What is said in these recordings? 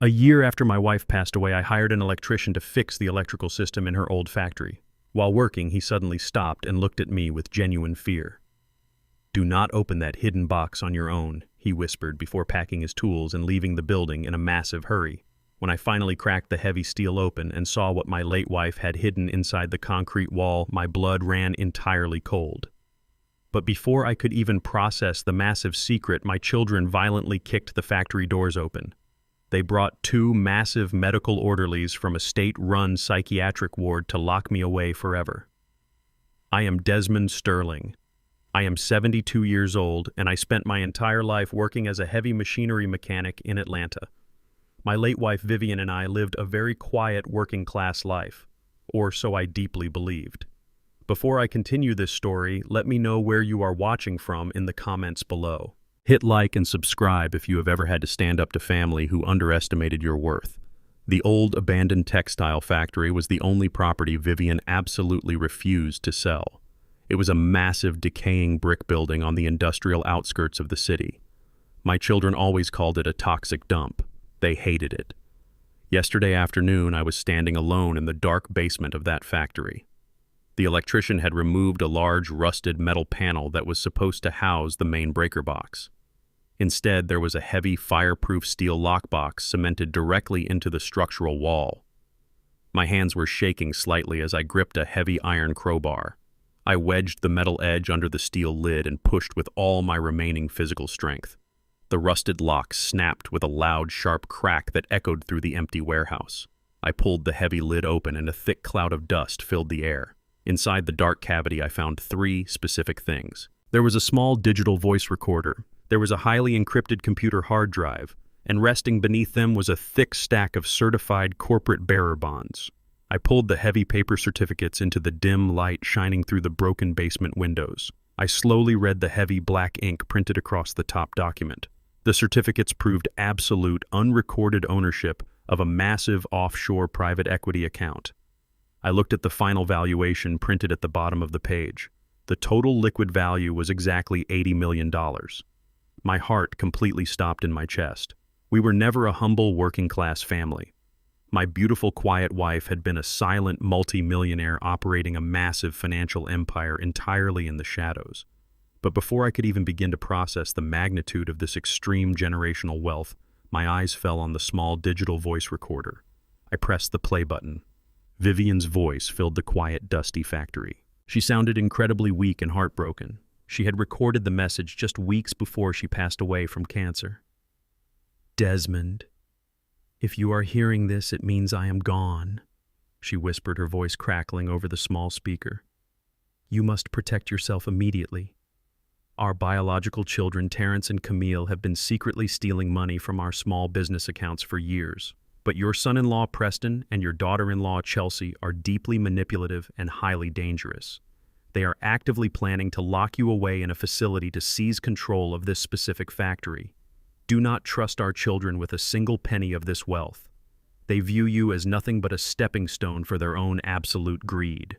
A year after my wife passed away, I hired an electrician to fix the electrical system in her old factory. While working, he suddenly stopped and looked at me with genuine fear. "Do not open that hidden box on your own," he whispered before packing his tools and leaving the building in a massive hurry. When I finally cracked the heavy steel open and saw what my late wife had hidden inside the concrete wall, my blood ran entirely cold. But before I could even process the massive secret, my children violently kicked the factory doors open. They brought two massive medical orderlies from a state-run psychiatric ward to lock me away forever. I am Desmond Sterling. I am 72 years old, and I spent my entire life working as a heavy machinery mechanic in Atlanta. My late wife Vivien and I lived a very quiet working-class life, or so I deeply believed. Before I continue this story, let me know where you are watching from in the comments below. Hit like and subscribe if you have ever had to stand up to family who underestimated your worth. The old abandoned textile factory was the only property Vivien absolutely refused to sell. It was a massive, decaying brick building on the industrial outskirts of the city. My children always called it a toxic dump. They hated it. Yesterday afternoon, I was standing alone in the dark basement of that factory. The electrician had removed a large, rusted metal panel that was supposed to house the main breaker box. Instead, there was a heavy, fireproof steel lockbox cemented directly into the structural wall. My hands were shaking slightly as I gripped a heavy iron crowbar. I wedged the metal edge under the steel lid and pushed with all my remaining physical strength. The rusted lock snapped with a loud, sharp crack that echoed through the empty warehouse. I pulled the heavy lid open and a thick cloud of dust filled the air. Inside the dark cavity, I found three specific things. There was a small digital voice recorder. There was a highly encrypted computer hard drive, and resting beneath them was a thick stack of certified corporate bearer bonds. I pulled the heavy paper certificates into the dim light shining through the broken basement windows. I slowly read the heavy black ink printed across the top document. The certificates proved absolute, unrecorded ownership of a massive offshore private equity account. I looked at the final valuation printed at the bottom of the page. The total liquid value was exactly $80 million. My heart completely stopped in my chest. We were never a humble working-class family. My beautiful, quiet wife had been a silent multi-millionaire operating a massive financial empire entirely in the shadows. But before I could even begin to process the magnitude of this extreme generational wealth, my eyes fell on the small digital voice recorder. I pressed the play button. Vivien's voice filled the quiet, dusty factory. She sounded incredibly weak and heartbroken. She had recorded the message just weeks before she passed away from cancer. "Desmond, if you are hearing this, it means I am gone," she whispered, her voice crackling over the small speaker. "You must protect yourself immediately. Our biological children, Terrence and Camille, have been secretly stealing money from our small business accounts for years. But your son-in-law, Preston, and your daughter-in-law, Chelsea, are deeply manipulative and highly dangerous. They are actively planning to lock you away in a facility to seize control of this specific factory. Do not trust our children with a single penny of this wealth. They view you as nothing but a stepping stone for their own absolute greed."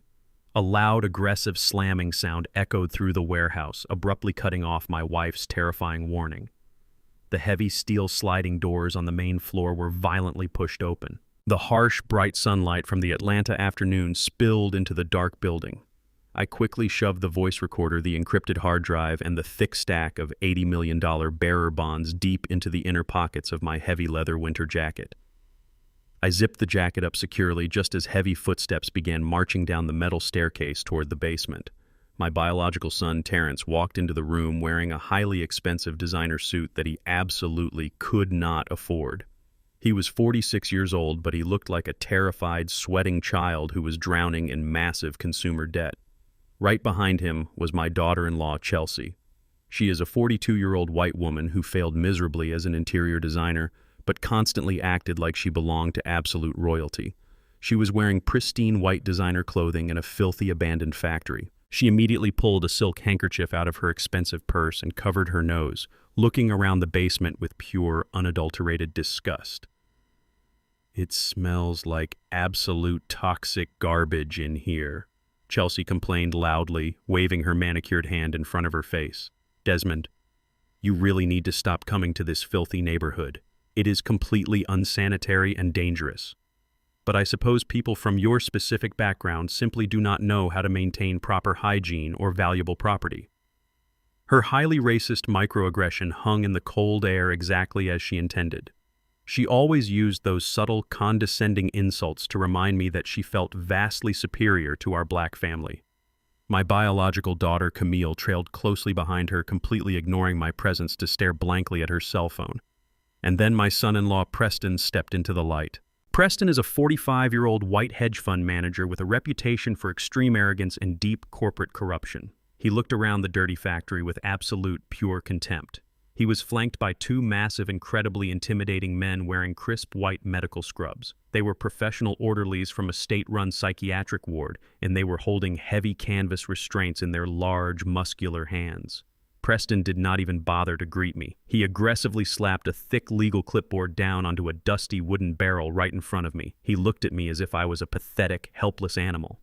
A loud, aggressive slamming sound echoed through the warehouse, abruptly cutting off my wife's terrifying warning. The heavy steel sliding doors on the main floor were violently pushed open. The harsh, bright sunlight from the Atlanta afternoon spilled into the dark building. I quickly shoved the voice recorder, the encrypted hard drive, and the thick stack of $80 million bearer bonds deep into the inner pockets of my heavy leather winter jacket. I zipped the jacket up securely just as heavy footsteps began marching down the metal staircase toward the basement. My biological son, Terrence, walked into the room wearing a highly expensive designer suit that he absolutely could not afford. He was 46 years old, but he looked like a terrified, sweating child who was drowning in massive consumer debt. Right behind him was my daughter-in-law, Chelsea. She is a 42-year-old white woman who failed miserably as an interior designer, but constantly acted like she belonged to absolute royalty. She was wearing pristine white designer clothing in a filthy, abandoned factory. She immediately pulled a silk handkerchief out of her expensive purse and covered her nose, looking around the basement with pure, unadulterated disgust. "It smells like absolute toxic garbage in here," Chelsea complained loudly, waving her manicured hand in front of her face. "Desmond, you really need to stop coming to this filthy neighborhood. It is completely unsanitary and dangerous. But I suppose people from your specific background simply do not know how to maintain proper hygiene or valuable property. Her highly racist microaggression hung in the cold air exactly as she intended. She always used those subtle, condescending insults to remind me that she felt vastly superior to our black family. My biological daughter, Camille, trailed closely behind her, completely ignoring my presence to stare blankly at her cell phone. And then my son-in-law, Preston, stepped into the light. Preston is a 45-year-old white hedge fund manager with a reputation for extreme arrogance and deep corporate corruption. He looked around the dirty factory with absolute, pure contempt. He was flanked by two massive, incredibly intimidating men wearing crisp white medical scrubs. They were professional orderlies from a state-run psychiatric ward, and they were holding heavy canvas restraints in their large, muscular hands. Preston did not even bother to greet me. He aggressively slapped a thick legal clipboard down onto a dusty wooden barrel right in front of me. He looked at me as if I was a pathetic, helpless animal.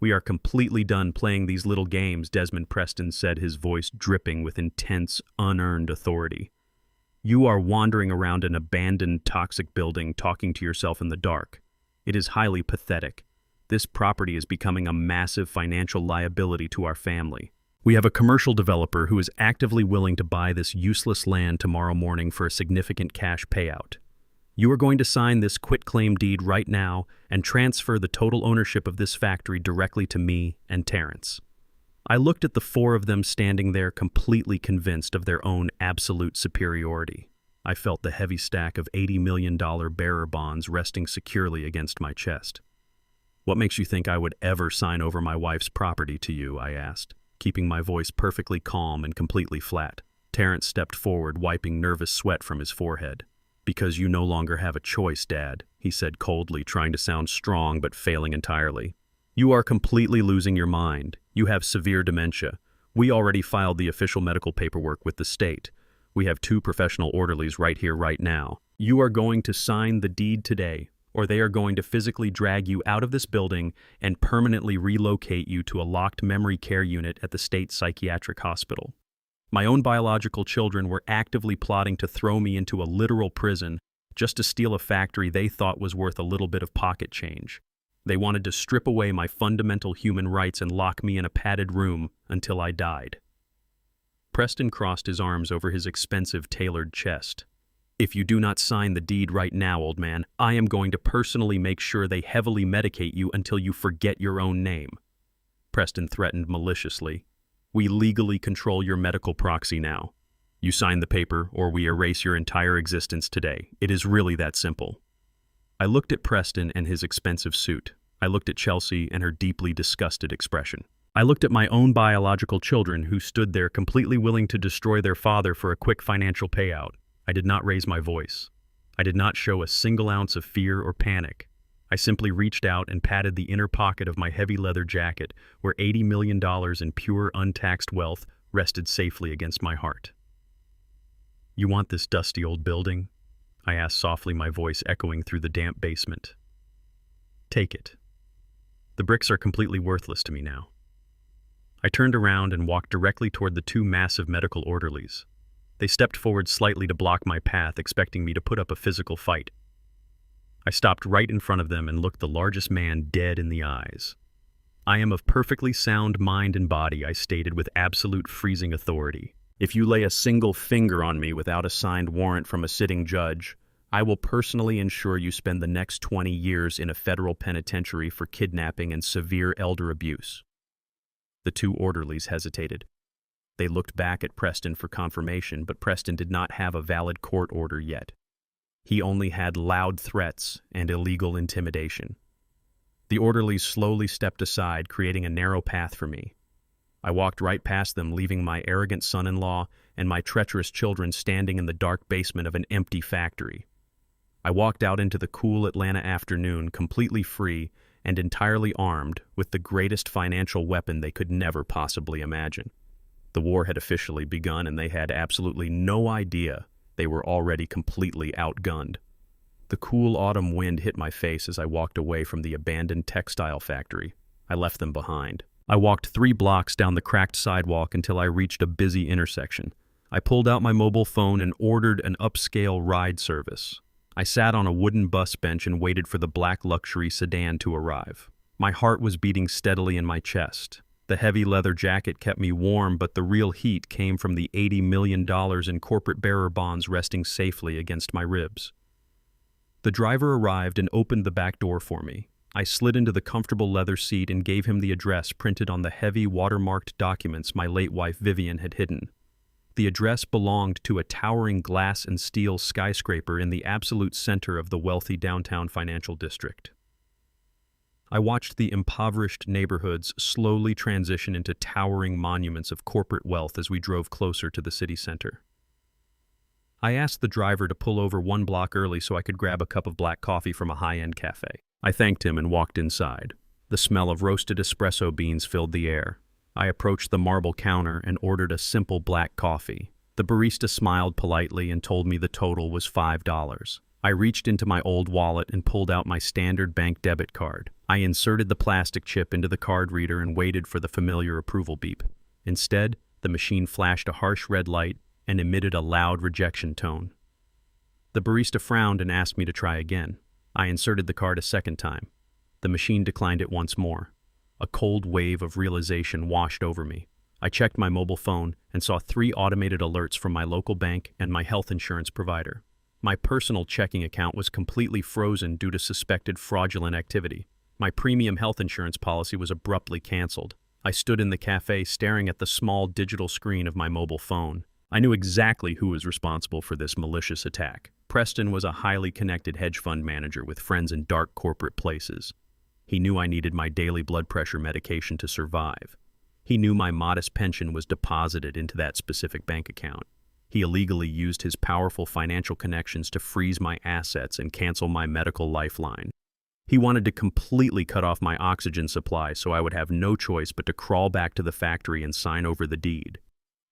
"We are completely done playing these little games," Desmond Preston said, his voice dripping with intense, unearned authority. "You are wandering around an abandoned, toxic building talking to yourself in the dark. It is highly pathetic. This property is becoming a massive financial liability to our family. We have a commercial developer who is actively willing to buy this useless land tomorrow morning for a significant cash payout. You are going to sign this quitclaim deed right now and transfer the total ownership of this factory directly to me and Terrence." I looked at the four of them standing there, completely convinced of their own absolute superiority. I felt the heavy stack of $80 million bearer bonds resting securely against my chest. "What makes you think I would ever sign over my wife's property to you?" I asked, keeping my voice perfectly calm and completely flat. Terrence stepped forward, wiping nervous sweat from his forehead. "Because you no longer have a choice, Dad," he said coldly, trying to sound strong but failing entirely. "You are completely losing your mind. You have severe dementia. We already filed the official medical paperwork with the state. We have 2 professional orderlies right here, right now. You are going to sign the deed today, or they are going to physically drag you out of this building and permanently relocate you to a locked memory care unit at the state psychiatric hospital. My own biological children were actively plotting to throw me into a literal prison just to steal a factory they thought was worth a little bit of pocket change. They wanted to strip away my fundamental human rights and lock me in a padded room until I died." Preston crossed his arms over his expensive, tailored chest. "If you do not sign the deed right now, old man, I am going to personally make sure they heavily medicate you until you forget your own name." Preston threatened maliciously. "We legally control your medical proxy now. You sign the paper, or we erase your entire existence today. It is really that simple." I looked at Preston and his expensive suit. I looked at Chelsea and her deeply disgusted expression. I looked at my own biological children who stood there completely willing to destroy their father for a quick financial payout. I did not raise my voice. I did not show a single ounce of fear or panic. I simply reached out and patted the inner pocket of my heavy leather jacket, where $80 million in pure, untaxed wealth rested safely against my heart. "You want this dusty old building?" I asked softly, my voice echoing through the damp basement. "Take it. The bricks are completely worthless to me now." I turned around and walked directly toward the 2 massive medical orderlies. They stepped forward slightly to block my path, expecting me to put up a physical fight. I stopped right in front of them and looked the largest man dead in the eyes. "I am of perfectly sound mind and body," I stated with absolute freezing authority. "If you lay a single finger on me without a signed warrant from a sitting judge, I will personally ensure you spend the next 20 years in a federal penitentiary for kidnapping and severe elder abuse." The 2 orderlies hesitated. They looked back at Preston for confirmation, but Preston did not have a valid court order yet. He only had loud threats and illegal intimidation. The orderlies slowly stepped aside, creating a narrow path for me. I walked right past them, leaving my arrogant son-in-law and my treacherous children standing in the dark basement of an empty factory. I walked out into the cool Atlanta afternoon, completely free and entirely armed with the greatest financial weapon they could never possibly imagine. The war had officially begun, and they had absolutely no idea they were already completely outgunned. The cool autumn wind hit my face as I walked away from the abandoned textile factory. I left them behind. I walked 3 blocks down the cracked sidewalk until I reached a busy intersection. I pulled out my mobile phone and ordered an upscale ride service. I sat on a wooden bus bench and waited for the black luxury sedan to arrive. My heart was beating steadily in my chest. The heavy leather jacket kept me warm, but the real heat came from the $80 million in corporate bearer bonds resting safely against my ribs. The driver arrived and opened the back door for me. I slid into the comfortable leather seat and gave him the address printed on the heavy watermarked documents my late wife Vivien had hidden. The address belonged to a towering glass and steel skyscraper in the absolute center of the wealthy downtown financial district. I watched the impoverished neighborhoods slowly transition into towering monuments of corporate wealth as we drove closer to the city center. I asked the driver to pull over one block early so I could grab a cup of black coffee from a high-end cafe. I thanked him and walked inside. The smell of roasted espresso beans filled the air. I approached the marble counter and ordered a simple black coffee. The barista smiled politely and told me the total was $5. I reached into my old wallet and pulled out my standard bank debit card. I inserted the plastic chip into the card reader and waited for the familiar approval beep. Instead, the machine flashed a harsh red light and emitted a loud rejection tone. The barista frowned and asked me to try again. I inserted the card a second time. The machine declined it once more. A cold wave of realization washed over me. I checked my mobile phone and saw 3 automated alerts from my local bank and my health insurance provider. My personal checking account was completely frozen due to suspected fraudulent activity. My premium health insurance policy was abruptly canceled. I stood in the cafe staring at the small digital screen of my mobile phone. I knew exactly who was responsible for this malicious attack. Preston was a highly connected hedge fund manager with friends in dark corporate places. He knew I needed my daily blood pressure medication to survive. He knew my modest pension was deposited into that specific bank account. He illegally used his powerful financial connections to freeze my assets and cancel my medical lifeline. He wanted to completely cut off my oxygen supply so I would have no choice but to crawl back to the factory and sign over the deed.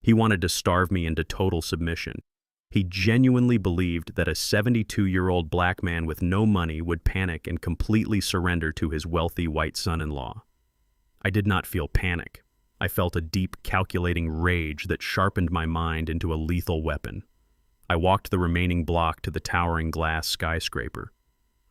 He wanted to starve me into total submission. He genuinely believed that a 72-year-old black man with no money would panic and completely surrender to his wealthy white son-in-law. I did not feel panic. I felt a deep, calculating rage that sharpened my mind into a lethal weapon. I walked the remaining block to the towering glass skyscraper.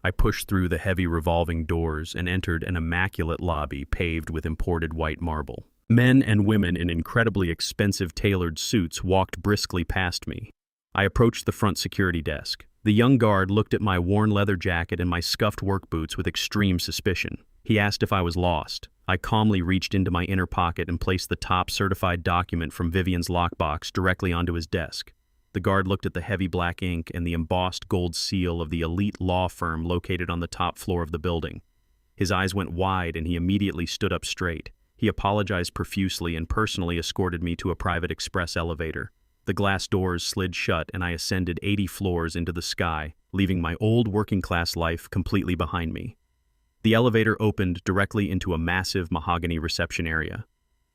I pushed through the heavy revolving doors and entered an immaculate lobby paved with imported white marble. Men and women in incredibly expensive tailored suits walked briskly past me. I approached the front security desk. The young guard looked at my worn leather jacket and my scuffed work boots with extreme suspicion. He asked if I was lost. I calmly reached into my inner pocket and placed the top certified document from Vivien's lockbox directly onto his desk. The guard looked at the heavy black ink and the embossed gold seal of the elite law firm located on the top floor of the building. His eyes went wide and he immediately stood up straight. He apologized profusely and personally escorted me to a private express elevator. The glass doors slid shut and I ascended 80 floors into the sky, leaving my old working-class life completely behind me. The elevator opened directly into a massive mahogany reception area.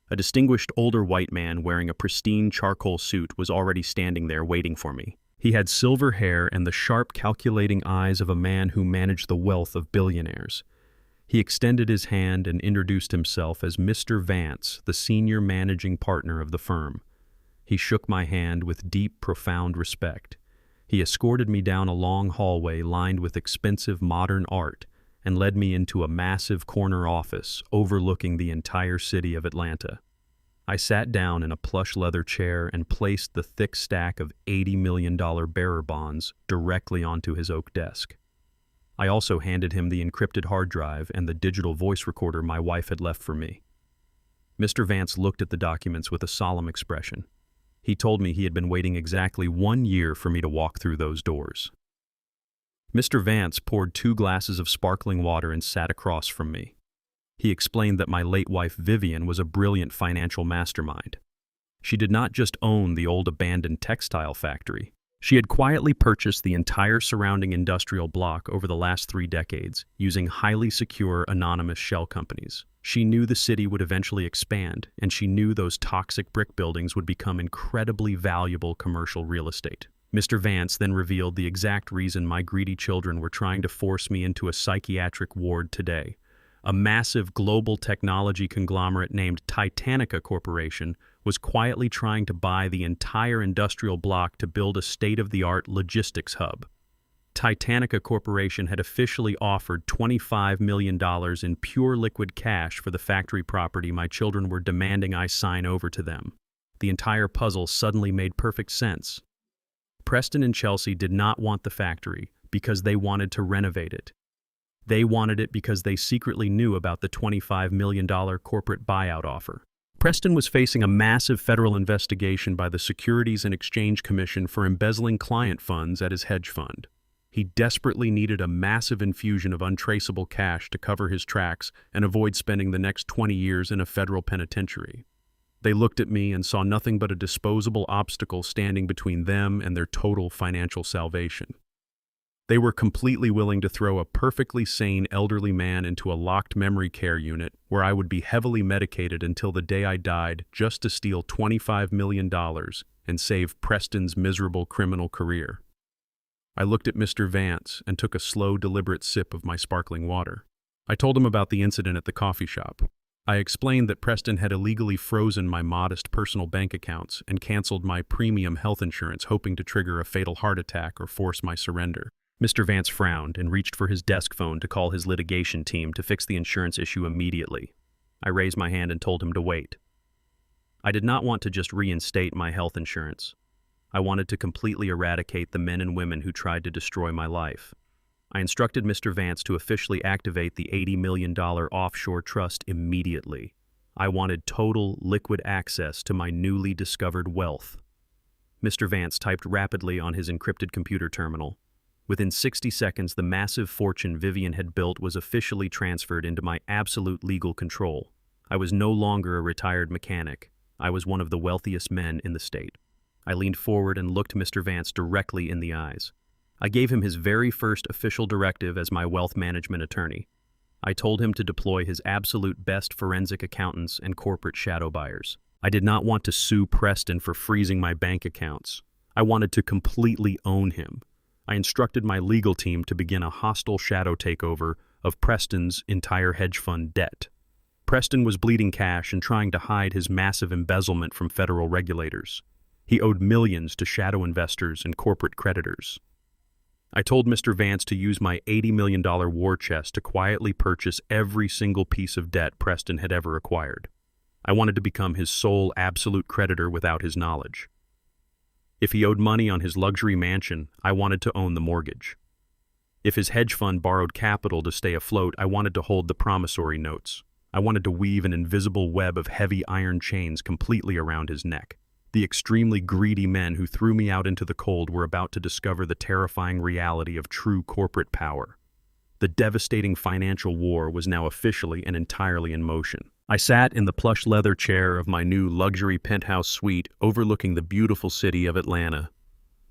A distinguished older white man wearing a pristine charcoal suit was already standing there waiting for me. He had silver hair and the sharp, calculating eyes of a man who managed the wealth of billionaires. He extended his hand and introduced himself as Mr. Vance, the senior managing partner of the firm. He shook my hand with deep, profound respect. He escorted me down a long hallway lined with expensive modern art and led me into a massive corner office overlooking the entire city of Atlanta. I sat down in a plush leather chair and placed the thick stack of $80 million bearer bonds directly onto his oak desk. I also handed him the encrypted hard drive and the digital voice recorder my wife had left for me. Mr. Vance looked at the documents with a solemn expression. He told me he had been waiting exactly 1 year for me to walk through those doors. Mr. Vance poured 2 glasses of sparkling water and sat across from me. He explained that my late wife Vivien was a brilliant financial mastermind. She did not just own the old abandoned textile factory. She had quietly purchased the entire surrounding industrial block over the last 3 decades, using highly secure anonymous shell companies. She knew the city would eventually expand, and she knew those toxic brick buildings would become incredibly valuable commercial real estate. Mr. Vance then revealed the exact reason my greedy children were trying to force me into a psychiatric ward today. A massive global technology conglomerate named Titanica Corporation was quietly trying to buy the entire industrial block to build a state-of-the-art logistics hub. Titanica Corporation had officially offered $25 million in pure liquid cash for the factory property my children were demanding I sign over to them. The entire puzzle suddenly made perfect sense. Preston and Chelsea did not want the factory because they wanted to renovate it. They wanted it because they secretly knew about the $25 million corporate buyout offer. Preston was facing a massive federal investigation by the Securities and Exchange Commission for embezzling client funds at his hedge fund. He desperately needed a massive infusion of untraceable cash to cover his tracks and avoid spending the next 20 years in a federal penitentiary. They looked at me and saw nothing but a disposable obstacle standing between them and their total financial salvation. They were completely willing to throw a perfectly sane elderly man into a locked memory care unit where I would be heavily medicated until the day I died just to steal $25 million and save Preston's miserable criminal career. I looked at Mr. Vance and took a slow, deliberate sip of my sparkling water. I told him about the incident at the coffee shop. I explained that Preston had illegally frozen my modest personal bank accounts and canceled my premium health insurance, hoping to trigger a fatal heart attack or force my surrender. Mr. Vance frowned and reached for his desk phone to call his litigation team to fix the insurance issue immediately. I raised my hand and told him to wait. I did not want to just reinstate my health insurance. I wanted to completely eradicate the men and women who tried to destroy my life. I instructed Mr. Vance to officially activate the $80 million offshore trust immediately. I wanted total liquid access to my newly discovered wealth. Mr. Vance typed rapidly on his encrypted computer terminal. Within 60 seconds, the massive fortune Vivien had built was officially transferred into my absolute legal control. I was no longer a retired mechanic. I was one of the wealthiest men in the state. I leaned forward and looked Mr. Vance directly in the eyes. I gave him his very first official directive as my wealth management attorney. I told him to deploy his absolute best forensic accountants and corporate shadow buyers. I did not want to sue Preston for freezing my bank accounts. I wanted to completely own him. I instructed my legal team to begin a hostile shadow takeover of Preston's entire hedge fund debt. Preston was bleeding cash and trying to hide his massive embezzlement from federal regulators. He owed millions to shadow investors and corporate creditors. I told Mr. Vance to use my $80 million war chest to quietly purchase every single piece of debt Preston had ever acquired. I wanted to become his sole absolute creditor without his knowledge. If he owed money on his luxury mansion, I wanted to own the mortgage. If his hedge fund borrowed capital to stay afloat, I wanted to hold the promissory notes. I wanted to weave an invisible web of heavy iron chains completely around his neck. The extremely greedy men who threw me out into the cold were about to discover the terrifying reality of true corporate power. The devastating financial war was now officially and entirely in motion. I sat in the plush leather chair of my new luxury penthouse suite overlooking the beautiful city of Atlanta.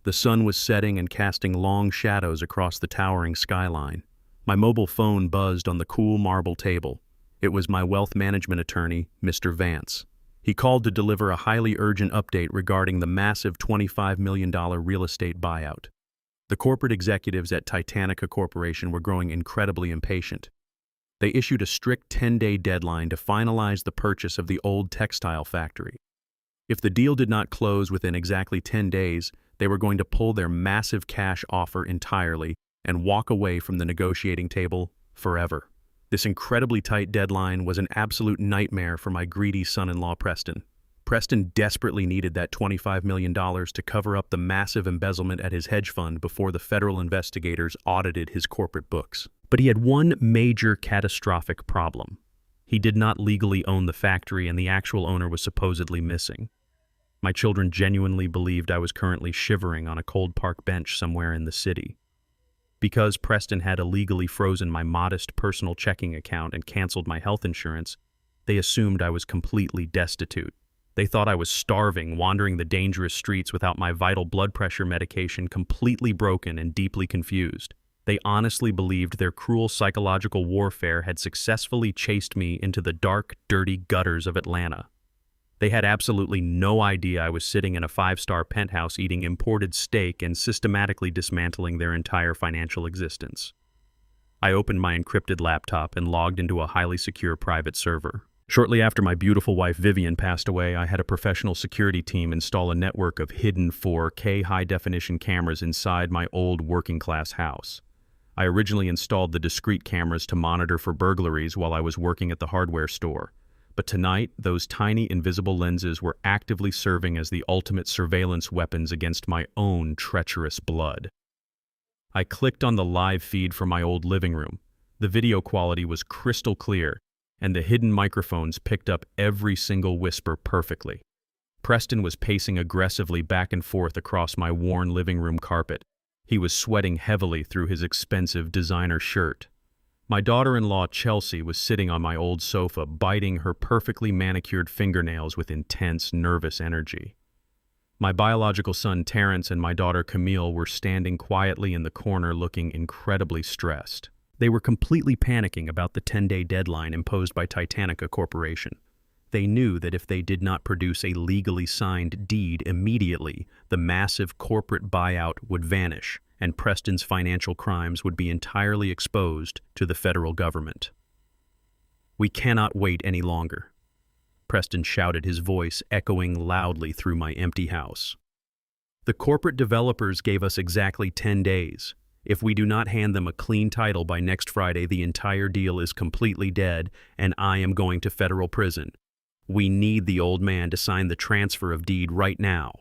The sun was setting and casting long shadows across the towering skyline. My mobile phone buzzed on the cool marble table. It was my wealth management attorney, Mr. Vance. He called to deliver a highly urgent update regarding the massive $25 million real estate buyout. The corporate executives at Titanica Corporation were growing incredibly impatient. They issued a strict 10-day deadline to finalize the purchase of the old textile factory. If the deal did not close within exactly 10 days, they were going to pull their massive cash offer entirely and walk away from the negotiating table forever. This incredibly tight deadline was an absolute nightmare for my greedy son-in-law Preston. Preston desperately needed that $25 million to cover up the massive embezzlement at his hedge fund before the federal investigators audited his corporate books. But he had one major catastrophic problem. He did not legally own the factory, and the actual owner was supposedly missing. My children genuinely believed I was currently shivering on a cold park bench somewhere in the city. Because Preston had illegally frozen my modest personal checking account and canceled my health insurance, they assumed I was completely destitute. They thought I was starving, wandering the dangerous streets without my vital blood pressure medication, completely broken and deeply confused. They honestly believed their cruel psychological warfare had successfully chased me into the dark, dirty gutters of Atlanta. They had absolutely no idea I was sitting in a 5-star penthouse eating imported steak and systematically dismantling their entire financial existence. I opened my encrypted laptop and logged into a highly secure private server. Shortly after my beautiful wife Vivien passed away, I had a professional security team install a network of hidden 4K high-definition cameras inside my old working-class house. I originally installed the discrete cameras to monitor for burglaries while I was working at the hardware store. But tonight, those tiny invisible lenses were actively serving as the ultimate surveillance weapons against my own treacherous blood. I clicked on the live feed from my old living room. The video quality was crystal clear, and the hidden microphones picked up every single whisper perfectly. Preston was pacing aggressively back and forth across my worn living room carpet. He was sweating heavily through his expensive designer shirt. My daughter-in-law Chelsea was sitting on my old sofa, biting her perfectly manicured fingernails with intense, nervous energy. My biological son Terrence and my daughter Camille were standing quietly in the corner looking incredibly stressed. They were completely panicking about the 10-day deadline imposed by Titanica Corporation. They knew that if they did not produce a legally signed deed immediately, the massive corporate buyout would vanish, and Preston's financial crimes would be entirely exposed to the federal government. "We cannot wait any longer," Preston shouted, his voice echoing loudly through my empty house. "The corporate developers gave us exactly 10 days. If we do not hand them a clean title by next Friday, the entire deal is completely dead, and I am going to federal prison. We need the old man to sign the transfer of deed right now."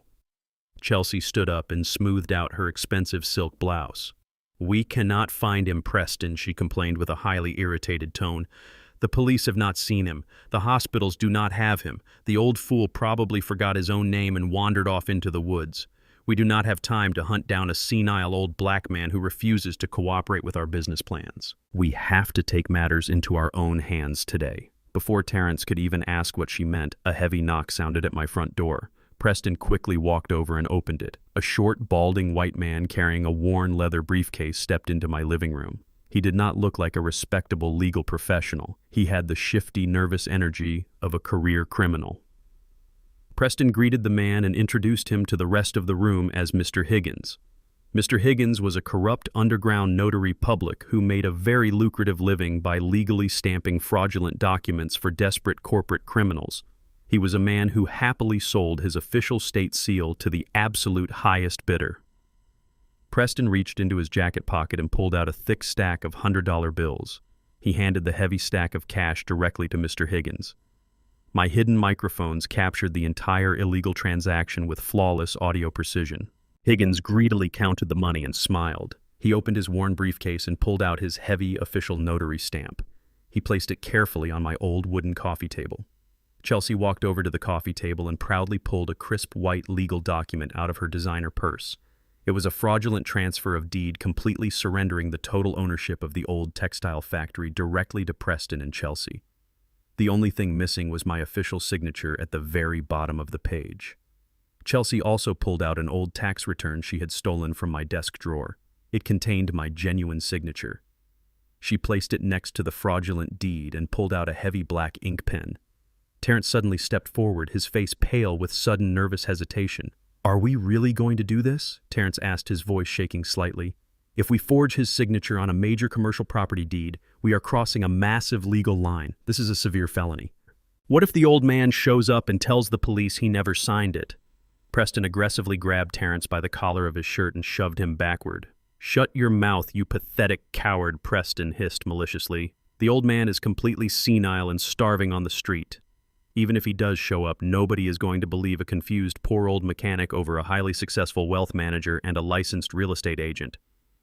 Chelsea stood up and smoothed out her expensive silk blouse. "We cannot find him, Preston," she complained with a highly irritated tone. "The police have not seen him. The hospitals do not have him. The old fool probably forgot his own name and wandered off into the woods. We do not have time to hunt down a senile old black man who refuses to cooperate with our business plans. We have to take matters into our own hands today." Before Terrence could even ask what she meant, a heavy knock sounded at my front door. Preston quickly walked over and opened it. A short, balding white man carrying a worn leather briefcase stepped into my living room. He did not look like a respectable legal professional. He had the shifty, nervous energy of a career criminal. Preston greeted the man and introduced him to the rest of the room as Mr. Higgins. Mr. Higgins was a corrupt underground notary public who made a very lucrative living by legally stamping fraudulent documents for desperate corporate criminals. He was a man who happily sold his official state seal to the absolute highest bidder. Preston reached into his jacket pocket and pulled out a thick stack of $100 bills. He handed the heavy stack of cash directly to Mr. Higgins. My hidden microphones captured the entire illegal transaction with flawless audio precision. Higgins greedily counted the money and smiled. He opened his worn briefcase and pulled out his heavy official notary stamp. He placed it carefully on my old wooden coffee table. Chelsea walked over to the coffee table and proudly pulled a crisp white legal document out of her designer purse. It was a fraudulent transfer of deed, completely surrendering the total ownership of the old textile factory directly to Preston and Chelsea. The only thing missing was my official signature at the very bottom of the page. Chelsea also pulled out an old tax return she had stolen from my desk drawer. It contained my genuine signature. She placed it next to the fraudulent deed and pulled out a heavy black ink pen. Terrence suddenly stepped forward, his face pale with sudden nervous hesitation. "Are we really going to do this?" Terrence asked, his voice shaking slightly. "If we forge his signature on a major commercial property deed, we are crossing a massive legal line. This is a severe felony. What if the old man shows up and tells the police he never signed it?" Preston aggressively grabbed Terrence by the collar of his shirt and shoved him backward. "Shut your mouth, you pathetic coward," Preston hissed maliciously. "The old man is completely senile and starving on the street. Even if he does show up, nobody is going to believe a confused poor old mechanic over a highly successful wealth manager and a licensed real estate agent.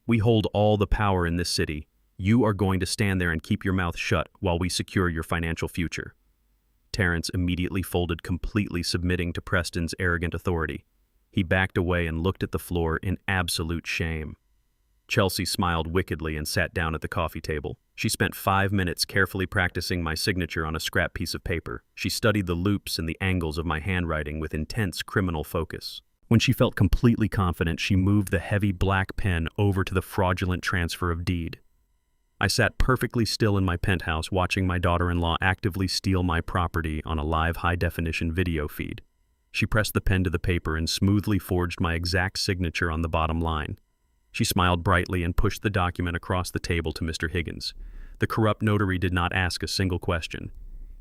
We hold all the power in this city. You are going to stand there and keep your mouth shut while we secure your financial future." Terrence immediately folded, completely submitting to Preston's arrogant authority. He backed away and looked at the floor in absolute shame. Chelsea smiled wickedly and sat down at the coffee table. She spent 5 minutes carefully practicing my signature on a scrap piece of paper. She studied the loops and the angles of my handwriting with intense criminal focus. When she felt completely confident, she moved the heavy black pen over to the fraudulent transfer of deed. I sat perfectly still in my penthouse watching my daughter-in-law actively steal my property on a live high-definition video feed. She pressed the pen to the paper and smoothly forged my exact signature on the bottom line. She smiled brightly and pushed the document across the table to Mr. Higgins. The corrupt notary did not ask a single question.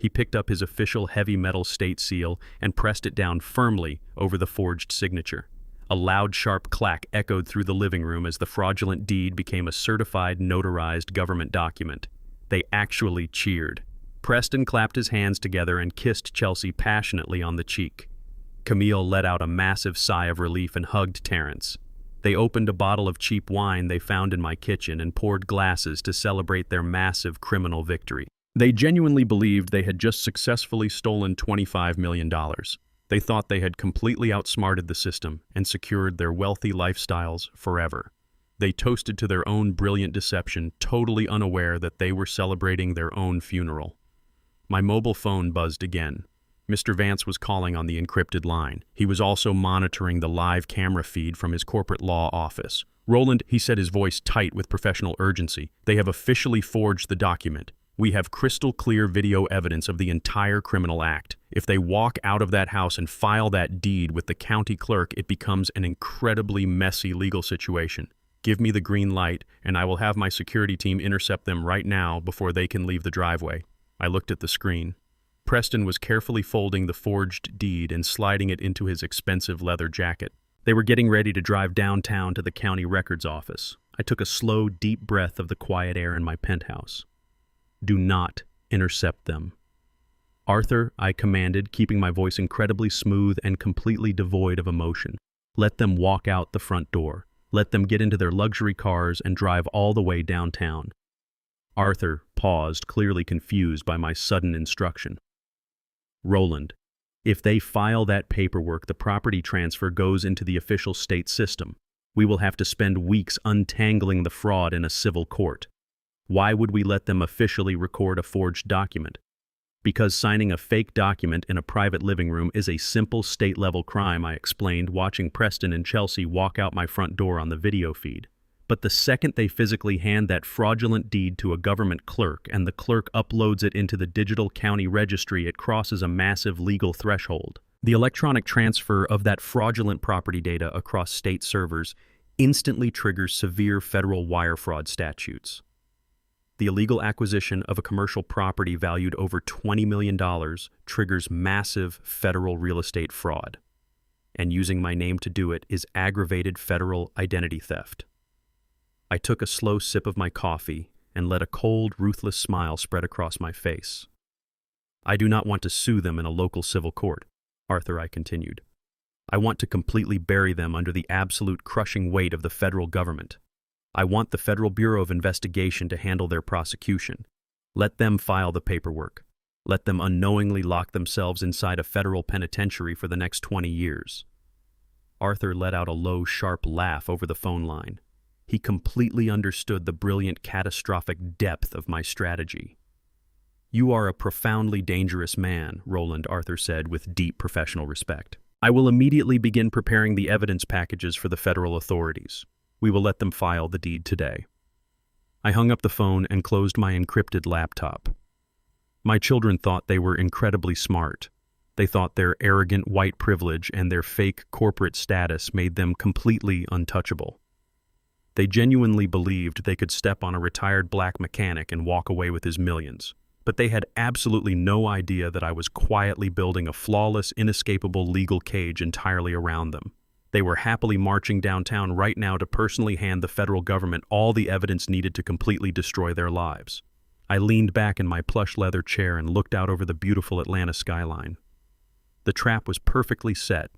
He picked up his official heavy metal state seal and pressed it down firmly over the forged signature. A loud, sharp clack echoed through the living room as the fraudulent deed became a certified, notarized government document. They actually cheered. Preston clapped his hands together and kissed Chelsea passionately on the cheek. Camille let out a massive sigh of relief and hugged Terrence. They opened a bottle of cheap wine they found in my kitchen and poured glasses to celebrate their massive criminal victory. They genuinely believed they had just successfully stolen $25 million. They thought they had completely outsmarted the system and secured their wealthy lifestyles forever. They toasted to their own brilliant deception, totally unaware that they were celebrating their own funeral. My mobile phone buzzed again. Mr. Vance was calling on the encrypted line. He was also monitoring the live camera feed from his corporate law office. "Roland," he said, his voice tight with professional urgency, "they have officially forged the document. We have crystal clear video evidence of the entire criminal act. If they walk out of that house and file that deed with the county clerk, it becomes an incredibly messy legal situation. Give me the green light, and I will have my security team intercept them right now before they can leave the driveway." I looked at the screen. Preston was carefully folding the forged deed and sliding it into his expensive leather jacket. They were getting ready to drive downtown to the county records office. I took a slow, deep breath of the quiet air in my penthouse. "Do not intercept them." "Arthur," I commanded, keeping my voice incredibly smooth and completely devoid of emotion. "Let them walk out the front door. Let them get into their luxury cars and drive all the way downtown." Arthur paused, clearly confused by my sudden instruction. "Roland, if they file that paperwork, the property transfer goes into the official state system. We will have to spend weeks untangling the fraud in a civil court. Why would we let them officially record a forged document? Because signing a fake document in a private living room is a simple state-level crime," I explained, watching Preston and Chelsea walk out my front door on the video feed. "But the second they physically hand that fraudulent deed to a government clerk and the clerk uploads it into the digital county registry, it crosses a massive legal threshold. The electronic transfer of that fraudulent property data across state servers instantly triggers severe federal wire fraud statutes. The illegal acquisition of a commercial property valued over $20 million triggers massive federal real estate fraud. And using my name to do it is aggravated federal identity theft." I took a slow sip of my coffee and let a cold, ruthless smile spread across my face. "I do not want to sue them in a local civil court, Arthur," I continued. "I want to completely bury them under the absolute crushing weight of the federal government. I want the Federal Bureau of Investigation to handle their prosecution. Let them file the paperwork. Let them unknowingly lock themselves inside a federal penitentiary for the next 20 years. Arthur let out a low, sharp laugh over the phone line. He completely understood the brilliant, catastrophic depth of my strategy. "You are a profoundly dangerous man," Roland, Arthur said with deep professional respect. "I will immediately begin preparing the evidence packages for the federal authorities. We will let them file the deed today." I hung up the phone and closed my encrypted laptop. My children thought they were incredibly smart. They thought their arrogant white privilege and their fake corporate status made them completely untouchable. They genuinely believed they could step on a retired black mechanic and walk away with his millions. But they had absolutely no idea that I was quietly building a flawless, inescapable legal cage entirely around them. They were happily marching downtown right now to personally hand the federal government all the evidence needed to completely destroy their lives. I leaned back in my plush leather chair and looked out over the beautiful Atlanta skyline. The trap was perfectly set,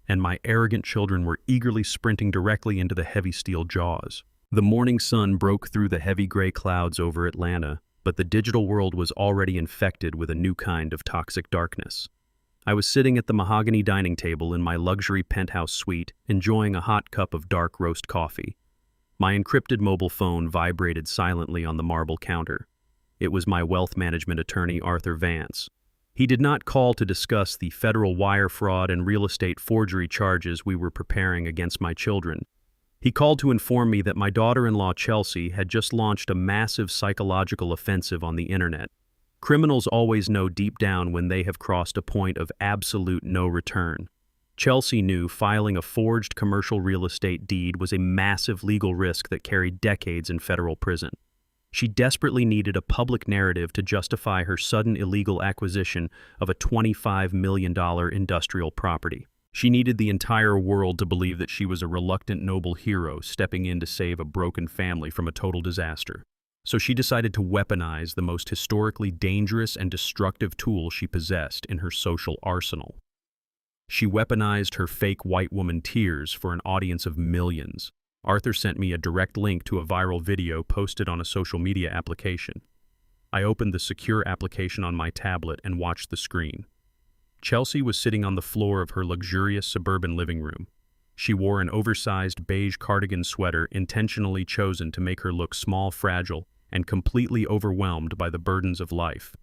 and my arrogant children were eagerly sprinting directly into the heavy steel jaws. The morning sun broke through the heavy gray clouds over Atlanta, but the digital world was already infected with a new kind of toxic darkness. I was sitting at the mahogany dining table in my luxury penthouse suite, enjoying a hot cup of dark roast coffee. My encrypted mobile phone vibrated silently on the marble counter. It was my wealth management attorney, Arthur Vance. He did not call to discuss the federal wire fraud and real estate forgery charges we were preparing against my children. He called to inform me that my daughter-in-law Chelsea had just launched a massive psychological offensive on the internet. Criminals always know deep down when they have crossed a point of absolute no return. Chelsea knew filing a forged commercial real estate deed was a massive legal risk that carried decades in federal prison. She desperately needed a public narrative to justify her sudden illegal acquisition of a $25 million industrial property. She needed the entire world to believe that she was a reluctant noble hero stepping in to save a broken family from a total disaster. So she decided to weaponize the most historically dangerous and destructive tool she possessed in her social arsenal. She weaponized her fake white woman tears for an audience of millions. Arthur sent me a direct link to a viral video posted on a social media application. I opened the secure application on my tablet and watched the screen. Chelsea was sitting on the floor of her luxurious suburban living room. She wore an oversized beige cardigan sweater intentionally chosen to make her look small, fragile, and completely overwhelmed by the burdens of life.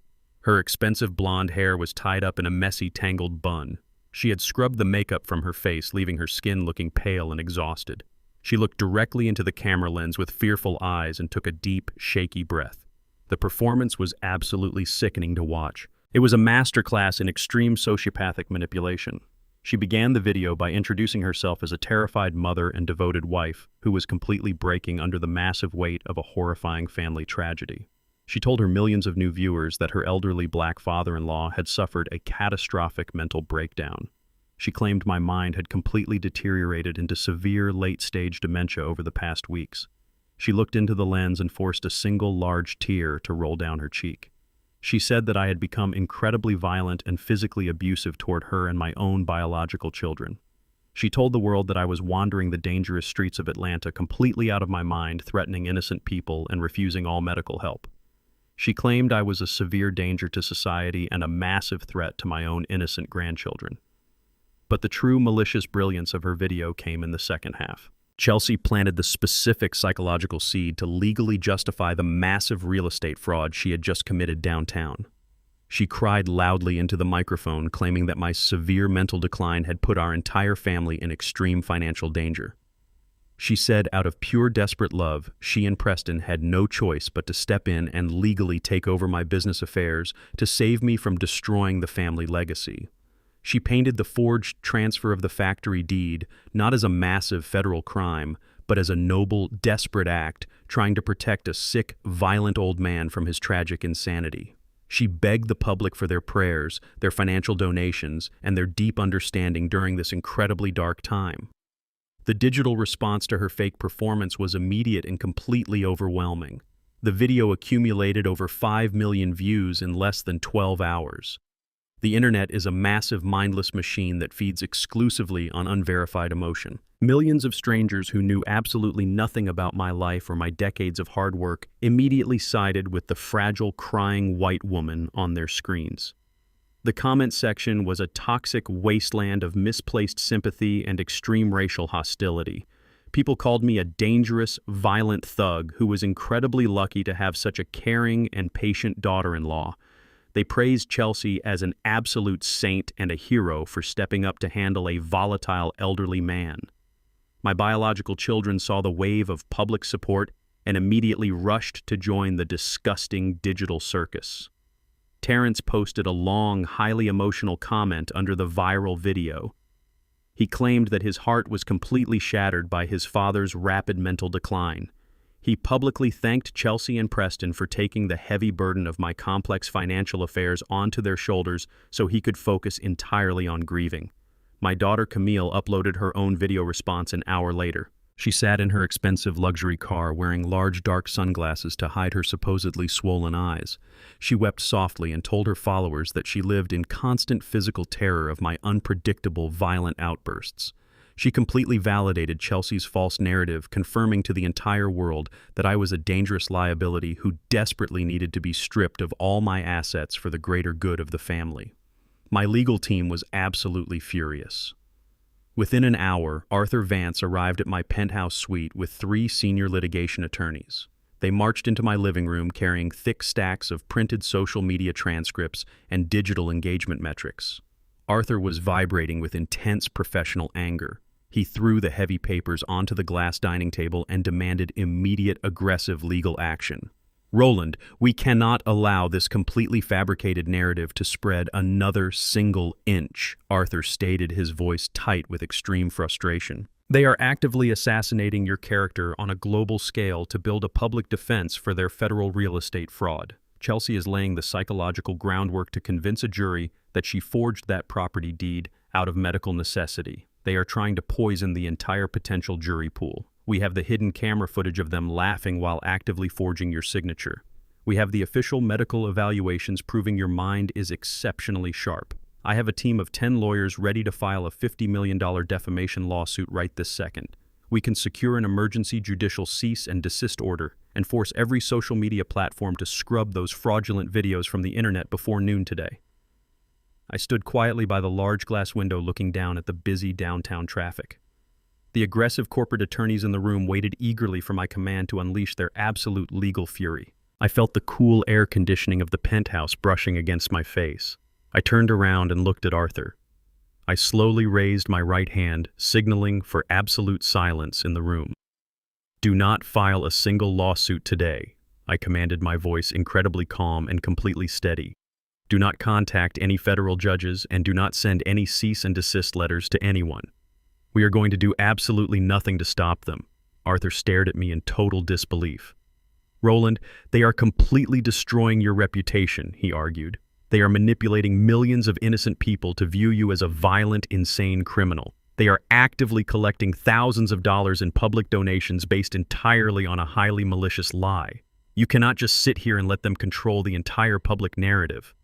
Her expensive blonde hair was tied up in a messy, tangled bun. She had scrubbed the makeup from her face, leaving her skin looking pale and exhausted. She looked directly into the camera lens with fearful eyes and took a deep, shaky breath. The performance was absolutely sickening to watch. It was a masterclass in extreme sociopathic manipulation. She began the video by introducing herself as a terrified mother and devoted wife who was completely breaking under the massive weight of a horrifying family tragedy. She told her millions of new viewers that her elderly black father-in-law had suffered a catastrophic mental breakdown. She claimed my mind had completely deteriorated into severe late-stage dementia over the past weeks. She looked into the lens and forced a single large tear to roll down her cheek. She said that I had become incredibly violent and physically abusive toward her and my own biological children. She told the world that I was wandering the dangerous streets of Atlanta completely out of my mind, threatening innocent people and refusing all medical help. She claimed I was a severe danger to society and a massive threat to my own innocent grandchildren. But the true malicious brilliance of her video came in the second half. Chelsea planted the specific psychological seed to legally justify the massive real estate fraud she had just committed downtown. She cried loudly into the microphone, claiming that my severe mental decline had put our entire family in extreme financial danger. She said out of pure desperate love, she and Preston had no choice but to step in and legally take over my business affairs to save me from destroying the family legacy. She painted the forged transfer of the factory deed not as a massive federal crime, but as a noble, desperate act trying to protect a sick, violent old man from his tragic insanity. She begged the public for their prayers, their financial donations, and their deep understanding during this incredibly dark time. The digital response to her fake performance was immediate and completely overwhelming. The video accumulated over 5 million views in less than 12 hours. The internet is a massive, mindless machine that feeds exclusively on unverified emotion. Millions of strangers who knew absolutely nothing about my life or my decades of hard work immediately sided with the fragile, crying white woman on their screens. The comment section was a toxic wasteland of misplaced sympathy and extreme racial hostility. People called me a dangerous, violent thug who was incredibly lucky to have such a caring and patient daughter-in-law. They praised Chelsea as an absolute saint and a hero for stepping up to handle a volatile elderly man. My biological children saw the wave of public support and immediately rushed to join the disgusting digital circus. Terrence posted a long, highly emotional comment under the viral video. He claimed that his heart was completely shattered by his father's rapid mental decline. He publicly thanked Chelsea and Preston for taking the heavy burden of my complex financial affairs onto their shoulders so he could focus entirely on grieving. My daughter Camille uploaded her own video response an hour later. She sat in her expensive luxury car wearing large dark sunglasses to hide her supposedly swollen eyes. She wept softly and told her followers that she lived in constant physical terror of my unpredictable, violent outbursts. She completely validated Chelsea's false narrative, confirming to the entire world that I was a dangerous liability who desperately needed to be stripped of all my assets for the greater good of the family. My legal team was absolutely furious. Within an hour, Arthur Vance arrived at my penthouse suite with 3 senior litigation attorneys. They marched into my living room carrying thick stacks of printed social media transcripts and digital engagement metrics. Arthur was vibrating with intense professional anger. He threw the heavy papers onto the glass dining table and demanded immediate aggressive legal action. "Roland, we cannot allow this completely fabricated narrative to spread another single inch," Arthur stated, his voice tight with extreme frustration. They are actively assassinating your character on a global scale to build a public defense for their federal real estate fraud. Chelsea is laying the psychological groundwork to convince a jury that she forged that property deed out of medical necessity. They are trying to poison the entire potential jury pool. We have the hidden camera footage of them laughing while actively forging your signature. We have the official medical evaluations proving your mind is exceptionally sharp. I have a team of 10 lawyers ready to file a $50 million defamation lawsuit right this second. We can secure an emergency judicial cease and desist order and force every social media platform to scrub those fraudulent videos from the internet before noon today. I stood quietly by the large glass window looking down at the busy downtown traffic. The aggressive corporate attorneys in the room waited eagerly for my command to unleash their absolute legal fury. I felt the cool air conditioning of the penthouse brushing against my face. I turned around and looked at Arthur. I slowly raised my right hand, signaling for absolute silence in the room. "Do not file a single lawsuit today," I commanded, my voice incredibly calm and completely steady. "Do not contact any federal judges and do not send any cease and desist letters to anyone. We are going to do absolutely nothing to stop them." Arthur stared at me in total disbelief. "Roland, they are completely destroying your reputation," he argued. "They are manipulating millions of innocent people to view you as a violent, insane criminal. They are actively collecting thousands of dollars in public donations based entirely on a highly malicious lie. You cannot just sit here and let them control the entire public narrative."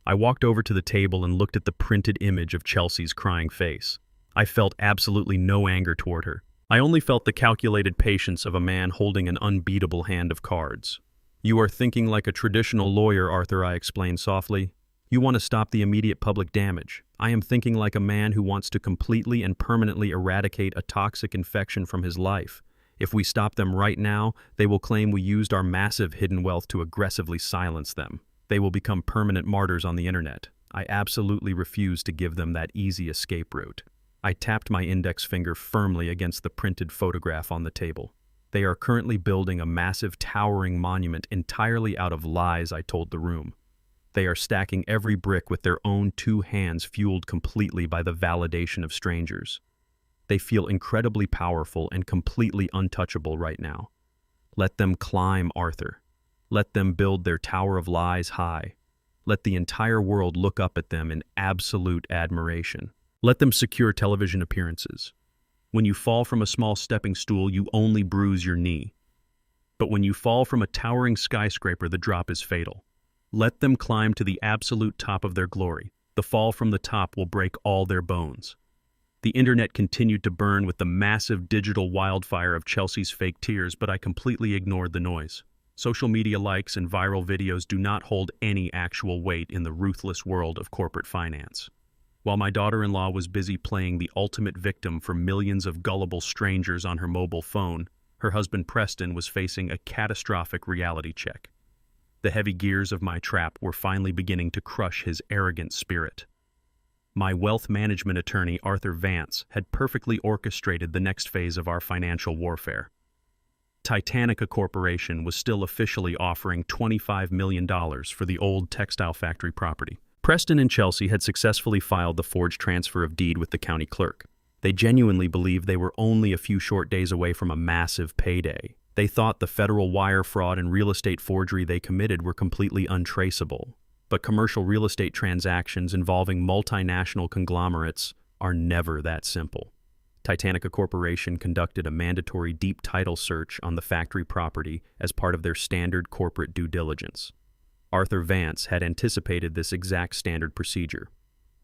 I walked over to the table and looked at the printed image of Chelsea's crying face. I felt absolutely no anger toward her. I only felt the calculated patience of a man holding an unbeatable hand of cards. "You are thinking like a traditional lawyer, Arthur," I explained softly. "You want to stop the immediate public damage. I am thinking like a man who wants to completely and permanently eradicate a toxic infection from his life. If we stop them right now, they will claim we used our massive hidden wealth to aggressively silence them. They will become permanent martyrs on the internet. I absolutely refuse to give them that easy escape route." I tapped my index finger firmly against the printed photograph on the table. "They are currently building a massive towering monument entirely out of lies," I told the room. "They are stacking every brick with their own 2 hands, fueled completely by the validation of strangers. They feel incredibly powerful and completely untouchable right now. Let them climb, Arthur. Let them build their tower of lies high. Let the entire world look up at them in absolute admiration. Let them secure television appearances. When you fall from a small stepping stool, you only bruise your knee. But when you fall from a towering skyscraper, the drop is fatal. Let them climb to the absolute top of their glory. The fall from the top will break all their bones." The internet continued to burn with the massive digital wildfire of Chelsea's fake tears, but I completely ignored the noise. Social media likes and viral videos do not hold any actual weight in the ruthless world of corporate finance. While my daughter-in-law was busy playing the ultimate victim for millions of gullible strangers on her mobile phone, her husband Preston was facing a catastrophic reality check. The heavy gears of my trap were finally beginning to crush his arrogant spirit. My wealth management attorney, Arthur Vance, had perfectly orchestrated the next phase of our financial warfare. Titanica Corporation was still officially offering $25 million for the old textile factory property. Preston and Chelsea had successfully filed the forged transfer of deed with the county clerk. They genuinely believed they were only a few short days away from a massive payday. They thought the federal wire fraud and real estate forgery they committed were completely untraceable. But commercial real estate transactions involving multinational conglomerates are never that simple. Titanica Corporation conducted a mandatory deep title search on the factory property as part of their standard corporate due diligence. Arthur Vance had anticipated this exact standard procedure.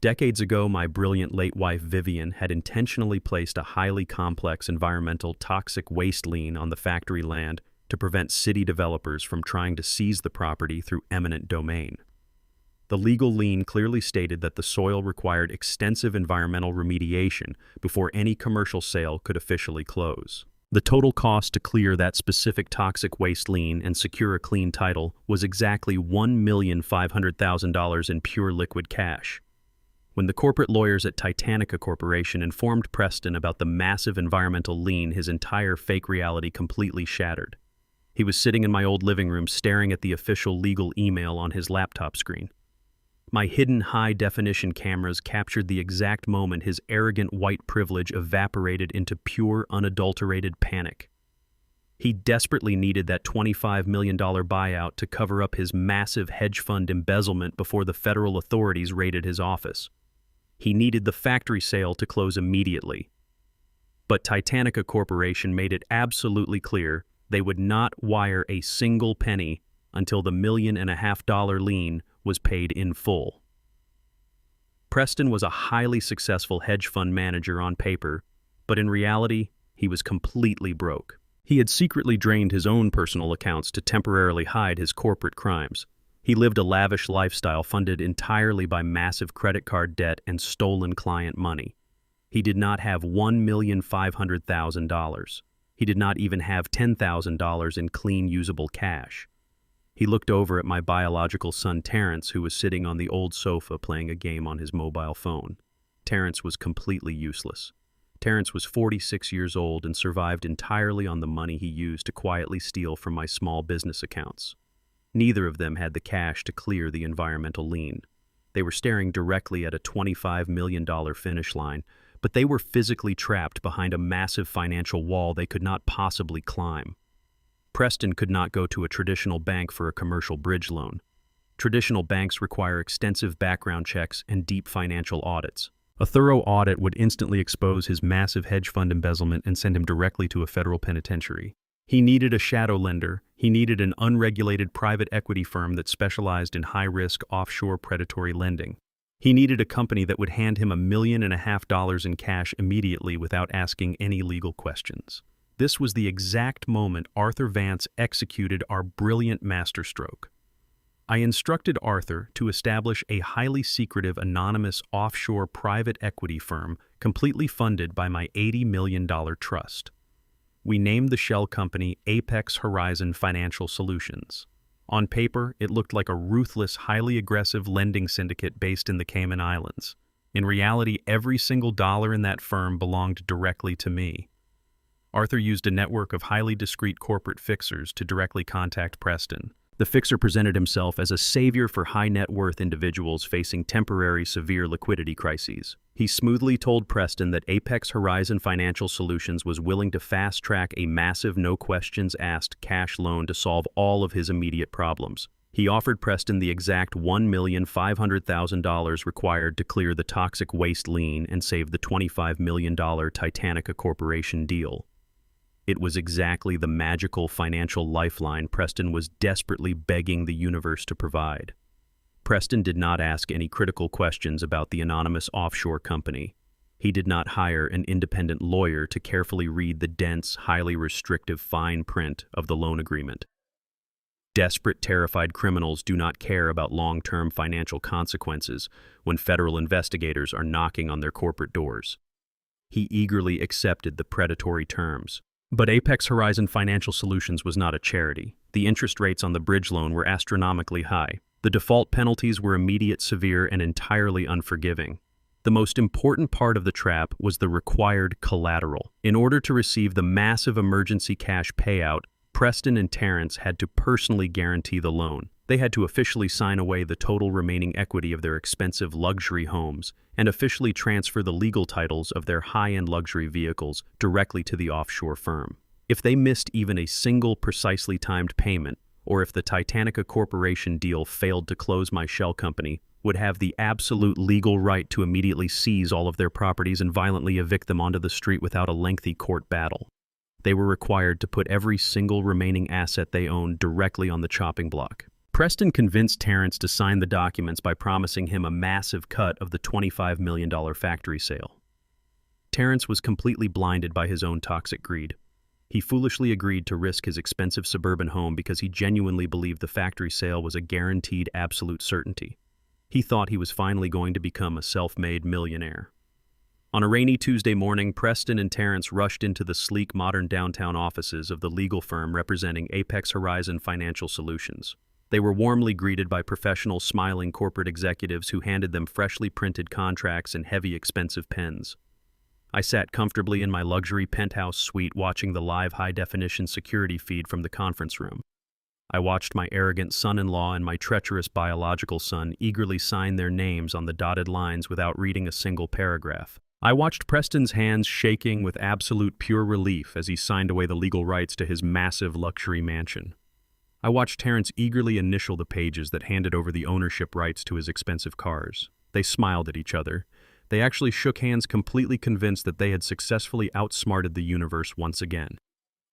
Decades ago, my brilliant late wife Vivien had intentionally placed a highly complex environmental toxic waste lien on the factory land to prevent city developers from trying to seize the property through eminent domain. The legal lien clearly stated that the soil required extensive environmental remediation before any commercial sale could officially close. The total cost to clear that specific toxic waste lien and secure a clean title was exactly $1,500,000 in pure liquid cash. When the corporate lawyers at Titanica Corporation informed Preston about the massive environmental lien, his entire fake reality completely shattered. He was sitting in my old living room staring at the official legal email on his laptop screen. My hidden high-definition cameras captured the exact moment his arrogant white privilege evaporated into pure, unadulterated panic. He desperately needed that $25 million buyout to cover up his massive hedge fund embezzlement before the federal authorities raided his office. He needed the factory sale to close immediately. But Titanica Corporation made it absolutely clear they would not wire a single penny until the $1.5 million lien was paid in full. Preston was a highly successful hedge fund manager on paper, but in reality, he was completely broke. He had secretly drained his own personal accounts to temporarily hide his corporate crimes. He lived a lavish lifestyle funded entirely by massive credit card debt and stolen client money. He did not have $1,500,000. He did not even have $10,000 in clean, usable cash. He looked over at my biological son Terrence, who was sitting on the old sofa playing a game on his mobile phone. Terrence was completely useless. Terrence was 46 years old and survived entirely on the money he used to quietly steal from my small business accounts. Neither of them had the cash to clear the environmental lien. They were staring directly at a $25 million finish line, but they were physically trapped behind a massive financial wall they could not possibly climb. Preston could not go to a traditional bank for a commercial bridge loan. Traditional banks require extensive background checks and deep financial audits. A thorough audit would instantly expose his massive hedge fund embezzlement and send him directly to a federal penitentiary. He needed a shadow lender. He needed an unregulated private equity firm that specialized in high-risk offshore predatory lending. He needed a company that would hand him $1.5 million in cash immediately without asking any legal questions. This was the exact moment Arthur Vance executed our brilliant masterstroke. I instructed Arthur to establish a highly secretive, anonymous offshore private equity firm completely funded by my $80 million trust. We named the shell company Apex Horizon Financial Solutions. On paper, it looked like a ruthless, highly aggressive lending syndicate based in the Cayman Islands. In reality, every single dollar in that firm belonged directly to me. Arthur used a network of highly discreet corporate fixers to directly contact Preston. The fixer presented himself as a savior for high-net-worth individuals facing temporary severe liquidity crises. He smoothly told Preston that Apex Horizon Financial Solutions was willing to fast-track a massive no-questions-asked cash loan to solve all of his immediate problems. He offered Preston the exact $1,500,000 required to clear the toxic waste lien and save the $25 million Titanica Corporation deal. It was exactly the magical financial lifeline Preston was desperately begging the universe to provide. Preston did not ask any critical questions about the anonymous offshore company. He did not hire an independent lawyer to carefully read the dense, highly restrictive fine print of the loan agreement. Desperate, terrified criminals do not care about long-term financial consequences when federal investigators are knocking on their corporate doors. He eagerly accepted the predatory terms. But Apex Horizon Financial Solutions was not a charity. The interest rates on the bridge loan were astronomically high. The default penalties were immediate, severe, and entirely unforgiving. The most important part of the trap was the required collateral. In order to receive the massive emergency cash payout, Preston and Terrence had to personally guarantee the loan. They had to officially sign away the total remaining equity of their expensive luxury homes and officially transfer the legal titles of their high-end luxury vehicles directly to the offshore firm. If they missed even a single precisely timed payment, or if the Titanica Corporation deal failed to close, my shell company would have the absolute legal right to immediately seize all of their properties and violently evict them onto the street without a lengthy court battle. They were required to put every single remaining asset they owned directly on the chopping block. Preston convinced Terrence to sign the documents by promising him a massive cut of the $25 million factory sale. Terrence was completely blinded by his own toxic greed. He foolishly agreed to risk his expensive suburban home because he genuinely believed the factory sale was a guaranteed absolute certainty. He thought he was finally going to become a self-made millionaire. On a rainy Tuesday morning, Preston and Terrence rushed into the sleek, modern downtown offices of the legal firm representing Apex Horizon Financial Solutions. They were warmly greeted by professional, smiling corporate executives who handed them freshly printed contracts and heavy, expensive pens. I sat comfortably in my luxury penthouse suite watching the live high-definition security feed from the conference room. I watched my arrogant son-in-law and my treacherous biological son eagerly sign their names on the dotted lines without reading a single paragraph. I watched Preston's hands shaking with absolute pure relief as he signed away the legal rights to his massive luxury mansion. I watched Terrence eagerly initial the pages that handed over the ownership rights to his expensive cars. They smiled at each other. They actually shook hands, completely convinced that they had successfully outsmarted the universe once again.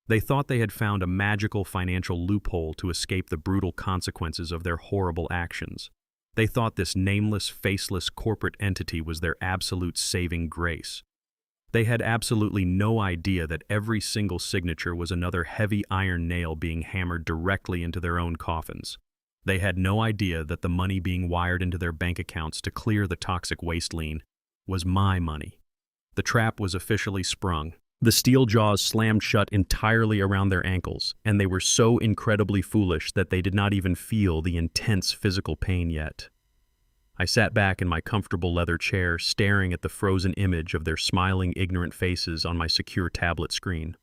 They thought they had found a magical financial loophole to escape the brutal consequences of their horrible actions. They thought this nameless, faceless corporate entity was their absolute saving grace. They had absolutely no idea that every single signature was another heavy iron nail being hammered directly into their own coffins. They had no idea that the money being wired into their bank accounts to clear the toxic waste lien was my money. The trap was officially sprung. The steel jaws slammed shut entirely around their ankles, and they were so incredibly foolish that they did not even feel the intense physical pain yet. I sat back in my comfortable leather chair, staring at the frozen image of their smiling, ignorant faces on my secure tablet screen.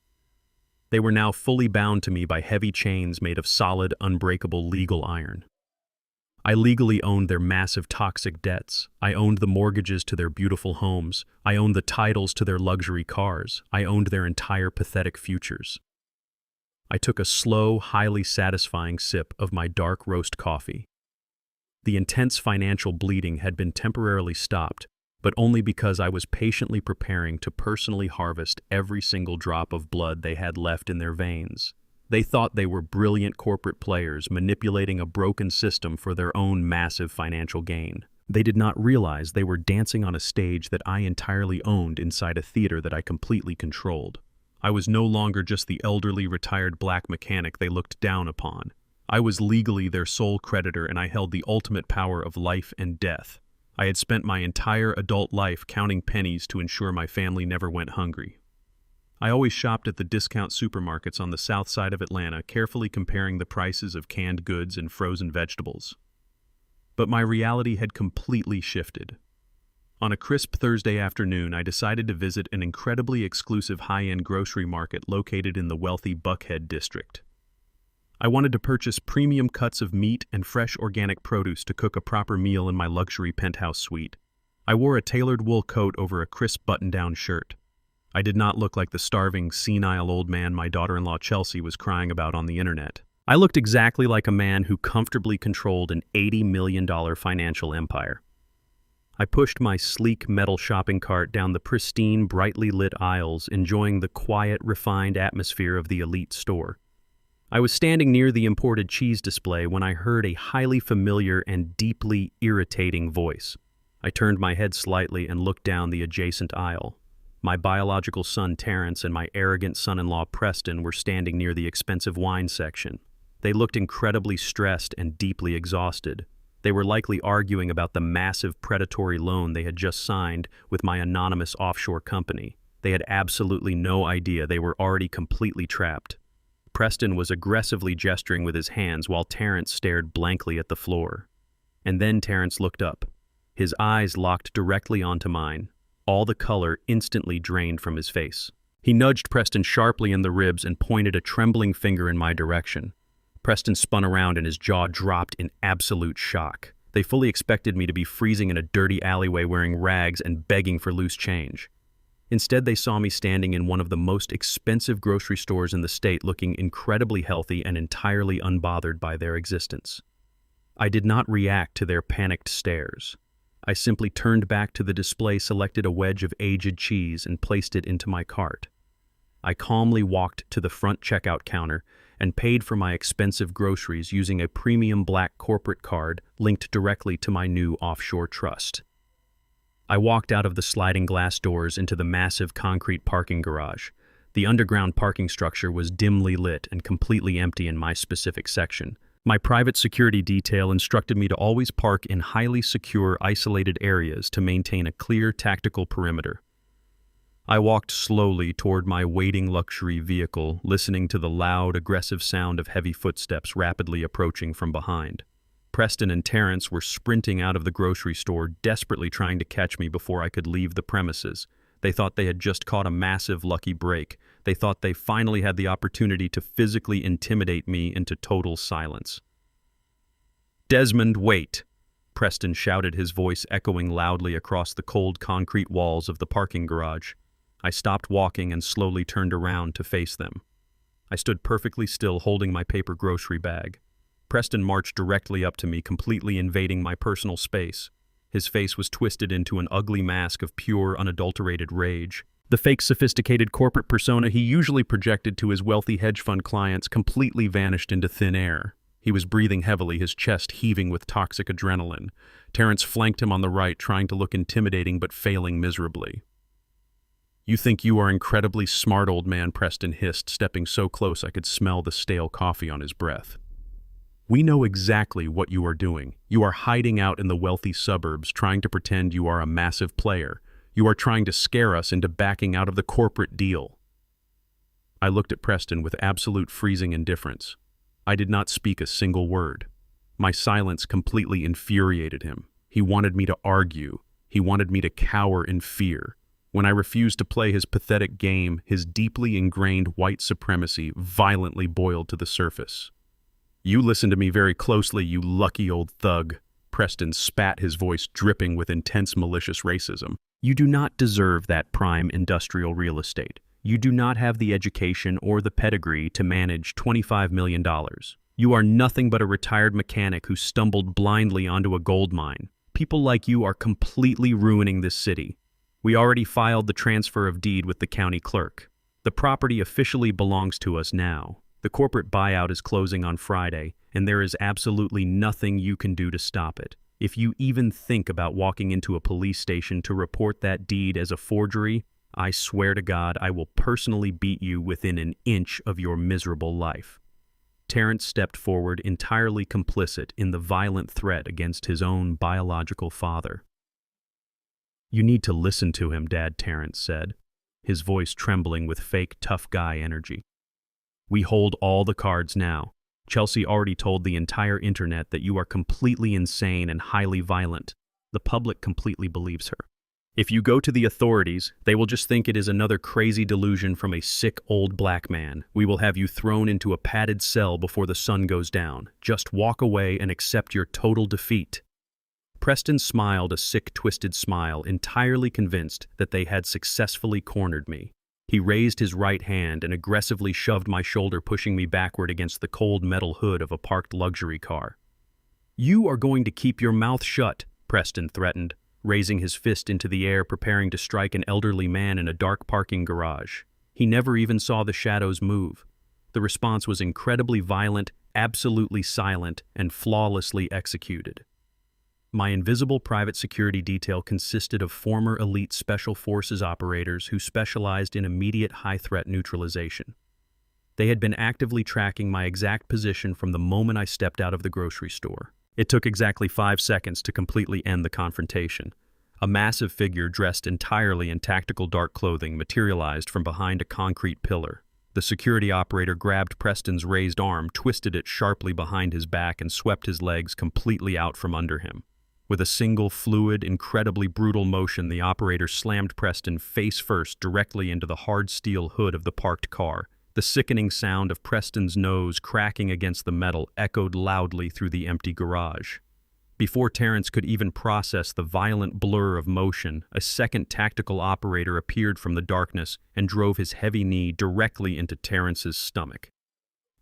They were now fully bound to me by heavy chains made of solid, unbreakable legal iron. I legally owned their massive toxic debts. I owned the mortgages to their beautiful homes. I owned the titles to their luxury cars. I owned their entire pathetic futures. I took a slow, highly satisfying sip of my dark roast coffee. The intense financial bleeding had been temporarily stopped, but only because I was patiently preparing to personally harvest every single drop of blood they had left in their veins. They thought they were brilliant corporate players manipulating a broken system for their own massive financial gain. They did not realize they were dancing on a stage that I entirely owned inside a theater that I completely controlled. I was no longer just the elderly retired black mechanic they looked down upon. I was legally their sole creditor, and I held the ultimate power of life and death. I had spent my entire adult life counting pennies to ensure my family never went hungry. I always shopped at the discount supermarkets on the south side of Atlanta, carefully comparing the prices of canned goods and frozen vegetables. But my reality had completely shifted. On a crisp Thursday afternoon, I decided to visit an incredibly exclusive high-end grocery market located in the wealthy Buckhead district. I wanted to purchase premium cuts of meat and fresh organic produce to cook a proper meal in my luxury penthouse suite. I wore a tailored wool coat over a crisp button-down shirt. I did not look like the starving, senile old man my daughter-in-law Chelsea was crying about on the internet. I looked exactly like a man who comfortably controlled an $80 million financial empire. I pushed my sleek metal shopping cart down the pristine, brightly lit aisles, enjoying the quiet, refined atmosphere of the elite store. I was standing near the imported cheese display when I heard a highly familiar and deeply irritating voice. I turned my head slightly and looked down the adjacent aisle. My biological son Terrence and my arrogant son-in-law Preston were standing near the expensive wine section. They looked incredibly stressed and deeply exhausted. They were likely arguing about the massive predatory loan they had just signed with my anonymous offshore company. They had absolutely no idea they were already completely trapped. Preston was aggressively gesturing with his hands while Terrence stared blankly at the floor. And then Terrence looked up. His eyes locked directly onto mine. All the color instantly drained from his face. He nudged Preston sharply in the ribs and pointed a trembling finger in my direction. Preston spun around and his jaw dropped in absolute shock. They fully expected me to be freezing in a dirty alleyway wearing rags and begging for loose change. Instead, they saw me standing in one of the most expensive grocery stores in the state, looking incredibly healthy and entirely unbothered by their existence. I did not react to their panicked stares. I simply turned back to the display, selected a wedge of aged cheese, and placed it into my cart. I calmly walked to the front checkout counter and paid for my expensive groceries using a premium black corporate card linked directly to my new offshore trust. I walked out of the sliding glass doors into the massive concrete parking garage. The underground parking structure was dimly lit and completely empty in my specific section. My private security detail instructed me to always park in highly secure, isolated areas to maintain a clear tactical perimeter. I walked slowly toward my waiting luxury vehicle, listening to the loud, aggressive sound of heavy footsteps rapidly approaching from behind. Preston and Terrence were sprinting out of the grocery store, desperately trying to catch me before I could leave the premises. They thought they had just caught a massive lucky break. They thought they finally had the opportunity to physically intimidate me into total silence. "Desmond, wait!" Preston shouted, his voice echoing loudly across the cold concrete walls of the parking garage. I stopped walking and slowly turned around to face them. I stood perfectly still, holding my paper grocery bag. Preston marched directly up to me, completely invading my personal space. His face was twisted into an ugly mask of pure, unadulterated rage. The fake, sophisticated corporate persona he usually projected to his wealthy hedge fund clients completely vanished into thin air. He was breathing heavily, his chest heaving with toxic adrenaline. Terrence flanked him on the right, trying to look intimidating but failing miserably. "You think you are incredibly smart, old man," Preston hissed, stepping so close I could smell the stale coffee on his breath. "We know exactly what you are doing. You are hiding out in the wealthy suburbs, trying to pretend you are a massive player. You are trying to scare us into backing out of the corporate deal." I looked at Preston with absolute freezing indifference. I did not speak a single word. My silence completely infuriated him. He wanted me to argue. He wanted me to cower in fear. When I refused to play his pathetic game, his deeply ingrained white supremacy violently boiled to the surface. "You listen to me very closely, you lucky old thug." Preston spat, his voice dripping with intense malicious racism. "You do not deserve that prime industrial real estate. You do not have the education or the pedigree to manage $25 million. You are nothing but a retired mechanic who stumbled blindly onto a gold mine. People like you are completely ruining this city. We already filed the transfer of deed with the county clerk. The property officially belongs to us now. The corporate buyout is closing on Friday, and there is absolutely nothing you can do to stop it. If you even think about walking into a police station to report that deed as a forgery, I swear to God I will personally beat you within an inch of your miserable life." Terrence stepped forward, entirely complicit in the violent threat against his own biological father. "You need to listen to him, Dad," Terrence said, his voice trembling with fake tough guy energy. "We hold all the cards now. Chelsea already told the entire internet that you are completely insane and highly violent. The public completely believes her. If you go to the authorities, they will just think it is another crazy delusion from a sick old black man. We will have you thrown into a padded cell before the sun goes down. Just walk away and accept your total defeat." Preston smiled a sick, twisted smile, entirely convinced that they had successfully cornered me. He raised his right hand and aggressively shoved my shoulder, pushing me backward against the cold metal hood of a parked luxury car. "You are going to keep your mouth shut," Preston threatened, raising his fist into the air, preparing to strike an elderly man in a dark parking garage. He never even saw the shadows move. The response was incredibly violent, absolutely silent, and flawlessly executed. My invisible private security detail consisted of former elite special forces operators who specialized in immediate high-threat neutralization. They had been actively tracking my exact position from the moment I stepped out of the grocery store. It took exactly 5 seconds to completely end the confrontation. A massive figure dressed entirely in tactical dark clothing materialized from behind a concrete pillar. The security operator grabbed Preston's raised arm, twisted it sharply behind his back, and swept his legs completely out from under him. With a single, fluid, incredibly brutal motion, the operator slammed Preston face first directly into the hard steel hood of the parked car. The sickening sound of Preston's nose cracking against the metal echoed loudly through the empty garage. Before Terrence could even process the violent blur of motion, a second tactical operator appeared from the darkness and drove his heavy knee directly into Terrence's stomach.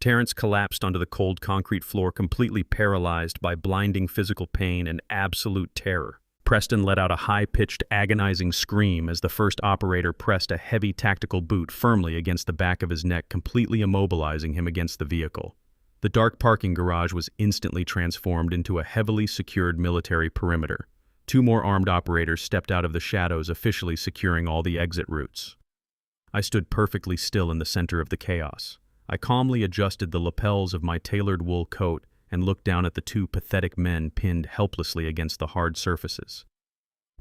Terrence collapsed onto the cold concrete floor, completely paralyzed by blinding physical pain and absolute terror. Preston let out a high-pitched, agonizing scream as the first operator pressed a heavy tactical boot firmly against the back of his neck, completely immobilizing him against the vehicle. The dark parking garage was instantly transformed into a heavily secured military perimeter. 2 more armed operators stepped out of the shadows, officially securing all the exit routes. I stood perfectly still in the center of the chaos. I calmly adjusted the lapels of my tailored wool coat and looked down at the 2 pathetic men pinned helplessly against the hard surfaces.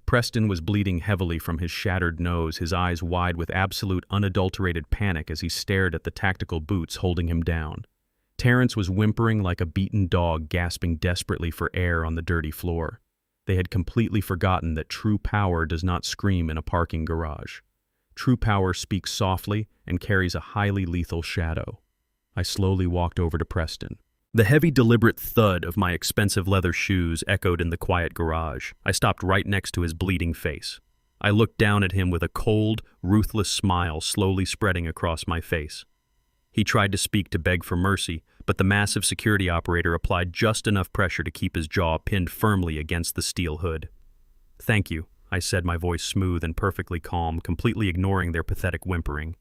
Preston was bleeding heavily from his shattered nose, his eyes wide with absolute unadulterated panic as he stared at the tactical boots holding him down. Terrence was whimpering like a beaten dog, gasping desperately for air on the dirty floor. They had completely forgotten that true power does not scream in a parking garage. True power speaks softly and carries a highly lethal shadow. I slowly walked over to Preston. The heavy, deliberate thud of my expensive leather shoes echoed in the quiet garage. I stopped right next to his bleeding face. I looked down at him with a cold, ruthless smile slowly spreading across my face. He tried to speak to beg for mercy, but the massive security operator applied just enough pressure to keep his jaw pinned firmly against the steel hood. "Thank you," I said, my voice smooth and perfectly calm, completely ignoring their pathetic whimpering.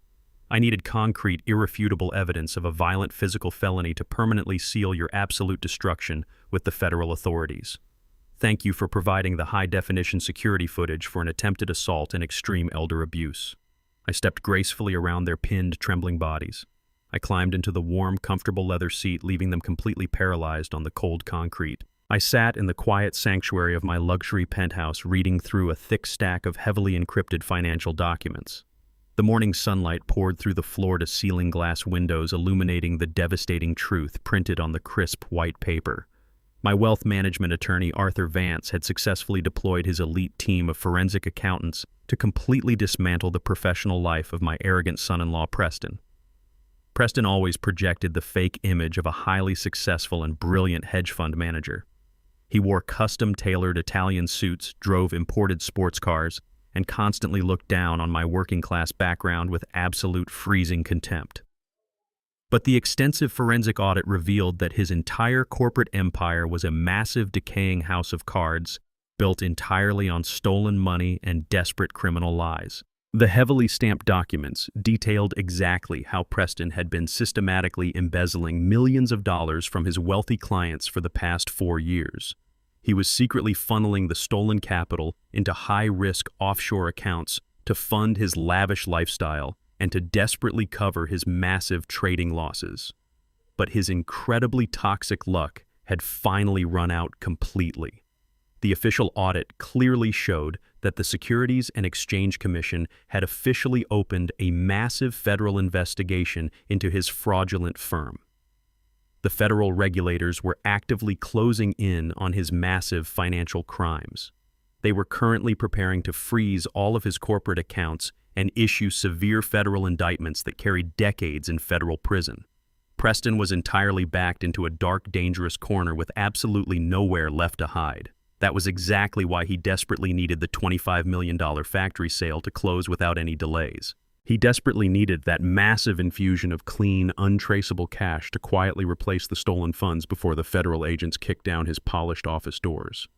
I needed concrete, irrefutable evidence of a violent physical felony to permanently seal your absolute destruction with the federal authorities. Thank you for providing the high-definition security footage for an attempted assault and extreme elder abuse. I stepped gracefully around their pinned, trembling bodies. I climbed into the warm, comfortable leather seat, leaving them completely paralyzed on the cold concrete. I sat in the quiet sanctuary of my luxury penthouse, reading through a thick stack of heavily encrypted financial documents. The morning sunlight poured through the floor-to-ceiling glass windows, illuminating the devastating truth printed on the crisp white paper. My wealth management attorney, Arthur Vance, had successfully deployed his elite team of forensic accountants to completely dismantle the professional life of my arrogant son-in-law, Preston. Preston always projected the fake image of a highly successful and brilliant hedge fund manager. He wore custom-tailored Italian suits, drove imported sports cars, and constantly looked down on my working-class background with absolute freezing contempt. But the extensive forensic audit revealed that his entire corporate empire was a massive, decaying house of cards built entirely on stolen money and desperate criminal lies. The heavily stamped documents detailed exactly how Preston had been systematically embezzling millions of dollars from his wealthy clients for the past 4 years. He was secretly funneling the stolen capital into high-risk offshore accounts to fund his lavish lifestyle and to desperately cover his massive trading losses. But his incredibly toxic luck had finally run out completely. The official audit clearly showed that the Securities and Exchange Commission had officially opened a massive federal investigation into his fraudulent firm. The federal regulators were actively closing in on his massive financial crimes. They were currently preparing to freeze all of his corporate accounts and issue severe federal indictments that carried decades in federal prison. Preston was entirely backed into a dark, dangerous corner with absolutely nowhere left to hide. That was exactly why he desperately needed the $25 million factory sale to close without any delays. He desperately needed that massive infusion of clean, untraceable cash to quietly replace the stolen funds before the federal agents kicked down his polished office doors.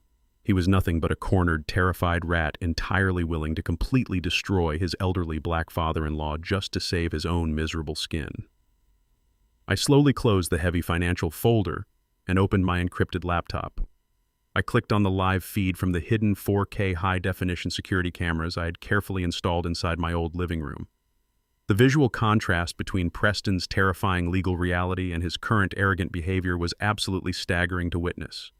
He was nothing but a cornered, terrified rat, entirely willing to completely destroy his elderly black father-in-law just to save his own miserable skin. I slowly closed the heavy financial folder and opened my encrypted laptop. I clicked on the live feed from the hidden 4K high-definition security cameras I had carefully installed inside my old living room. The visual contrast between Preston's terrifying legal reality and his current arrogant behavior was absolutely staggering to witness.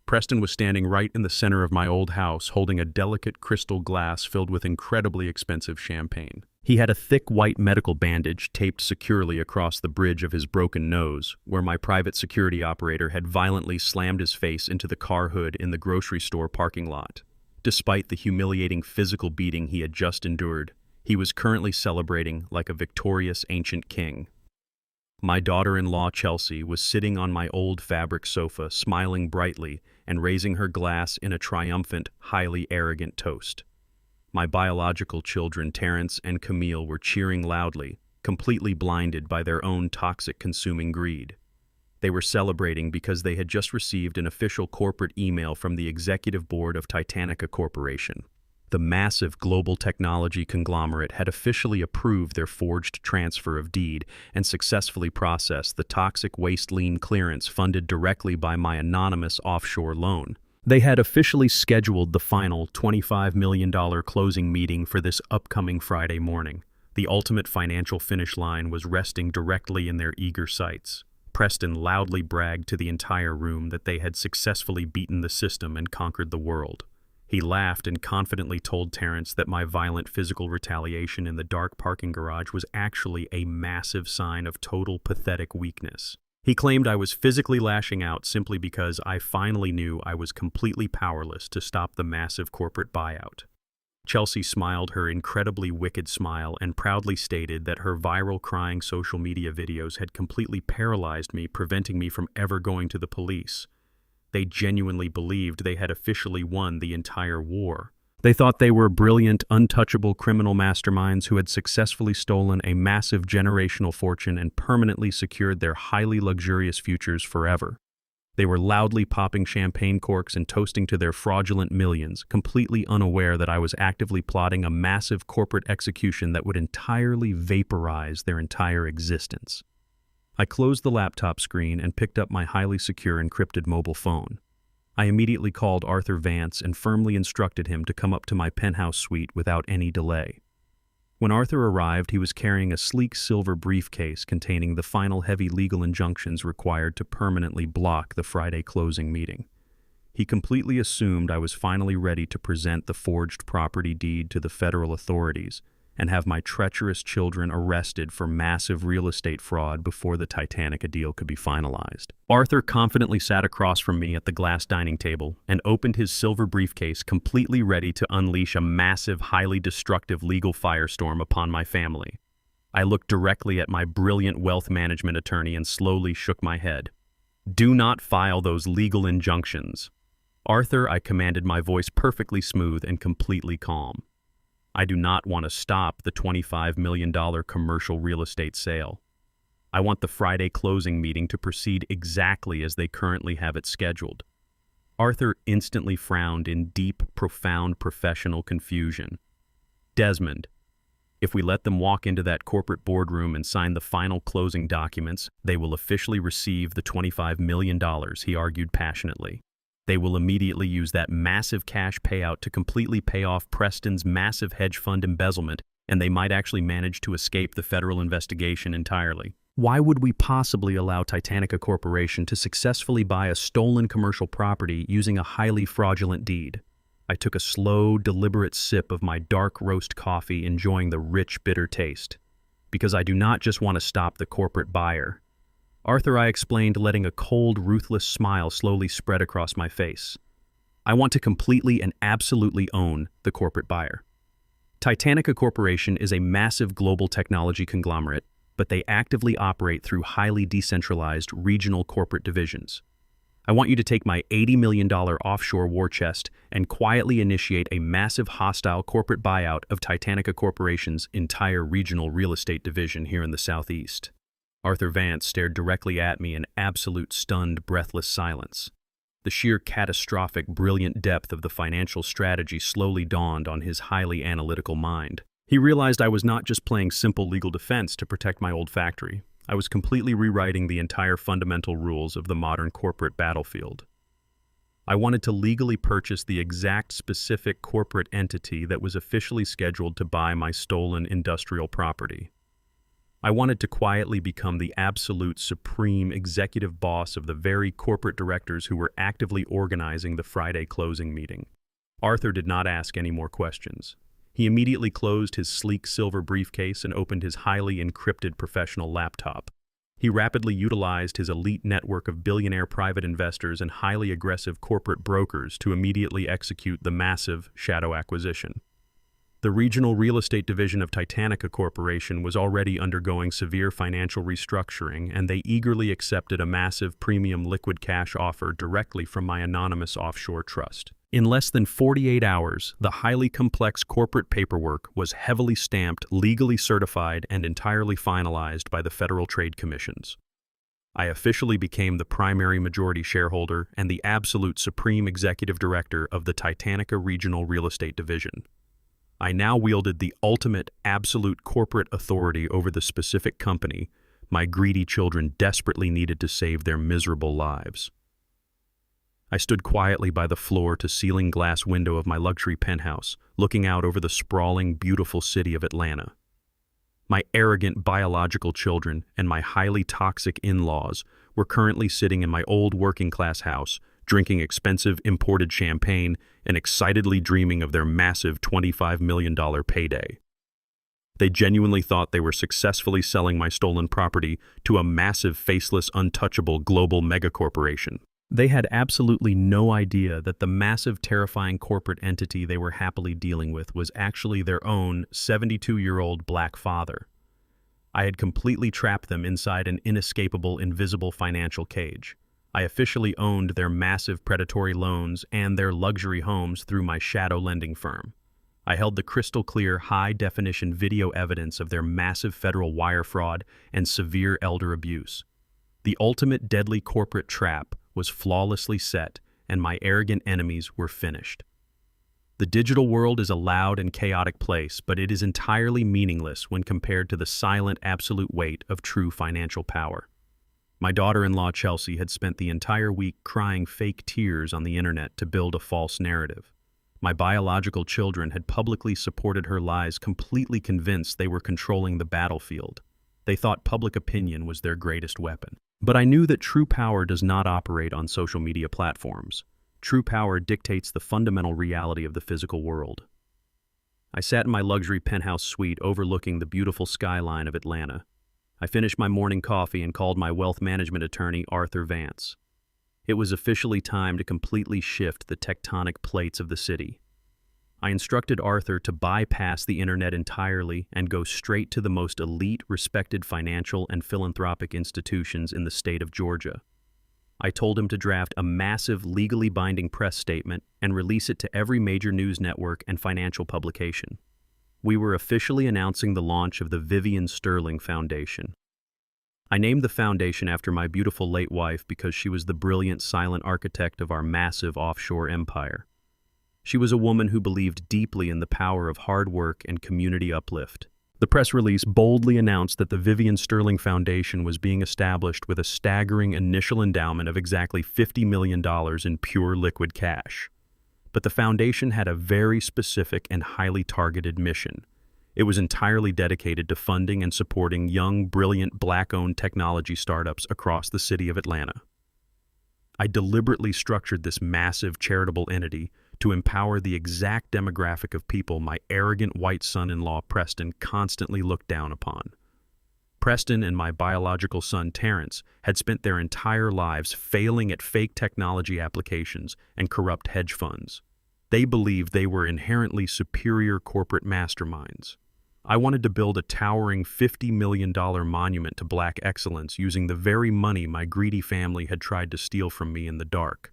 Preston was standing right in the center of my old house, holding a delicate crystal glass filled with incredibly expensive champagne. He had a thick white medical bandage taped securely across the bridge of his broken nose, where my private security operator had violently slammed his face into the car hood in the grocery store parking lot. Despite the humiliating physical beating he had just endured, he was currently celebrating like a victorious ancient king. My daughter-in-law, Chelsea, was sitting on my old fabric sofa, smiling brightly and raising her glass in a triumphant, highly arrogant toast. My biological children, Terrence and Camille, were cheering loudly, completely blinded by their own toxic consuming greed. They were celebrating because they had just received an official corporate email from the executive board of Titanica Corporation. The massive global technology conglomerate had officially approved their forged transfer of deed and successfully processed the toxic waste lien clearance funded directly by my anonymous offshore loan. They had officially scheduled the final $25 million closing meeting for this upcoming Friday morning. The ultimate financial finish line was resting directly in their eager sights. Preston loudly bragged to the entire room that they had successfully beaten the system and conquered the world. He laughed and confidently told Terrence that my violent physical retaliation in the dark parking garage was actually a massive sign of total pathetic weakness. He claimed I was physically lashing out simply because I finally knew I was completely powerless to stop the massive corporate buyout. Chelsea smiled her incredibly wicked smile and proudly stated that her viral crying social media videos had completely paralyzed me, preventing me from ever going to the police. They genuinely believed they had officially won the entire war. They thought they were brilliant, untouchable criminal masterminds who had successfully stolen a massive generational fortune and permanently secured their highly luxurious futures forever. They were loudly popping champagne corks and toasting to their fraudulent millions, completely unaware that I was actively plotting a massive corporate execution that would entirely vaporize their entire existence. I closed the laptop screen and picked up my highly secure encrypted mobile phone. I immediately called Arthur Vance and firmly instructed him to come up to my penthouse suite without any delay. When Arthur arrived, he was carrying a sleek silver briefcase containing the final heavy legal injunctions required to permanently block the Friday closing meeting. He completely assumed I was finally ready to present the forged property deed to the federal authorities and have my treacherous children arrested for massive real estate fraud before the Titanic deal could be finalized. Arthur confidently sat across from me at the glass dining table and opened his silver briefcase, completely ready to unleash a massive, highly destructive legal firestorm upon my family. I looked directly at my brilliant wealth management attorney and slowly shook my head. "Do not file those legal injunctions." "Arthur," I commanded, my voice perfectly smooth and completely calm. "I do not want to stop the $25 million commercial real estate sale. I want the Friday closing meeting to proceed exactly as they currently have it scheduled." Arthur instantly frowned in deep, profound professional confusion. "Desmond, if we let them walk into that corporate boardroom and sign the final closing documents, they will officially receive the $25 million, he argued passionately. They will immediately use that massive cash payout to completely pay off Preston's massive hedge fund embezzlement, and they might actually manage to escape the federal investigation entirely. Why would we possibly allow Titanic Corporation to successfully buy a stolen commercial property using a highly fraudulent deed? I took a slow, deliberate sip of my dark roast coffee, enjoying the rich, bitter taste. Because I do not just want to stop the corporate buyer. "Arthur," I explained, letting a cold, ruthless smile slowly spread across my face. "I want to completely and absolutely own the corporate buyer. Titanic Corporation is a massive global technology conglomerate, but they actively operate through highly decentralized regional corporate divisions. I want you to take my $80 million offshore war chest and quietly initiate a massive hostile corporate buyout of Titanic Corporation's entire regional real estate division here in the Southeast." Arthur Vance stared directly at me in absolute stunned, breathless silence. The sheer catastrophic, brilliant depth of the financial strategy slowly dawned on his highly analytical mind. He realized I was not just playing simple legal defense to protect my old factory. I was completely rewriting the entire fundamental rules of the modern corporate battlefield. I wanted to legally purchase the exact specific corporate entity that was officially scheduled to buy my stolen industrial property. I wanted to quietly become the absolute supreme executive boss of the very corporate directors who were actively organizing the Friday closing meeting. Arthur did not ask any more questions. He immediately closed his sleek silver briefcase and opened his highly encrypted professional laptop. He rapidly utilized his elite network of billionaire private investors and highly aggressive corporate brokers to immediately execute the massive shadow acquisition. The regional real estate division of Titanic Corporation was already undergoing severe financial restructuring, and they eagerly accepted a massive premium liquid cash offer directly from my anonymous offshore trust. In less than 48 hours, the highly complex corporate paperwork was heavily stamped, legally certified, and entirely finalized by the Federal Trade Commissions. I officially became the primary majority shareholder and the absolute supreme executive director of the Titanic Regional Real Estate Division. I now wielded the ultimate, absolute corporate authority over the specific company my greedy children desperately needed to save their miserable lives. I stood quietly by the floor-to-ceiling glass window of my luxury penthouse, looking out over the sprawling, beautiful city of Atlanta. My arrogant biological children and my highly toxic in-laws were currently sitting in my old working-class house, drinking expensive imported champagne and excitedly dreaming of their massive $25 million payday. They genuinely thought they were successfully selling my stolen property to a massive, faceless, untouchable global megacorporation. They had absolutely no idea that the massive, terrifying corporate entity they were happily dealing with was actually their own 72-year-old black father. I had completely trapped them inside an inescapable, invisible financial cage. I officially owned their massive predatory loans and their luxury homes through my shadow lending firm. I held the crystal-clear, high-definition video evidence of their massive federal wire fraud and severe elder abuse. The ultimate deadly corporate trap was flawlessly set, and my arrogant enemies were finished. The digital world is a loud and chaotic place, but it is entirely meaningless when compared to the silent, absolute weight of true financial power. My daughter-in-law Chelsea had spent the entire week crying fake tears on the internet to build a false narrative. My biological children had publicly supported her lies, completely convinced they were controlling the battlefield. They thought public opinion was their greatest weapon. But I knew that true power does not operate on social media platforms. True power dictates the fundamental reality of the physical world. I sat in my luxury penthouse suite overlooking the beautiful skyline of Atlanta. I finished my morning coffee and called my wealth management attorney, Arthur Vance. It was officially time to completely shift the tectonic plates of the city. I instructed Arthur to bypass the internet entirely and go straight to the most elite, respected financial and philanthropic institutions in the state of Georgia. I told him to draft a massive, legally binding press statement and release it to every major news network and financial publication. We were officially announcing the launch of the Vivien Sterling Foundation. I named the foundation after my beautiful late wife because she was the brilliant, silent architect of our massive offshore empire. She was a woman who believed deeply in the power of hard work and community uplift. The press release boldly announced that the Vivien Sterling Foundation was being established with a staggering initial endowment of exactly $50 million in pure liquid cash. But the foundation had a very specific and highly targeted mission. It was entirely dedicated to funding and supporting young, brilliant, black-owned technology startups across the city of Atlanta. I deliberately structured this massive charitable entity to empower the exact demographic of people my arrogant white son-in-law Preston constantly looked down upon. Preston and my biological son Terrence had spent their entire lives failing at fake technology applications and corrupt hedge funds. They believed they were inherently superior corporate masterminds. I wanted to build a towering $50 million monument to black excellence using the very money my greedy family had tried to steal from me in the dark.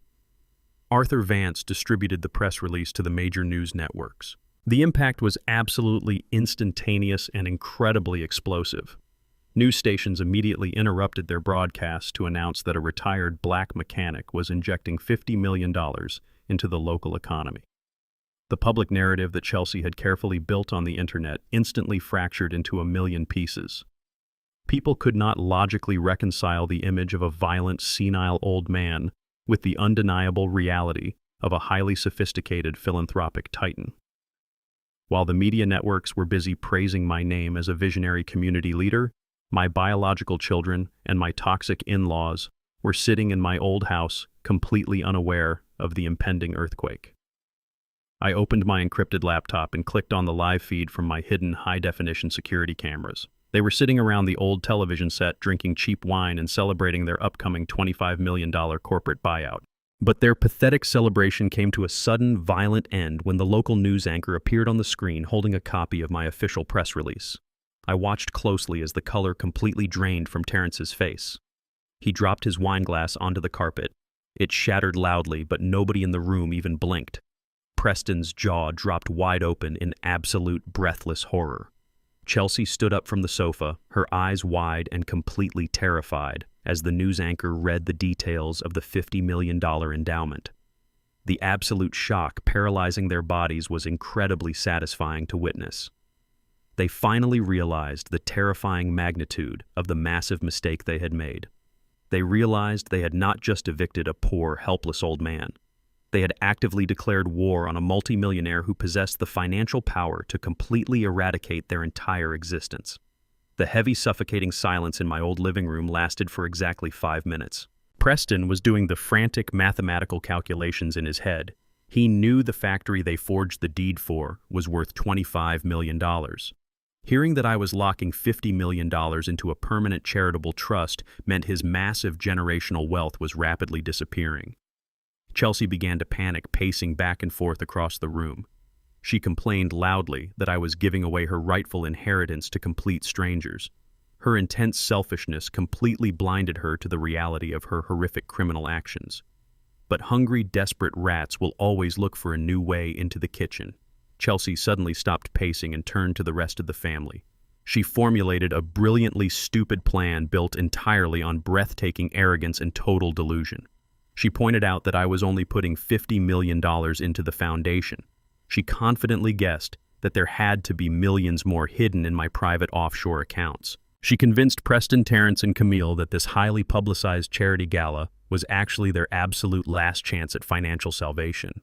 Arthur Vance distributed the press release to the major news networks. The impact was absolutely instantaneous and incredibly explosive. News stations immediately interrupted their broadcasts to announce that a retired black mechanic was injecting $50 million into the local economy. The public narrative that Chelsea had carefully built on the internet instantly fractured into a million pieces. People could not logically reconcile the image of a violent, senile old man with the undeniable reality of a highly sophisticated philanthropic titan. While the media networks were busy praising my name as a visionary community leader, my biological children and my toxic in-laws were sitting in my old house completely unaware of the impending earthquake. I opened my encrypted laptop and clicked on the live feed from my hidden high-definition security cameras. They were sitting around the old television set drinking cheap wine and celebrating their upcoming $25 million corporate buyout. But their pathetic celebration came to a sudden, violent end when the local news anchor appeared on the screen holding a copy of my official press release. I watched closely as the color completely drained from Terrence's face. He dropped his wine glass onto the carpet. It shattered loudly, but nobody in the room even blinked. Preston's jaw dropped wide open in absolute breathless horror. Chelsea stood up from the sofa, her eyes wide and completely terrified, as the news anchor read the details of the $50 million endowment. The absolute shock paralyzing their bodies was incredibly satisfying to witness. They finally realized the terrifying magnitude of the massive mistake they had made. They realized they had not just evicted a poor, helpless old man. They had actively declared war on a multimillionaire who possessed the financial power to completely eradicate their entire existence. The heavy, suffocating silence in my old living room lasted for exactly 5 minutes. Preston was doing the frantic mathematical calculations in his head. He knew the factory they forged the deed for was worth $25 million. Hearing that I was locking $50 million into a permanent charitable trust meant his massive generational wealth was rapidly disappearing. Chelsea began to panic, pacing back and forth across the room. She complained loudly that I was giving away her rightful inheritance to complete strangers. Her intense selfishness completely blinded her to the reality of her horrific criminal actions. But hungry, desperate rats will always look for a new way into the kitchen. Chelsea suddenly stopped pacing and turned to the rest of the family. She formulated a brilliantly stupid plan built entirely on breathtaking arrogance and total delusion. She pointed out that I was only putting $50 million into the foundation. She confidently guessed that there had to be millions more hidden in my private offshore accounts. She convinced Preston, Terrence, and Camille that this highly publicized charity gala was actually their absolute last chance at financial salvation.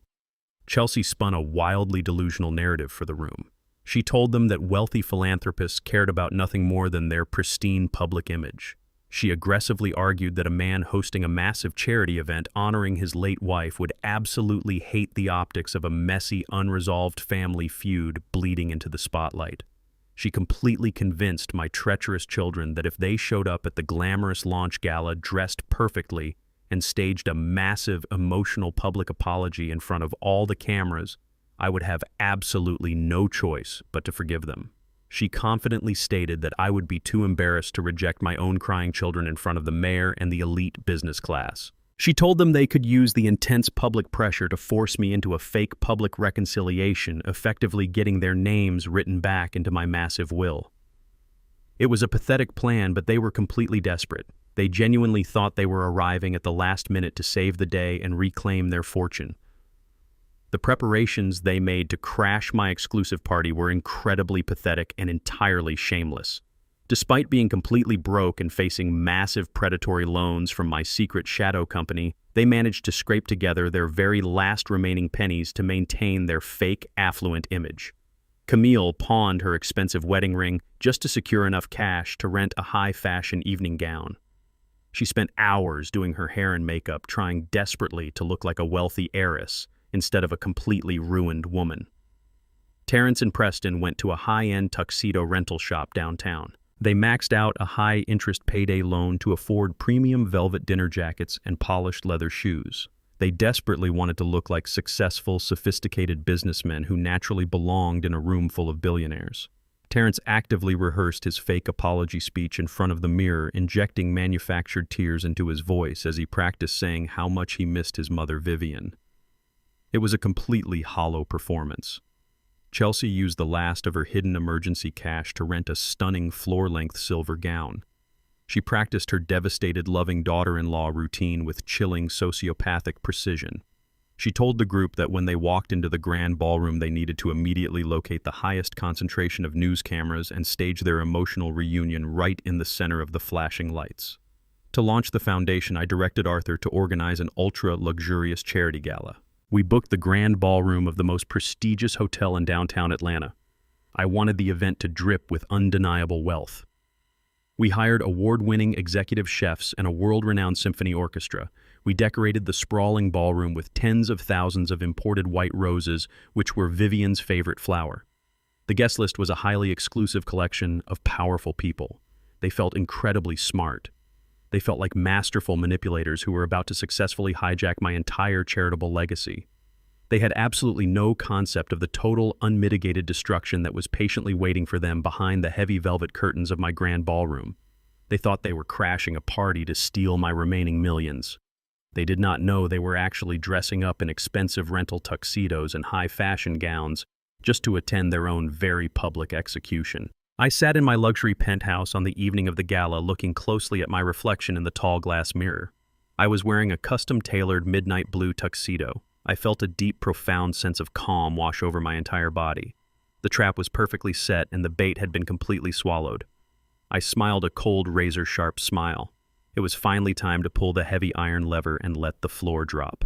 Chelsea spun a wildly delusional narrative for the room. She told them that wealthy philanthropists cared about nothing more than their pristine public image. She aggressively argued that a man hosting a massive charity event honoring his late wife would absolutely hate the optics of a messy, unresolved family feud bleeding into the spotlight. She completely convinced my treacherous children that if they showed up at the glamorous launch gala dressed perfectly and staged a massive emotional public apology in front of all the cameras, I would have absolutely no choice but to forgive them. She confidently stated that I would be too embarrassed to reject my own crying children in front of the mayor and the elite business class. She told them they could use the intense public pressure to force me into a fake public reconciliation, effectively getting their names written back into my massive will. It was a pathetic plan, but they were completely desperate. They genuinely thought they were arriving at the last minute to save the day and reclaim their fortune. The preparations they made to crash my exclusive party were incredibly pathetic and entirely shameless. Despite being completely broke and facing massive predatory loans from my secret shadow company, they managed to scrape together their very last remaining pennies to maintain their fake affluent image. Camille pawned her expensive wedding ring just to secure enough cash to rent a high-fashion evening gown. She spent hours doing her hair and makeup, trying desperately to look like a wealthy heiress instead of a completely ruined woman. Terrence and Preston went to a high-end tuxedo rental shop downtown. They maxed out a high-interest payday loan to afford premium velvet dinner jackets and polished leather shoes. They desperately wanted to look like successful, sophisticated businessmen who naturally belonged in a room full of billionaires. Terrence actively rehearsed his fake apology speech in front of the mirror, injecting manufactured tears into his voice as he practiced saying how much he missed his mother, Vivien. It was a completely hollow performance. Chelsea used the last of her hidden emergency cash to rent a stunning floor-length silver gown. She practiced her devastated, loving daughter-in-law routine with chilling, sociopathic precision. She told the group that when they walked into the grand ballroom, they needed to immediately locate the highest concentration of news cameras and stage their emotional reunion right in the center of the flashing lights. To launch the foundation, I directed Arthur to organize an ultra-luxurious charity gala. We booked the grand ballroom of the most prestigious hotel in downtown Atlanta. I wanted the event to drip with undeniable wealth. We hired award-winning executive chefs and a world-renowned symphony orchestra. We decorated the sprawling ballroom with tens of thousands of imported white roses, which were Vivien's favorite flower. The guest list was a highly exclusive collection of powerful people. They felt incredibly smart. They felt like masterful manipulators who were about to successfully hijack my entire charitable legacy. They had absolutely no concept of the total, unmitigated destruction that was patiently waiting for them behind the heavy velvet curtains of my grand ballroom. They thought they were crashing a party to steal my remaining millions. They did not know they were actually dressing up in expensive rental tuxedos and high-fashion gowns just to attend their own very public execution. I sat in my luxury penthouse on the evening of the gala, looking closely at my reflection in the tall glass mirror. I was wearing a custom-tailored midnight blue tuxedo. I felt a deep, profound sense of calm wash over my entire body. The trap was perfectly set and the bait had been completely swallowed. I smiled a cold, razor-sharp smile. It was finally time to pull the heavy iron lever and let the floor drop.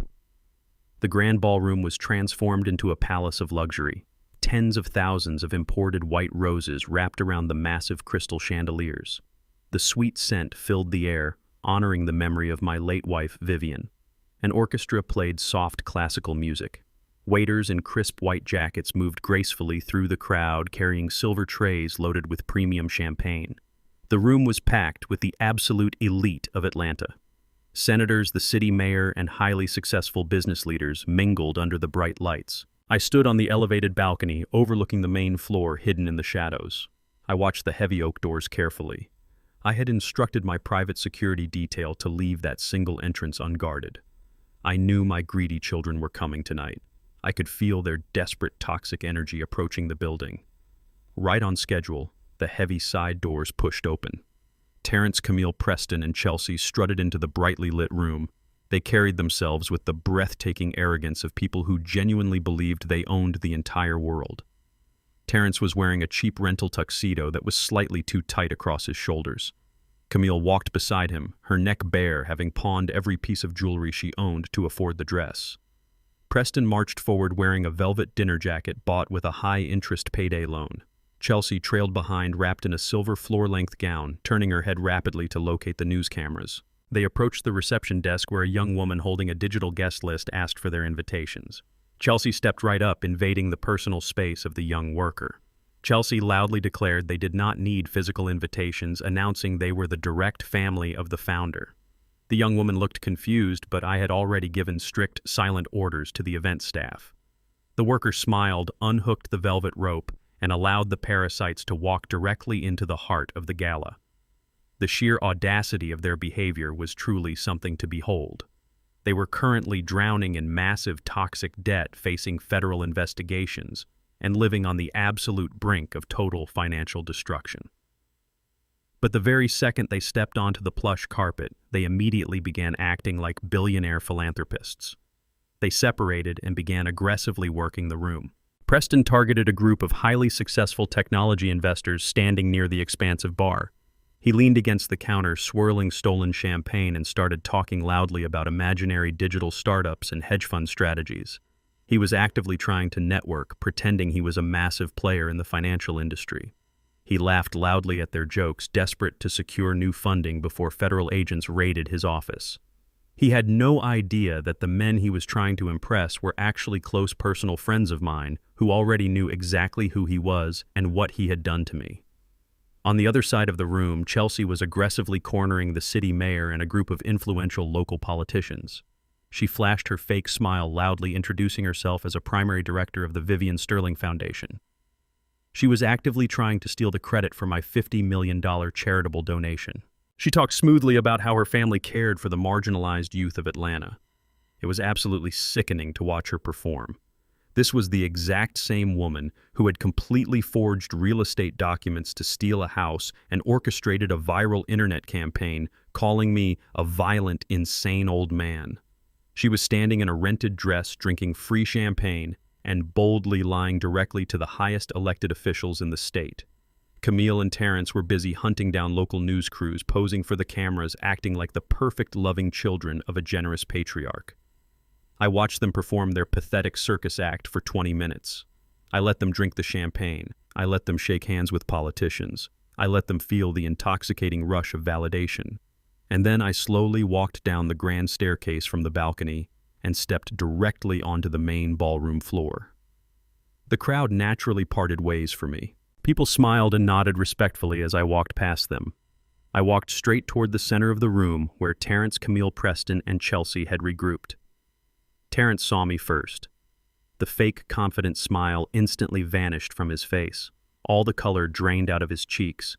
The grand ballroom was transformed into a palace of luxury. Tens of thousands of imported white roses wrapped around the massive crystal chandeliers. The sweet scent filled the air, honoring the memory of my late wife, Vivien. An orchestra played soft classical music. Waiters in crisp white jackets moved gracefully through the crowd, carrying silver trays loaded with premium champagne. The room was packed with the absolute elite of Atlanta. Senators, the city mayor, and highly successful business leaders mingled under the bright lights. I stood on the elevated balcony, overlooking the main floor hidden in the shadows. I watched the heavy oak doors carefully. I had instructed my private security detail to leave that single entrance unguarded. I knew my greedy children were coming tonight. I could feel their desperate toxic energy approaching the building. Right on schedule, the heavy side doors pushed open. Terrence, Camille, Preston, and Chelsea strutted into the brightly lit room. They carried themselves with the breathtaking arrogance of people who genuinely believed they owned the entire world. Terrence was wearing a cheap rental tuxedo that was slightly too tight across his shoulders. Camille walked beside him, her neck bare, having pawned every piece of jewelry she owned to afford the dress. Preston marched forward wearing a velvet dinner jacket bought with a high-interest payday loan. Chelsea trailed behind, wrapped in a silver floor-length gown, turning her head rapidly to locate the news cameras. They approached the reception desk where a young woman holding a digital guest list asked for their invitations. Chelsea stepped right up, invading the personal space of the young worker. Chelsea loudly declared they did not need physical invitations, announcing they were the direct family of the founder. The young woman looked confused, but I had already given strict, silent orders to the event staff. The worker smiled, unhooked the velvet rope, and allowed the parasites to walk directly into the heart of the gala. The sheer audacity of their behavior was truly something to behold. They were currently drowning in massive toxic debt, facing federal investigations, and living on the absolute brink of total financial destruction. But the very second they stepped onto the plush carpet, they immediately began acting like billionaire philanthropists. They separated and began aggressively working the room. Preston targeted a group of highly successful technology investors standing near the expansive bar. He leaned against the counter, swirling stolen champagne, and started talking loudly about imaginary digital startups and hedge fund strategies. He was actively trying to network, pretending he was a massive player in the financial industry. He laughed loudly at their jokes, desperate to secure new funding before federal agents raided his office. He had no idea that the men he was trying to impress were actually close personal friends of mine who already knew exactly who he was and what he had done to me. On the other side of the room, Chelsea was aggressively cornering the city mayor and a group of influential local politicians. She flashed her fake smile, loudly introducing herself as a primary director of the Vivien Sterling Foundation. She was actively trying to steal the credit for my $50 million charitable donation. She talked smoothly about how her family cared for the marginalized youth of Atlanta. It was absolutely sickening to watch her perform. This was the exact same woman who had completely forged real estate documents to steal a house and orchestrated a viral internet campaign calling me a violent, insane old man. She was standing in a rented dress, drinking free champagne, and boldly lying directly to the highest elected officials in the state. Camille and Terrence were busy hunting down local news crews, posing for the cameras, acting like the perfect loving children of a generous patriarch. I watched them perform their pathetic circus act for 20 minutes. I let them drink the champagne. I let them shake hands with politicians. I let them feel the intoxicating rush of validation. And then I slowly walked down the grand staircase from the balcony and stepped directly onto the main ballroom floor. The crowd naturally parted ways for me. People smiled and nodded respectfully as I walked past them. I walked straight toward the center of the room where Terrence, Camille, Preston, and Chelsea had regrouped. Terrence saw me first. The fake, confident smile instantly vanished from his face. All the color drained out of his cheeks.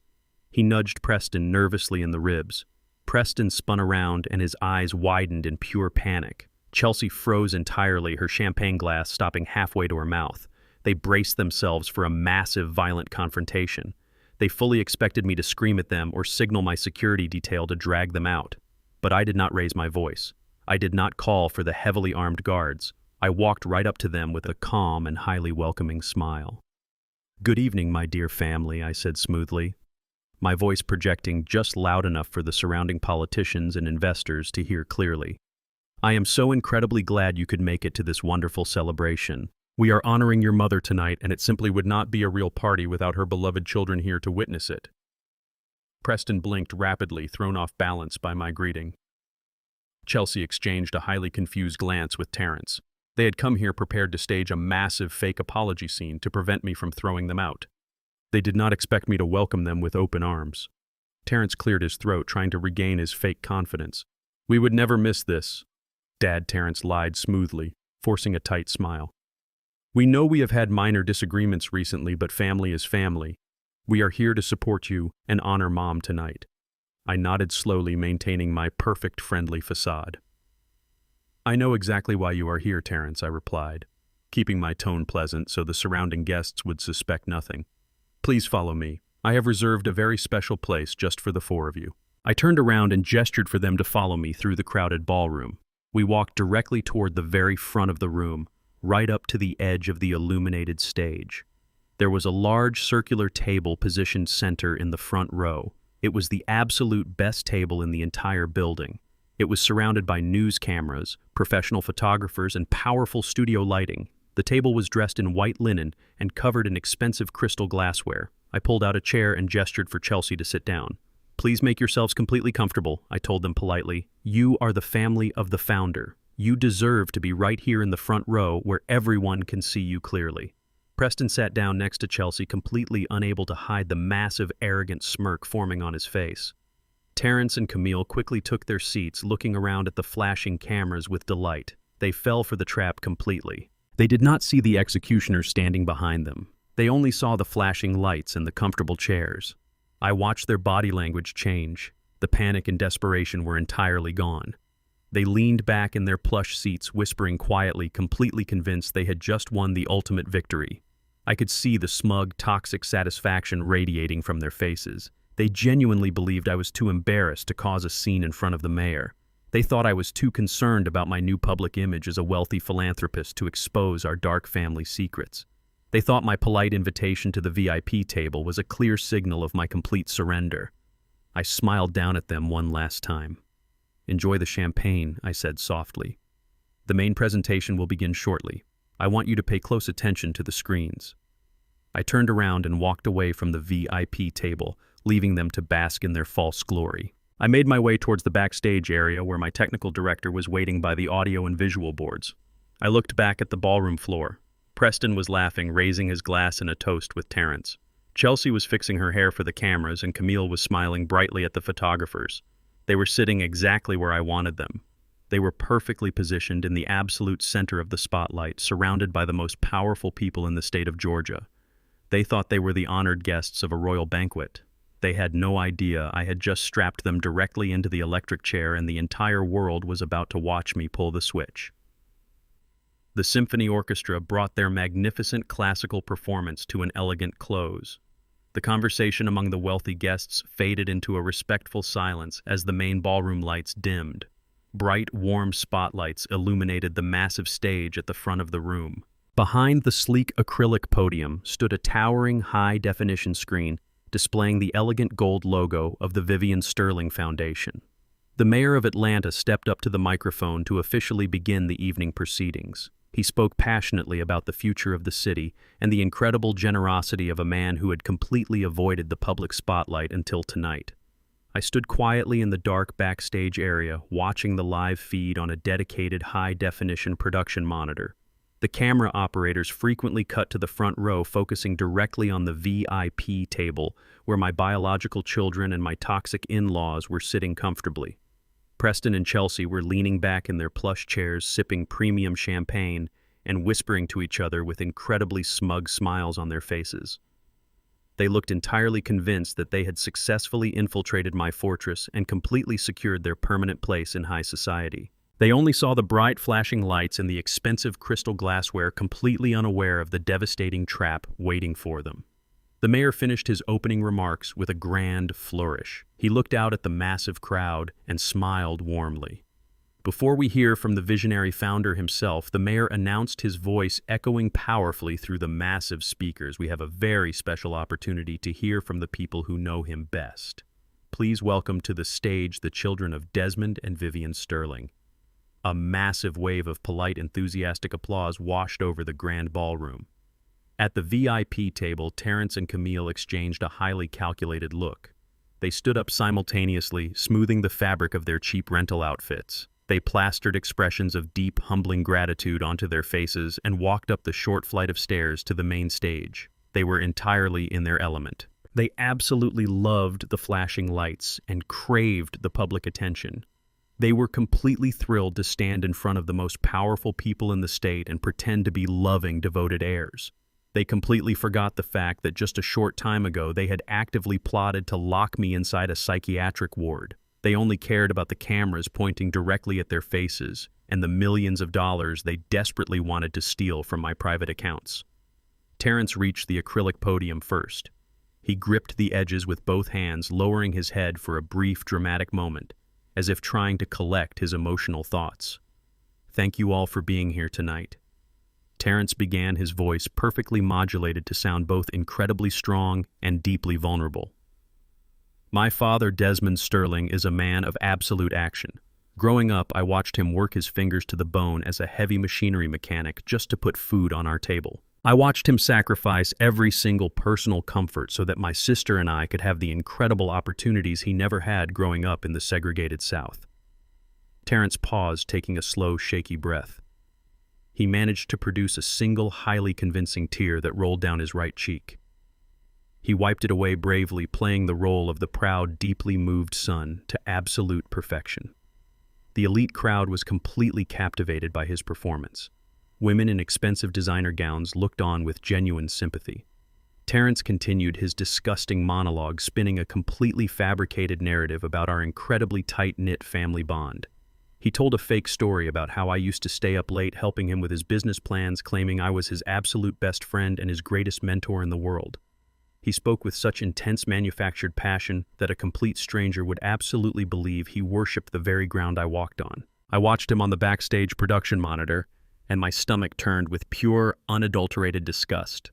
He nudged Preston nervously in the ribs. Preston spun around and his eyes widened in pure panic. Chelsea froze entirely, her champagne glass stopping halfway to her mouth. They braced themselves for a massive, violent confrontation. They fully expected me to scream at them or signal my security detail to drag them out. But I did not raise my voice. I did not call for the heavily armed guards. I walked right up to them with a calm and highly welcoming smile. "Good evening, my dear family," I said smoothly, my voice projecting just loud enough for the surrounding politicians and investors to hear clearly. "I am so incredibly glad you could make it to this wonderful celebration. We are honoring your mother tonight, and it simply would not be a real party without her beloved children here to witness it." Preston blinked rapidly, thrown off balance by my greeting. Chelsea exchanged a highly confused glance with Terrence. They had come here prepared to stage a massive fake apology scene to prevent me from throwing them out. They did not expect me to welcome them with open arms. Terrence cleared his throat, trying to regain his fake confidence. "We would never miss this." Dad Terrence lied smoothly, forcing a tight smile. "We know we have had minor disagreements recently, but family is family. We are here to support you and honor Mom tonight." I nodded slowly, maintaining my perfect friendly facade. "I know exactly why you are here, Terrence," I replied, keeping my tone pleasant so the surrounding guests would suspect nothing. "Please follow me. I have reserved a very special place just for the four of you." I turned around and gestured for them to follow me through the crowded ballroom. We walked directly toward the very front of the room, right up to the edge of the illuminated stage. There was a large circular table positioned center in the front row. It was the absolute best table in the entire building. It was surrounded by news cameras, professional photographers, and powerful studio lighting. The table was dressed in white linen and covered in expensive crystal glassware. I pulled out a chair and gestured for Chelsea to sit down. "Please make yourselves completely comfortable," I told them politely. "You are the family of the founder. You deserve to be right here in the front row where everyone can see you clearly." Preston sat down next to Chelsea, completely unable to hide the massive, arrogant smirk forming on his face. Terrence and Camille quickly took their seats, looking around at the flashing cameras with delight. They fell for the trap completely. They did not see the executioners standing behind them. They only saw the flashing lights and the comfortable chairs. I watched their body language change. The panic and desperation were entirely gone. They leaned back in their plush seats, whispering quietly, completely convinced they had just won the ultimate victory. I could see the smug, toxic satisfaction radiating from their faces. They genuinely believed I was too embarrassed to cause a scene in front of the mayor. They thought I was too concerned about my new public image as a wealthy philanthropist to expose our dark family secrets. They thought my polite invitation to the VIP table was a clear signal of my complete surrender. I smiled down at them one last time. "Enjoy the champagne," I said softly. "The main presentation will begin shortly. I want you to pay close attention to the screens." I turned around and walked away from the VIP table, leaving them to bask in their false glory. I made my way towards the backstage area where my technical director was waiting by the audio and visual boards. I looked back at the ballroom floor. Preston was laughing, raising his glass in a toast with Terrence. Chelsea was fixing her hair for the cameras, and Camille was smiling brightly at the photographers. They were sitting exactly where I wanted them. They were perfectly positioned in the absolute center of the spotlight, surrounded by the most powerful people in the state of Georgia. They thought they were the honored guests of a royal banquet. They had no idea I had just strapped them directly into the electric chair, and the entire world was about to watch me pull the switch. The symphony orchestra brought their magnificent classical performance to an elegant close. The conversation among the wealthy guests faded into a respectful silence as the main ballroom lights dimmed. Bright, warm spotlights illuminated the massive stage at the front of the room. Behind the sleek acrylic podium stood a towering high-definition screen displaying the elegant gold logo of the Vivien Sterling Foundation. The mayor of Atlanta stepped up to the microphone to officially begin the evening proceedings. He spoke passionately about the future of the city and the incredible generosity of a man who had completely avoided the public spotlight until tonight. I stood quietly in the dark backstage area, watching the live feed on a dedicated high-definition production monitor. The camera operators frequently cut to the front row, focusing directly on the VIP table, where my biological children and my toxic in-laws were sitting comfortably. Preston and Chelsea were leaning back in their plush chairs, sipping premium champagne and whispering to each other with incredibly smug smiles on their faces. They looked entirely convinced that they had successfully infiltrated my fortress and completely secured their permanent place in high society. They only saw the bright flashing lights and the expensive crystal glassware, completely unaware of the devastating trap waiting for them. The mayor finished his opening remarks with a grand flourish. He looked out at the massive crowd and smiled warmly. Before we hear from the visionary founder himself, the mayor announced, his voice echoing powerfully through the massive speakers. "We have a very special opportunity to hear from the people who know him best. Please welcome to the stage the children of Desmond and Vivien Sterling." A massive wave of polite, enthusiastic applause washed over the grand ballroom. At the VIP table, Terrence and Camille exchanged a highly calculated look. They stood up simultaneously, smoothing the fabric of their cheap rental outfits. They plastered expressions of deep, humbling gratitude onto their faces and walked up the short flight of stairs to the main stage. They were entirely in their element. They absolutely loved the flashing lights and craved the public attention. They were completely thrilled to stand in front of the most powerful people in the state and pretend to be loving, devoted heirs. They completely forgot the fact that just a short time ago they had actively plotted to lock me inside a psychiatric ward. They only cared about the cameras pointing directly at their faces and the millions of dollars they desperately wanted to steal from my private accounts. Terrence reached the acrylic podium first. He gripped the edges with both hands, lowering his head for a brief, dramatic moment, as if trying to collect his emotional thoughts. "Thank you all for being here tonight." Terrence began, his voice perfectly modulated to sound both incredibly strong and deeply vulnerable. "My father, Desmond Sterling, is a man of absolute action. Growing up, I watched him work his fingers to the bone as a heavy machinery mechanic just to put food on our table. I watched him sacrifice every single personal comfort so that my sister and I could have the incredible opportunities he never had growing up in the segregated South." Terrence paused, taking a slow, shaky breath. He managed to produce a single, highly convincing tear that rolled down his right cheek. He wiped it away bravely, playing the role of the proud, deeply moved son to absolute perfection. The elite crowd was completely captivated by his performance. Women in expensive designer gowns looked on with genuine sympathy. Terrence continued his disgusting monologue, spinning a completely fabricated narrative about our incredibly tight-knit family bond. He told a fake story about how I used to stay up late helping him with his business plans, claiming I was his absolute best friend and his greatest mentor in the world. He spoke with such intense manufactured passion that a complete stranger would absolutely believe he worshipped the very ground I walked on. I watched him on the backstage production monitor, and my stomach turned with pure, unadulterated disgust.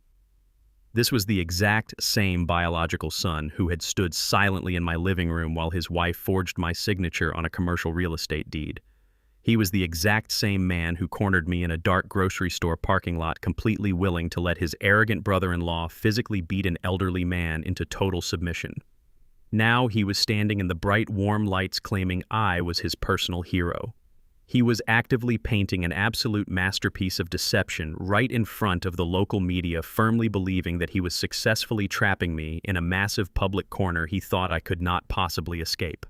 This was the exact same biological son who had stood silently in my living room while his wife forged my signature on a commercial real estate deed. He was the exact same man who cornered me in a dark grocery store parking lot, completely willing to let his arrogant brother-in-law physically beat an elderly man into total submission. Now he was standing in the bright, warm lights claiming I was his personal hero. He was actively painting an absolute masterpiece of deception right in front of the local media, firmly believing that he was successfully trapping me in a massive public corner he thought I could not possibly escape.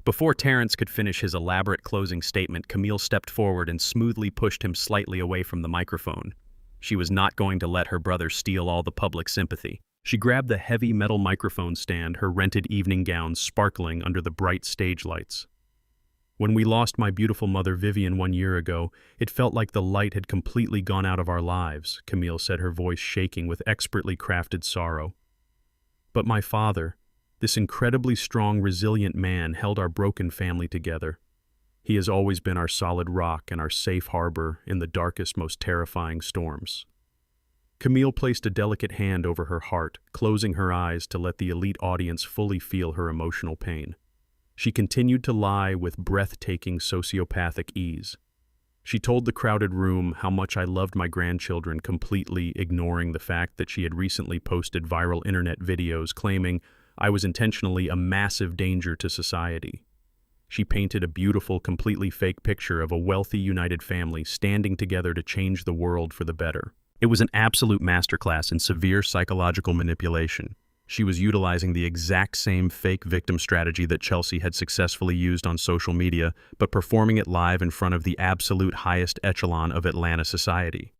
Before Terrence could finish his elaborate closing statement, Camille stepped forward and smoothly pushed him slightly away from the microphone. She was not going to let her brother steal all the public sympathy. She grabbed the heavy metal microphone stand, her rented evening gown sparkling under the bright stage lights. "When we lost my beautiful mother Vivien 1 year ago, it felt like the light had completely gone out of our lives," Camille said, her voice shaking with expertly crafted sorrow. "But my father, this incredibly strong, resilient man, held our broken family together. He has always been our solid rock and our safe harbor in the darkest, most terrifying storms." Camille placed a delicate hand over her heart, closing her eyes to let the elite audience fully feel her emotional pain. She continued to lie with breathtaking sociopathic ease. She told the crowded room how much I loved my grandchildren, completely ignoring the fact that she had recently posted viral internet videos claiming I was intentionally a massive danger to society. She painted a beautiful, completely fake picture of a wealthy, united family standing together to change the world for the better. It was an absolute masterclass in severe psychological manipulation. She was utilizing the exact same fake victim strategy that Chelsea had successfully used on social media, but performing it live in front of the absolute highest echelon of Atlanta society.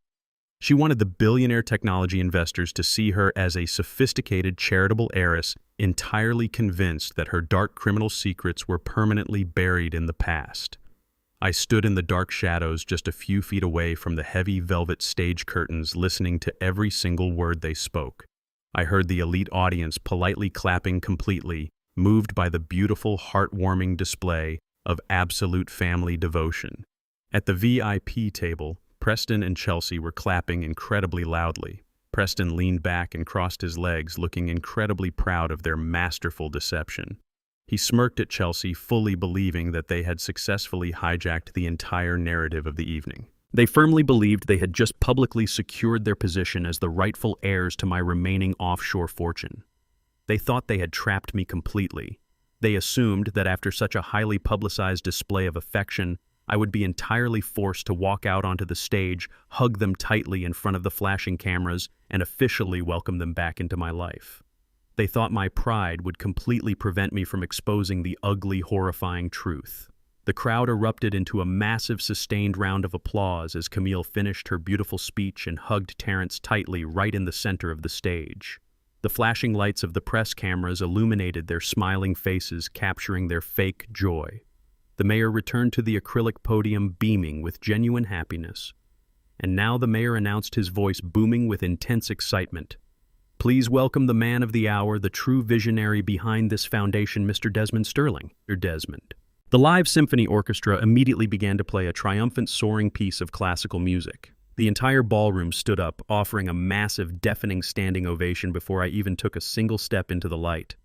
She wanted the billionaire technology investors to see her as a sophisticated, charitable heiress, entirely convinced that her dark criminal secrets were permanently buried in the past. I stood in the dark shadows just a few feet away from the heavy velvet stage curtains, listening to every single word they spoke. I heard the elite audience politely clapping, completely moved by the beautiful, heartwarming display of absolute family devotion. At the VIP table, Preston and Chelsea were clapping incredibly loudly. Preston leaned back and crossed his legs, looking incredibly proud of their masterful deception. He smirked at Chelsea, fully believing that they had successfully hijacked the entire narrative of the evening. They firmly believed they had just publicly secured their position as the rightful heirs to my remaining offshore fortune. They thought they had trapped me completely. They assumed that after such a highly publicized display of affection, I would be entirely forced to walk out onto the stage, hug them tightly in front of the flashing cameras, and officially welcome them back into my life. They thought my pride would completely prevent me from exposing the ugly, horrifying truth. The crowd erupted into a massive, sustained round of applause as Camille finished her beautiful speech and hugged Terrence tightly right in the center of the stage. The flashing lights of the press cameras illuminated their smiling faces, capturing their fake joy. The mayor returned to the acrylic podium beaming with genuine happiness. And now the mayor announced, his voice booming with intense excitement. "Please welcome the man of the hour, the true visionary behind this foundation, Mr. Desmond Sterling." Desmond. The live symphony orchestra immediately began to play a triumphant, soaring piece of classical music. The entire ballroom stood up, offering a massive, deafening standing ovation before I even took a single step into the light.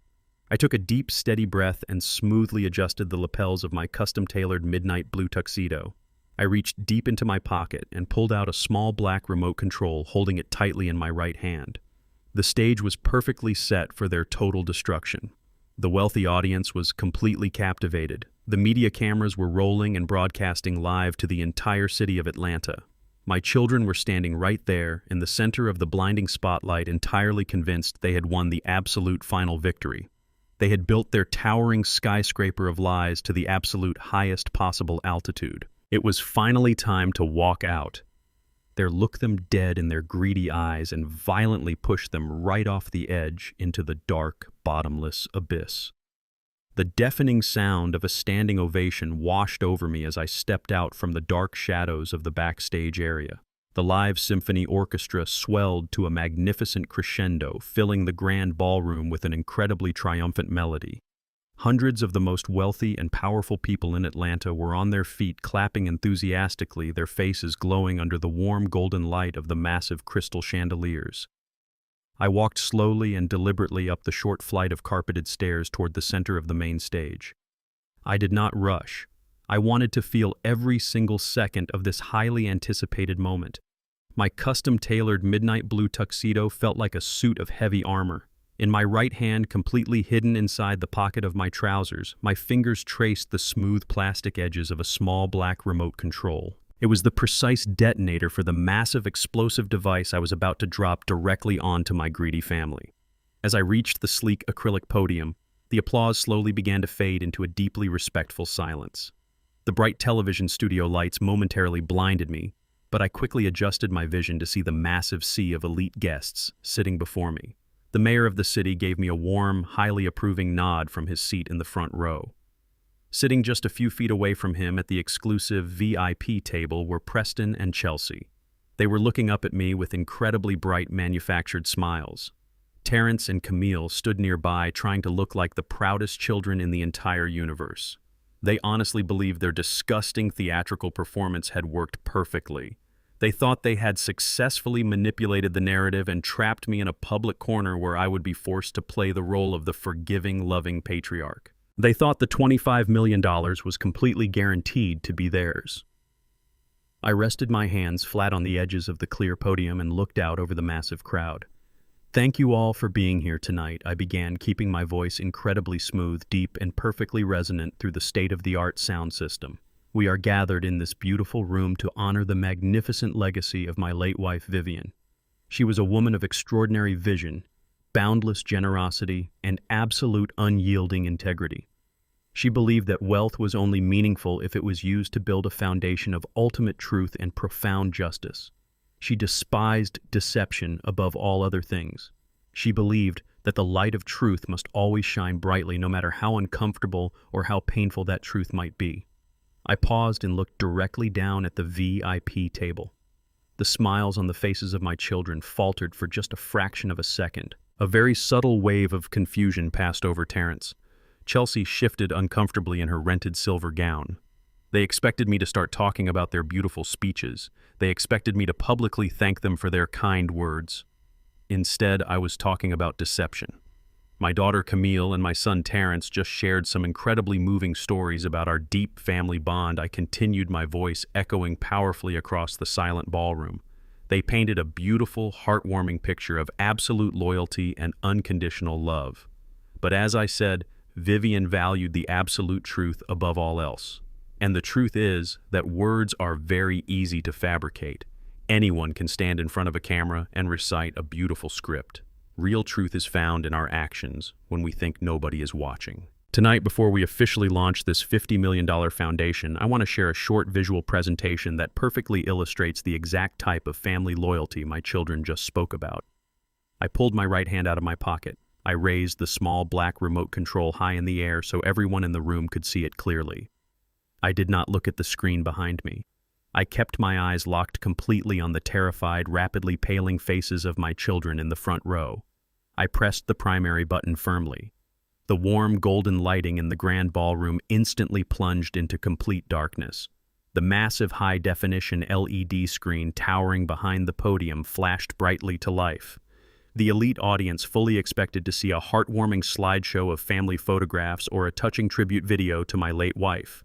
I took a deep, steady breath and smoothly adjusted the lapels of my custom-tailored midnight blue tuxedo. I reached deep into my pocket and pulled out a small black remote control, holding it tightly in my right hand. The stage was perfectly set for their total destruction. The wealthy audience was completely captivated. The media cameras were rolling and broadcasting live to the entire city of Atlanta. My children were standing right there, in the center of the blinding spotlight, entirely convinced they had won the absolute final victory. They had built their towering skyscraper of lies to the absolute highest possible altitude. It was finally time to walk out. There, look them dead in their greedy eyes and violently push them right off the edge into the dark, bottomless abyss. The deafening sound of a standing ovation washed over me as I stepped out from the dark shadows of the backstage area. The live symphony orchestra swelled to a magnificent crescendo, filling the grand ballroom with an incredibly triumphant melody. Hundreds of the most wealthy and powerful people in Atlanta were on their feet, clapping enthusiastically, their faces glowing under the warm golden light of the massive crystal chandeliers. I walked slowly and deliberately up the short flight of carpeted stairs toward the center of the main stage. I did not rush. I wanted to feel every single second of this highly anticipated moment. My custom-tailored midnight blue tuxedo felt like a suit of heavy armor. In my right hand, completely hidden inside the pocket of my trousers, my fingers traced the smooth plastic edges of a small black remote control. It was the precise detonator for the massive explosive device I was about to drop directly onto my greedy family. As I reached the sleek acrylic podium, the applause slowly began to fade into a deeply respectful silence. The bright television studio lights momentarily blinded me, but I quickly adjusted my vision to see the massive sea of elite guests sitting before me. The mayor of the city gave me a warm, highly approving nod from his seat in the front row. Sitting just a few feet away from him at the exclusive VIP table were Preston and Chelsea. They were looking up at me with incredibly bright manufactured smiles. Terrence and Camille stood nearby, trying to look like the proudest children in the entire universe. They honestly believed their disgusting theatrical performance had worked perfectly. They thought they had successfully manipulated the narrative and trapped me in a public corner where I would be forced to play the role of the forgiving, loving patriarch. They thought the $25 million was completely guaranteed to be theirs. I rested my hands flat on the edges of the clear podium and looked out over the massive crowd. "Thank you all for being here tonight," I began, keeping my voice incredibly smooth, deep, and perfectly resonant through the state-of-the-art sound system. "We are gathered in this beautiful room to honor the magnificent legacy of my late wife, Vivien. She was a woman of extraordinary vision, boundless generosity, and absolute unyielding integrity. She believed that wealth was only meaningful if it was used to build a foundation of ultimate truth and profound justice. She despised deception above all other things. She believed that the light of truth must always shine brightly, no matter how uncomfortable or how painful that truth might be." I paused and looked directly down at the VIP table. The smiles on the faces of my children faltered for just a fraction of a second. A very subtle wave of confusion passed over Terrence. Chelsea shifted uncomfortably in her rented silver gown. They expected me to start talking about their beautiful speeches. They expected me to publicly thank them for their kind words. Instead, I was talking about deception. My daughter Camille and my son Terrence just shared some incredibly moving stories about our deep family bond. I continued, my voice echoing powerfully across the silent ballroom. They painted a beautiful, heartwarming picture of absolute loyalty and unconditional love. But as I said, Vivien valued the absolute truth above all else. And the truth is that words are very easy to fabricate. Anyone can stand in front of a camera and recite a beautiful script. Real truth is found in our actions when we think nobody is watching. Tonight, before we officially launch this $50 million foundation, I want to share a short visual presentation that perfectly illustrates the exact type of family loyalty my children just spoke about. I pulled my right hand out of my pocket. I raised the small black remote control high in the air so everyone in the room could see it clearly. I did not look at the screen behind me. I kept my eyes locked completely on the terrified, rapidly paling faces of my children in the front row. I pressed the primary button firmly. The warm golden lighting in the grand ballroom instantly plunged into complete darkness. The massive high-definition LED screen towering behind the podium flashed brightly to life. The elite audience fully expected to see a heartwarming slideshow of family photographs or a touching tribute video to my late wife.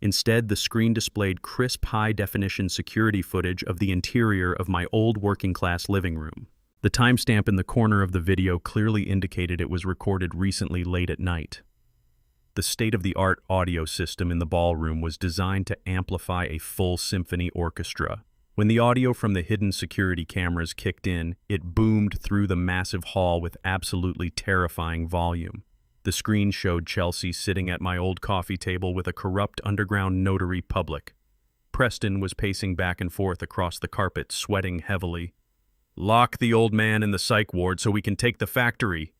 Instead, the screen displayed crisp high-definition security footage of the interior of my old working-class living room. The timestamp in the corner of the video clearly indicated it was recorded recently late at night. The state-of-the-art audio system in the ballroom was designed to amplify a full symphony orchestra. When the audio from the hidden security cameras kicked in, it boomed through the massive hall with absolutely terrifying volume. The screen showed Chelsea sitting at my old coffee table with a corrupt underground notary public. Preston was pacing back and forth across the carpet, sweating heavily. "Lock the old man in the psych ward so we can take the factory,"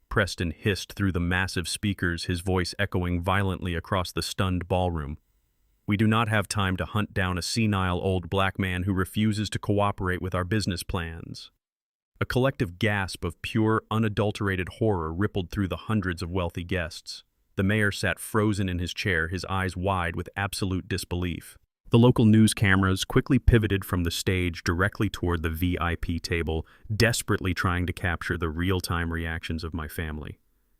Preston hissed through the massive speakers, his voice echoing violently across the stunned ballroom. "We do not have time to hunt down a senile old black man who refuses to cooperate with our business plans." A collective gasp of pure, unadulterated horror rippled through the hundreds of wealthy guests. The mayor sat frozen in his chair, his eyes wide with absolute disbelief. The local news cameras quickly pivoted from the stage directly toward the VIP table, desperately trying to capture the real-time reactions of my family.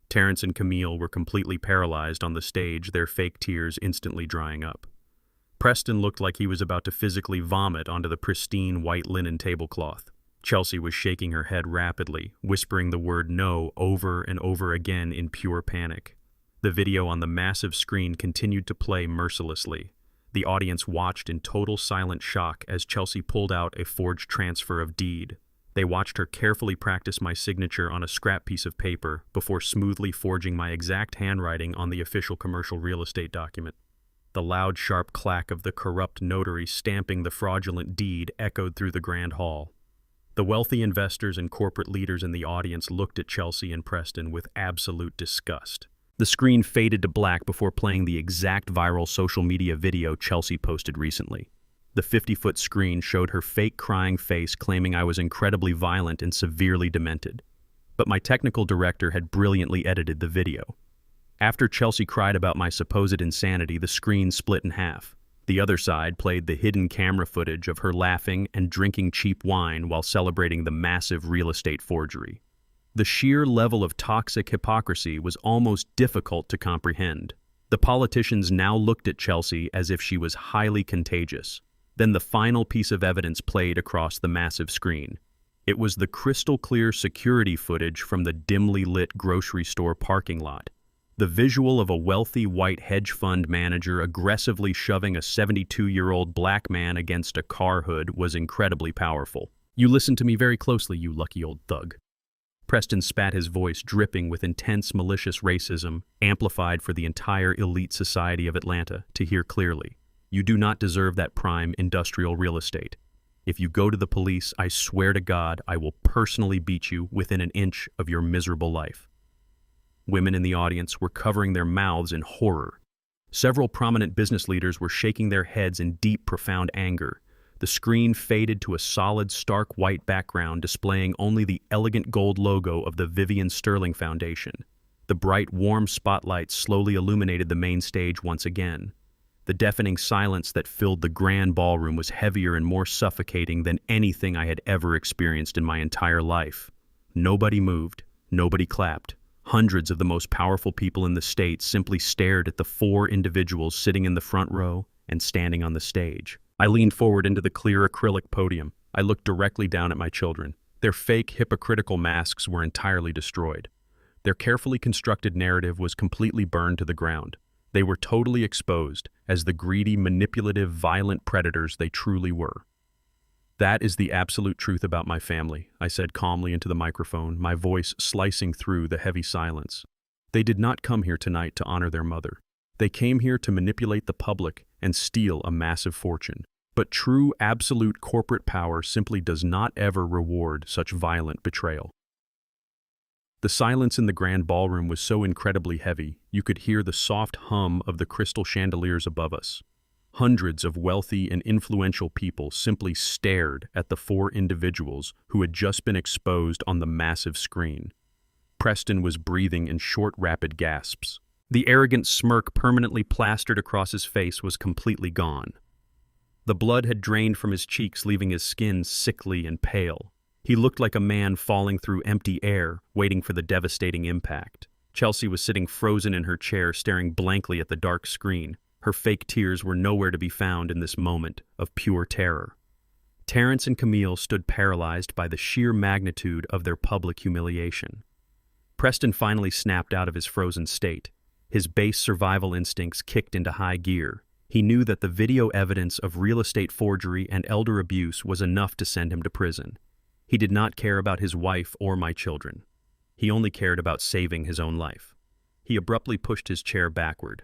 Terrence and Camille were completely paralyzed on the stage, their fake tears instantly drying up. Preston looked like he was about to physically vomit onto the pristine white linen tablecloth. Chelsea was shaking her head rapidly, whispering the word no over and over again in pure panic. The video on the massive screen continued to play mercilessly. The audience watched in total silent shock as Chelsea pulled out a forged transfer of deed. They watched her carefully practice my signature on a scrap piece of paper before smoothly forging my exact handwriting on the official commercial real estate document. The loud, sharp clack of the corrupt notary stamping the fraudulent deed echoed through the grand hall. The wealthy investors and corporate leaders in the audience looked at Chelsea and Preston with absolute disgust. The screen faded to black before playing the exact viral social media video Chelsea posted recently. The 50-foot screen showed her fake crying face claiming I was incredibly violent and severely demented. But my technical director had brilliantly edited the video. After Chelsea cried about my supposed insanity, the screen split in half. The other side played the hidden camera footage of her laughing and drinking cheap wine while celebrating the massive real estate forgery. The sheer level of toxic hypocrisy was almost difficult to comprehend. The politicians now looked at Chelsea as if she was highly contagious. Then the final piece of evidence played across the massive screen. It was the crystal-clear security footage from the dimly lit grocery store parking lot. The visual of a wealthy white hedge fund manager aggressively shoving a 72-year-old black man against a car hood was incredibly powerful. "You listen to me very closely, you lucky old thug." Preston spat, his voice dripping with intense malicious racism, amplified for the entire elite society of Atlanta to hear clearly. "You do not deserve that prime industrial real estate. If you go to the police, I swear to God, I will personally beat you within an inch of your miserable life." Women in the audience were covering their mouths in horror. Several prominent business leaders were shaking their heads in deep, profound anger. The screen faded to a solid, stark white background displaying only the elegant gold logo of the Vivien Sterling Foundation. The bright, warm spotlights slowly illuminated the main stage once again. The deafening silence that filled the grand ballroom was heavier and more suffocating than anything I had ever experienced in my entire life. Nobody moved, nobody clapped. Hundreds of the most powerful people in the state simply stared at the four individuals sitting in the front row and standing on the stage. I leaned forward into the clear acrylic podium. I looked directly down at my children. Their fake, hypocritical masks were entirely destroyed. Their carefully constructed narrative was completely burned to the ground. They were totally exposed, as the greedy, manipulative, violent predators they truly were. "That is the absolute truth about my family," I said calmly into the microphone, my voice slicing through the heavy silence. "They did not come here tonight to honor their mother. They came here to manipulate the public and steal a massive fortune. But true, absolute corporate power simply does not ever reward such violent betrayal." The silence in the grand ballroom was so incredibly heavy, you could hear the soft hum of the crystal chandeliers above us. Hundreds of wealthy and influential people simply stared at the four individuals who had just been exposed on the massive screen. Preston was breathing in short, rapid gasps. The arrogant smirk permanently plastered across his face was completely gone. The blood had drained from his cheeks, leaving his skin sickly and pale. He looked like a man falling through empty air, waiting for the devastating impact. Chelsea was sitting frozen in her chair, staring blankly at the dark screen. Her fake tears were nowhere to be found in this moment of pure terror. Terrence and Camille stood paralyzed by the sheer magnitude of their public humiliation. Preston finally snapped out of his frozen state. His base survival instincts kicked into high gear. He knew that the video evidence of real estate forgery and elder abuse was enough to send him to prison. He did not care about his wife or my children. He only cared about saving his own life. He abruptly pushed his chair backward.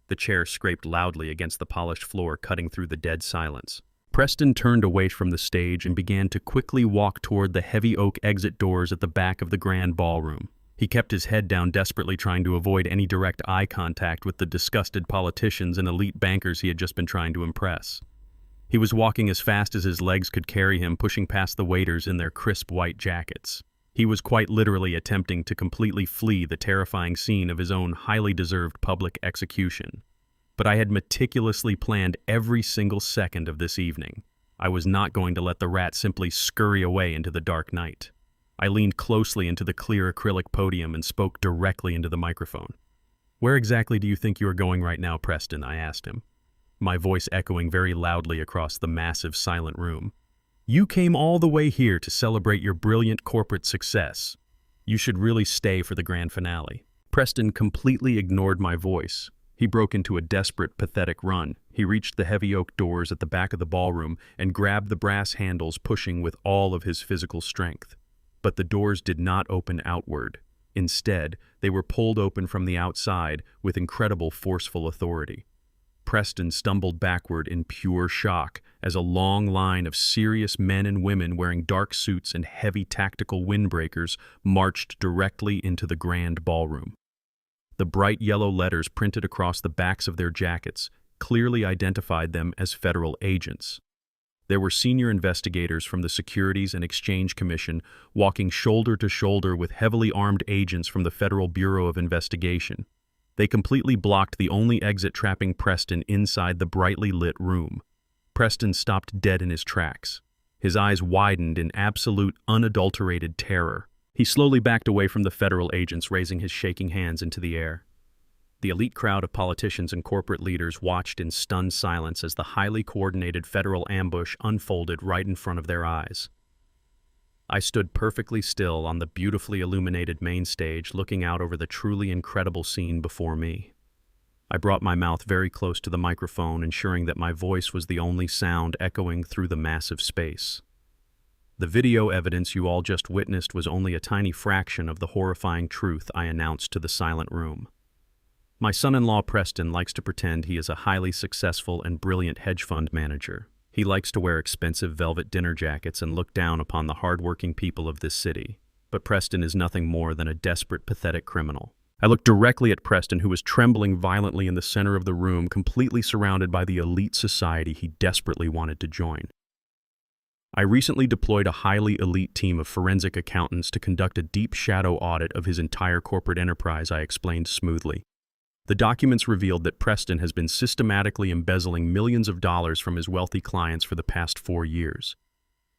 The chair scraped loudly against the polished floor, cutting through the dead silence. Preston turned away from the stage and began to quickly walk toward the heavy oak exit doors at the back of the grand ballroom. He kept his head down, desperately trying to avoid any direct eye contact with the disgusted politicians and elite bankers he had just been trying to impress. He was walking as fast as his legs could carry him, pushing past the waiters in their crisp white jackets. He was quite literally attempting to completely flee the terrifying scene of his own highly deserved public execution. But I had meticulously planned every single second of this evening. I was not going to let the rat simply scurry away into the dark night. I leaned closely into the clear acrylic podium and spoke directly into the microphone. "Where exactly do you think you are going right now, Preston?" I asked him, my voice echoing very loudly across the massive, silent room. "You came all the way here to celebrate your brilliant corporate success. You should really stay for the grand finale." Preston completely ignored my voice. He broke into a desperate, pathetic run. He reached the heavy oak doors at the back of the ballroom and grabbed the brass handles, pushing with all of his physical strength. But the doors did not open outward. Instead, they were pulled open from the outside with incredible forceful authority. Preston stumbled backward in pure shock as a long line of serious men and women wearing dark suits and heavy tactical windbreakers marched directly into the grand ballroom. The bright yellow letters printed across the backs of their jackets clearly identified them as federal agents. There were senior investigators from the Securities and Exchange Commission walking shoulder to shoulder with heavily armed agents from the Federal Bureau of Investigation. They completely blocked the only exit, trapping Preston inside the brightly lit room. Preston stopped dead in his tracks. His eyes widened in absolute, unadulterated terror. He slowly backed away from the federal agents, raising his shaking hands into the air. The elite crowd of politicians and corporate leaders watched in stunned silence as the highly coordinated federal ambush unfolded right in front of their eyes. I stood perfectly still on the beautifully illuminated main stage, looking out over the truly incredible scene before me. I brought my mouth very close to the microphone, ensuring that my voice was the only sound echoing through the massive space. The video evidence you all just witnessed was only a tiny fraction of the horrifying truth, I announced to the silent room. My son-in-law Preston likes to pretend he is a highly successful and brilliant hedge fund manager. He likes to wear expensive velvet dinner jackets and look down upon the hard-working people of this city. But Preston is nothing more than a desperate, pathetic criminal. I looked directly at Preston, who was trembling violently in the center of the room, completely surrounded by the elite society he desperately wanted to join. I recently deployed a highly elite team of forensic accountants to conduct a deep shadow audit of his entire corporate enterprise, I explained smoothly. The documents revealed that Preston has been systematically embezzling millions of dollars from his wealthy clients for the past 4 years.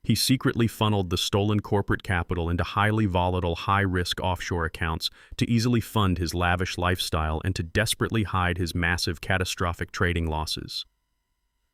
He secretly funneled the stolen corporate capital into highly volatile, high-risk offshore accounts to easily fund his lavish lifestyle and to desperately hide his massive, catastrophic trading losses.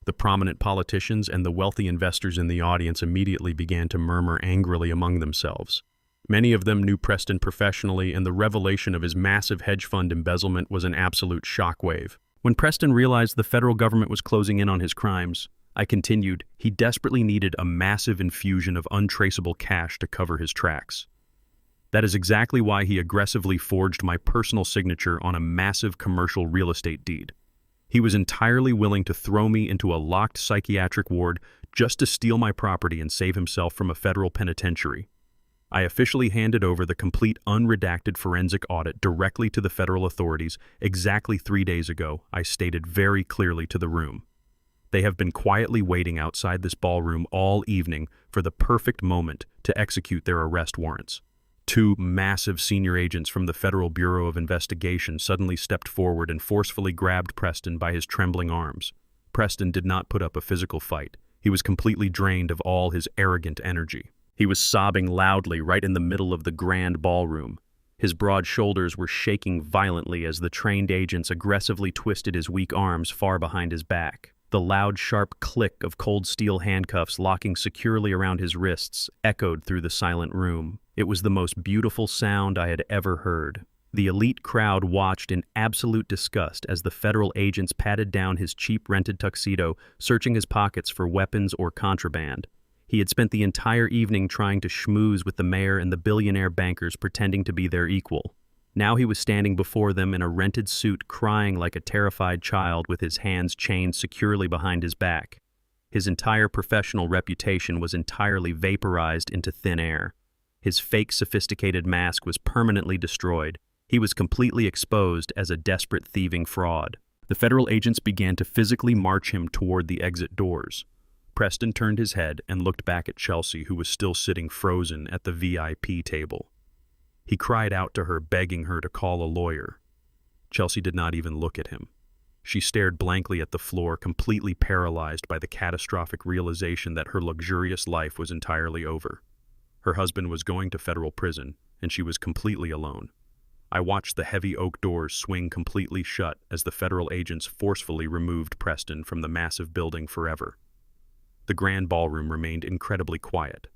The prominent politicians and the wealthy investors in the audience immediately began to murmur angrily among themselves. Many of them knew Preston professionally, and the revelation of his massive hedge fund embezzlement was an absolute shockwave. When Preston realized the federal government was closing in on his crimes, I continued, he desperately needed a massive infusion of untraceable cash to cover his tracks. That is exactly why he aggressively forged my personal signature on a massive commercial real estate deed. He was entirely willing to throw me into a locked psychiatric ward just to steal my property and save himself from a federal penitentiary. I officially handed over the complete unredacted forensic audit directly to the federal authorities exactly 3 days ago. I stated very clearly to the room. They have been quietly waiting outside this ballroom all evening for the perfect moment to execute their arrest warrants. 2 massive senior agents from the Federal Bureau of Investigation suddenly stepped forward and forcefully grabbed Preston by his trembling arms. Preston did not put up a physical fight. He was completely drained of all his arrogant energy. He was sobbing loudly right in the middle of the grand ballroom. His broad shoulders were shaking violently as the trained agents aggressively twisted his weak arms far behind his back. The loud, sharp click of cold steel handcuffs locking securely around his wrists echoed through the silent room. It was the most beautiful sound I had ever heard. The elite crowd watched in absolute disgust as the federal agents patted down his cheap rented tuxedo, searching his pockets for weapons or contraband. He had spent the entire evening trying to schmooze with the mayor and the billionaire bankers pretending to be their equal. Now he was standing before them in a rented suit, crying like a terrified child with his hands chained securely behind his back. His entire professional reputation was entirely vaporized into thin air. His fake sophisticated mask was permanently destroyed. He was completely exposed as a desperate thieving fraud. The federal agents began to physically march him toward the exit doors. Preston turned his head and looked back at Chelsea, who was still sitting frozen at the VIP table. He cried out to her, begging her to call a lawyer. Chelsea did not even look at him. She stared blankly at the floor, completely paralyzed by the catastrophic realization that her luxurious life was entirely over. Her husband was going to federal prison, and she was completely alone. I watched the heavy oak doors swing completely shut as the federal agents forcefully removed Preston from the massive building forever. The grand ballroom remained incredibly quiet.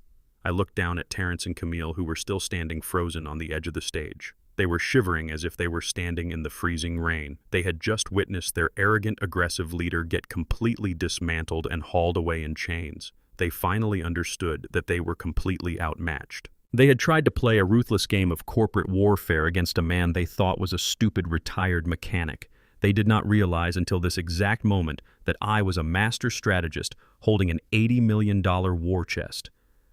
I looked down at Terrence and Camille, who were still standing frozen on the edge of the stage. They were shivering as if they were standing in the freezing rain. They had just witnessed their arrogant, aggressive leader get completely dismantled and hauled away in chains. They finally understood that they were completely outmatched. They had tried to play a ruthless game of corporate warfare against a man they thought was a stupid retired mechanic. They did not realize until this exact moment that I was a master strategist holding an $80 million war chest.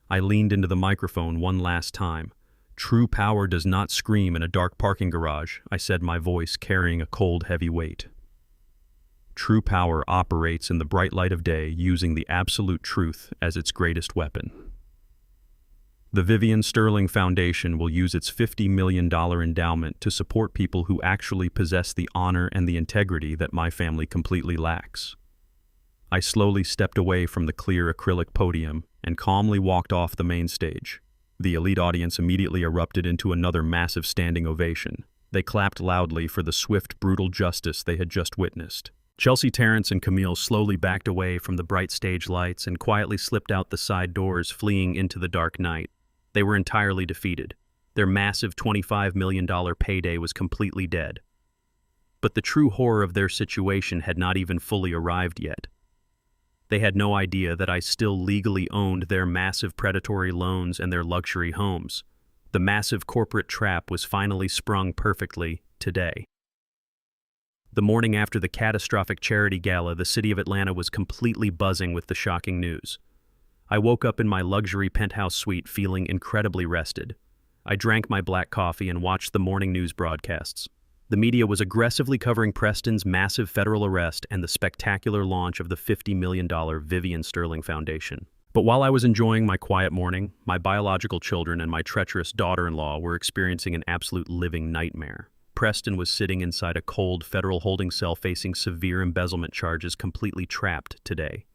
I leaned into the microphone one last time. True power does not scream in a dark parking garage, I said, my voice carrying a cold, heavy weight. True power operates in the bright light of day, using the absolute truth as its greatest weapon. The Vivien Sterling Foundation will use its $50 million endowment to support people who actually possess the honor and the integrity that my family completely lacks. I slowly stepped away from the clear acrylic podium and calmly walked off the main stage. The elite audience immediately erupted into another massive standing ovation. They clapped loudly for the swift, brutal justice they had just witnessed. Chelsea, Terrence, and Camille slowly backed away from the bright stage lights and quietly slipped out the side doors, fleeing into the dark night. They were entirely defeated. Their massive $25 million payday was completely dead. But the true horror of their situation had not even fully arrived yet. They had no idea that I still legally owned their massive predatory loans and their luxury homes. The massive corporate trap was finally sprung perfectly today. The morning after the catastrophic charity gala, the city of Atlanta was completely buzzing with the shocking news. I woke up in my luxury penthouse suite feeling incredibly rested. I drank my black coffee and watched the morning news broadcasts. The media was aggressively covering Preston's massive federal arrest and the spectacular launch of the $50 million Vivien Sterling Foundation. But while I was enjoying my quiet morning, my biological children and my treacherous daughter-in-law were experiencing an absolute living nightmare. Preston was sitting inside a cold federal holding cell facing severe embezzlement charges, completely trapped today.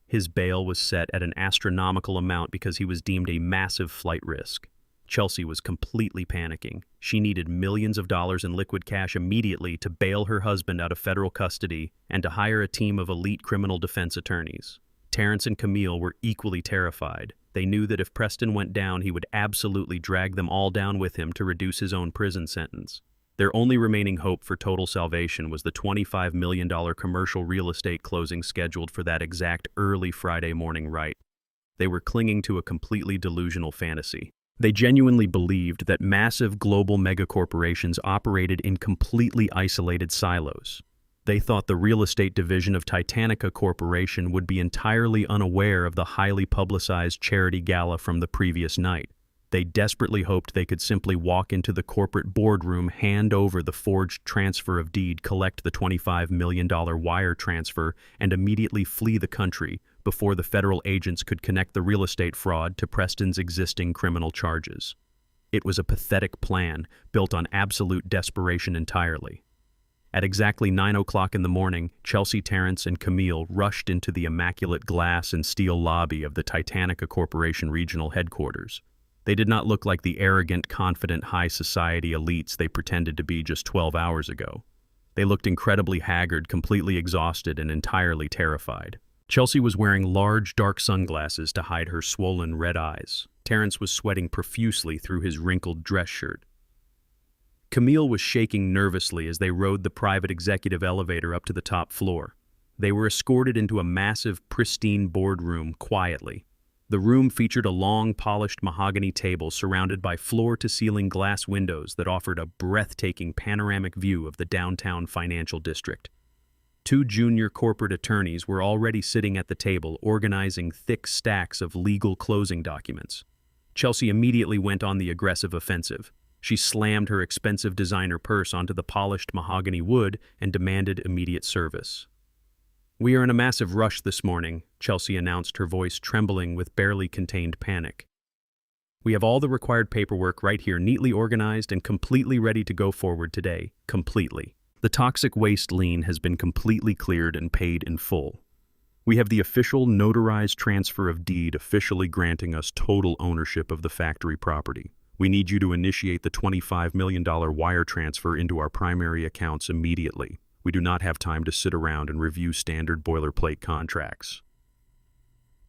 His bail was set at an astronomical amount because he was deemed a massive flight risk. Chelsea was completely panicking. She needed millions of dollars in liquid cash immediately to bail her husband out of federal custody and to hire a team of elite criminal defense attorneys. Terrence and Camille were equally terrified. They knew that if Preston went down, he would absolutely drag them all down with him to reduce his own prison sentence. Their only remaining hope for total salvation was the $25 million commercial real estate closing scheduled for that exact early Friday morning right. They were clinging to a completely delusional fantasy. They genuinely believed that massive global megacorporations operated in completely isolated silos. They thought the real estate division of Titanica Corporation would be entirely unaware of the highly publicized charity gala from the previous night. They desperately hoped they could simply walk into the corporate boardroom, hand over the forged transfer of deed, collect the $25 million wire transfer, and immediately flee the country before the federal agents could connect the real estate fraud to Preston's existing criminal charges. It was a pathetic plan, built on absolute desperation entirely. At exactly 9 o'clock in the morning, Chelsea, Terrence, and Camille rushed into the immaculate glass and steel lobby of the Titanica Corporation regional headquarters. They did not look like the arrogant, confident high society elites they pretended to be just 12 hours ago. They looked incredibly haggard, completely exhausted, and entirely terrified. Chelsea was wearing large, dark sunglasses to hide her swollen red eyes. Terrence was sweating profusely through his wrinkled dress shirt. Camille was shaking nervously as they rode the private executive elevator up to the top floor. They were escorted into a massive, pristine boardroom quietly. The room featured a long, polished mahogany table surrounded by floor-to-ceiling glass windows that offered a breathtaking panoramic view of the downtown financial district. 2 junior corporate attorneys were already sitting at the table, organizing thick stacks of legal closing documents. Chelsea immediately went on the aggressive offensive. She slammed her expensive designer purse onto the polished mahogany wood and demanded immediate service. "We are in a massive rush this morning," Chelsea announced, her voice trembling with barely contained panic. "We have all the required paperwork right here, neatly organized and completely ready to go forward today. Completely. The toxic waste lien has been completely cleared and paid in full. We have the official notarized transfer of deed officially granting us total ownership of the factory property. We need you to initiate the $25 million wire transfer into our primary accounts immediately. We do not have time to sit around and review standard boilerplate contracts."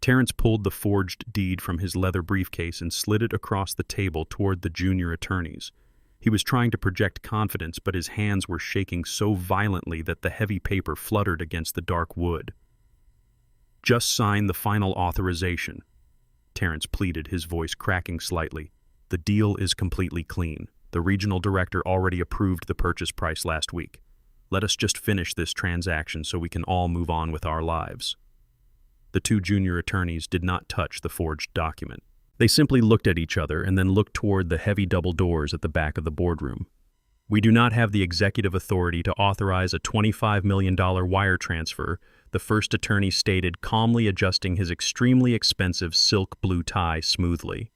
Terrence pulled the forged deed from his leather briefcase and slid it across the table toward the junior attorneys. He was trying to project confidence, but his hands were shaking so violently that the heavy paper fluttered against the dark wood. "Just sign the final authorization," Terrence pleaded, his voice cracking slightly. "The deal is completely clean. The regional director already approved the purchase price last week. Let us just finish this transaction so we can all move on with our lives." The 2 junior attorneys did not touch the forged document. They simply looked at each other and then looked toward the heavy double doors at the back of the boardroom. "We do not have the executive authority to authorize a $25 million wire transfer," the first attorney stated, calmly adjusting his extremely expensive silk blue tie smoothly.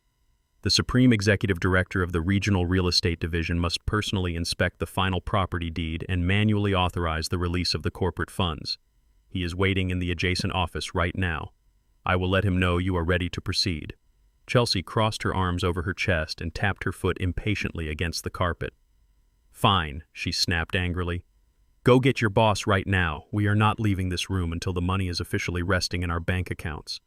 "The Supreme Executive Director of the Regional Real Estate Division must personally inspect the final property deed and manually authorize the release of the corporate funds. He is waiting in the adjacent office right now. I will let him know you are ready to proceed." Chelsea crossed her arms over her chest and tapped her foot impatiently against the carpet. "Fine," she snapped angrily. "Go get your boss right now. We are not leaving this room until the money is officially resting in our bank accounts."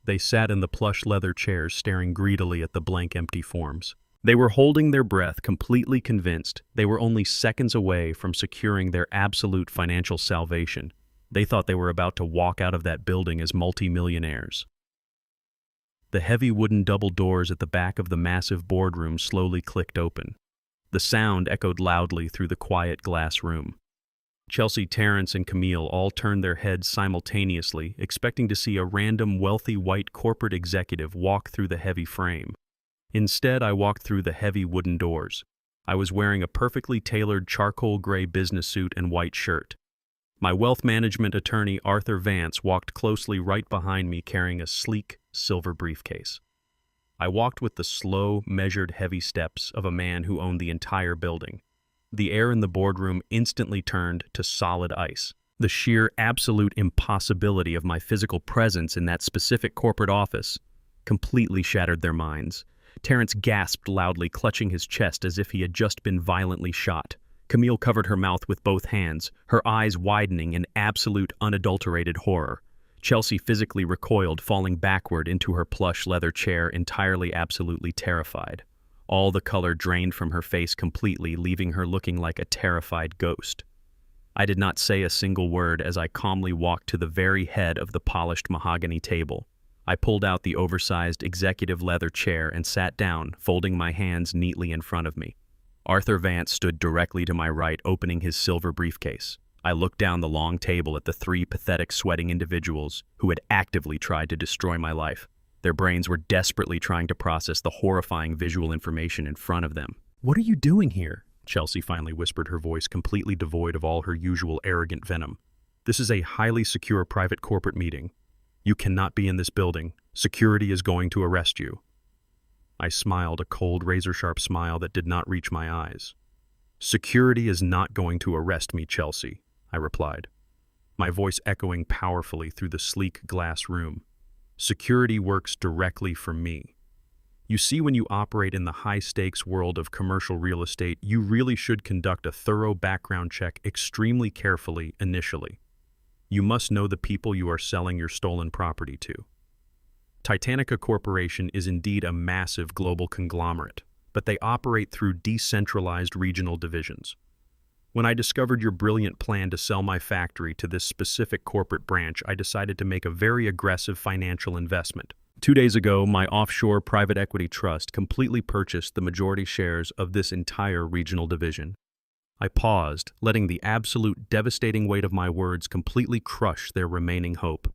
They sat in the plush leather chairs, staring greedily at the blank, empty forms. They were holding their breath, completely convinced they were only seconds away from securing their absolute financial salvation. They thought they were about to walk out of that building as multimillionaires. The heavy wooden double doors at the back of the massive boardroom slowly clicked open. The sound echoed loudly through the quiet glass room. Chelsea, Terrence, and Camille all turned their heads simultaneously, expecting to see a random wealthy white corporate executive walk through the heavy frame. Instead, I walked through the heavy wooden doors. I was wearing a perfectly tailored charcoal gray business suit and white shirt. My wealth management attorney, Arthur Vance, walked closely right behind me carrying a sleek, silver briefcase. I walked with the slow, measured, heavy steps of a man who owned the entire building. The air in the boardroom instantly turned to solid ice. The sheer absolute impossibility of my physical presence in that specific corporate office completely shattered their minds. Terrence gasped loudly, clutching his chest as if he had just been violently shot. Camille covered her mouth with both hands, her eyes widening in absolute, unadulterated horror. Chelsea physically recoiled, falling backward into her plush leather chair, entirely, absolutely terrified. All the color drained from her face completely, leaving her looking like a terrified ghost. I did not say a single word as I calmly walked to the very head of the polished mahogany table. I pulled out the oversized executive leather chair and sat down, folding my hands neatly in front of me. Arthur Vance stood directly to my right, opening his silver briefcase. I looked down the long table at the three pathetic, sweating individuals who had actively tried to destroy my life. Their brains were desperately trying to process the horrifying visual information in front of them. "What are you doing here?" Chelsea finally whispered, her voice completely devoid of all her usual arrogant venom. "This is a highly secure private corporate meeting. You cannot be in this building. Security is going to arrest you." I smiled, a cold, razor-sharp smile that did not reach my eyes. "Security is not going to arrest me, Chelsea," I replied, my voice echoing powerfully through the sleek glass room. "Security works directly for me. You see, when you operate in the high-stakes world of commercial real estate, you really should conduct a thorough background check extremely carefully initially. You must know the people you are selling your stolen property to. Titanica Corporation is indeed a massive global conglomerate, but they operate through decentralized regional divisions. When I discovered your brilliant plan to sell my factory to this specific corporate branch, I decided to make a very aggressive financial investment. 2 days ago, my offshore private equity trust completely purchased the majority shares of this entire regional division. I paused, letting the absolute devastating weight of my words completely crush their remaining hope.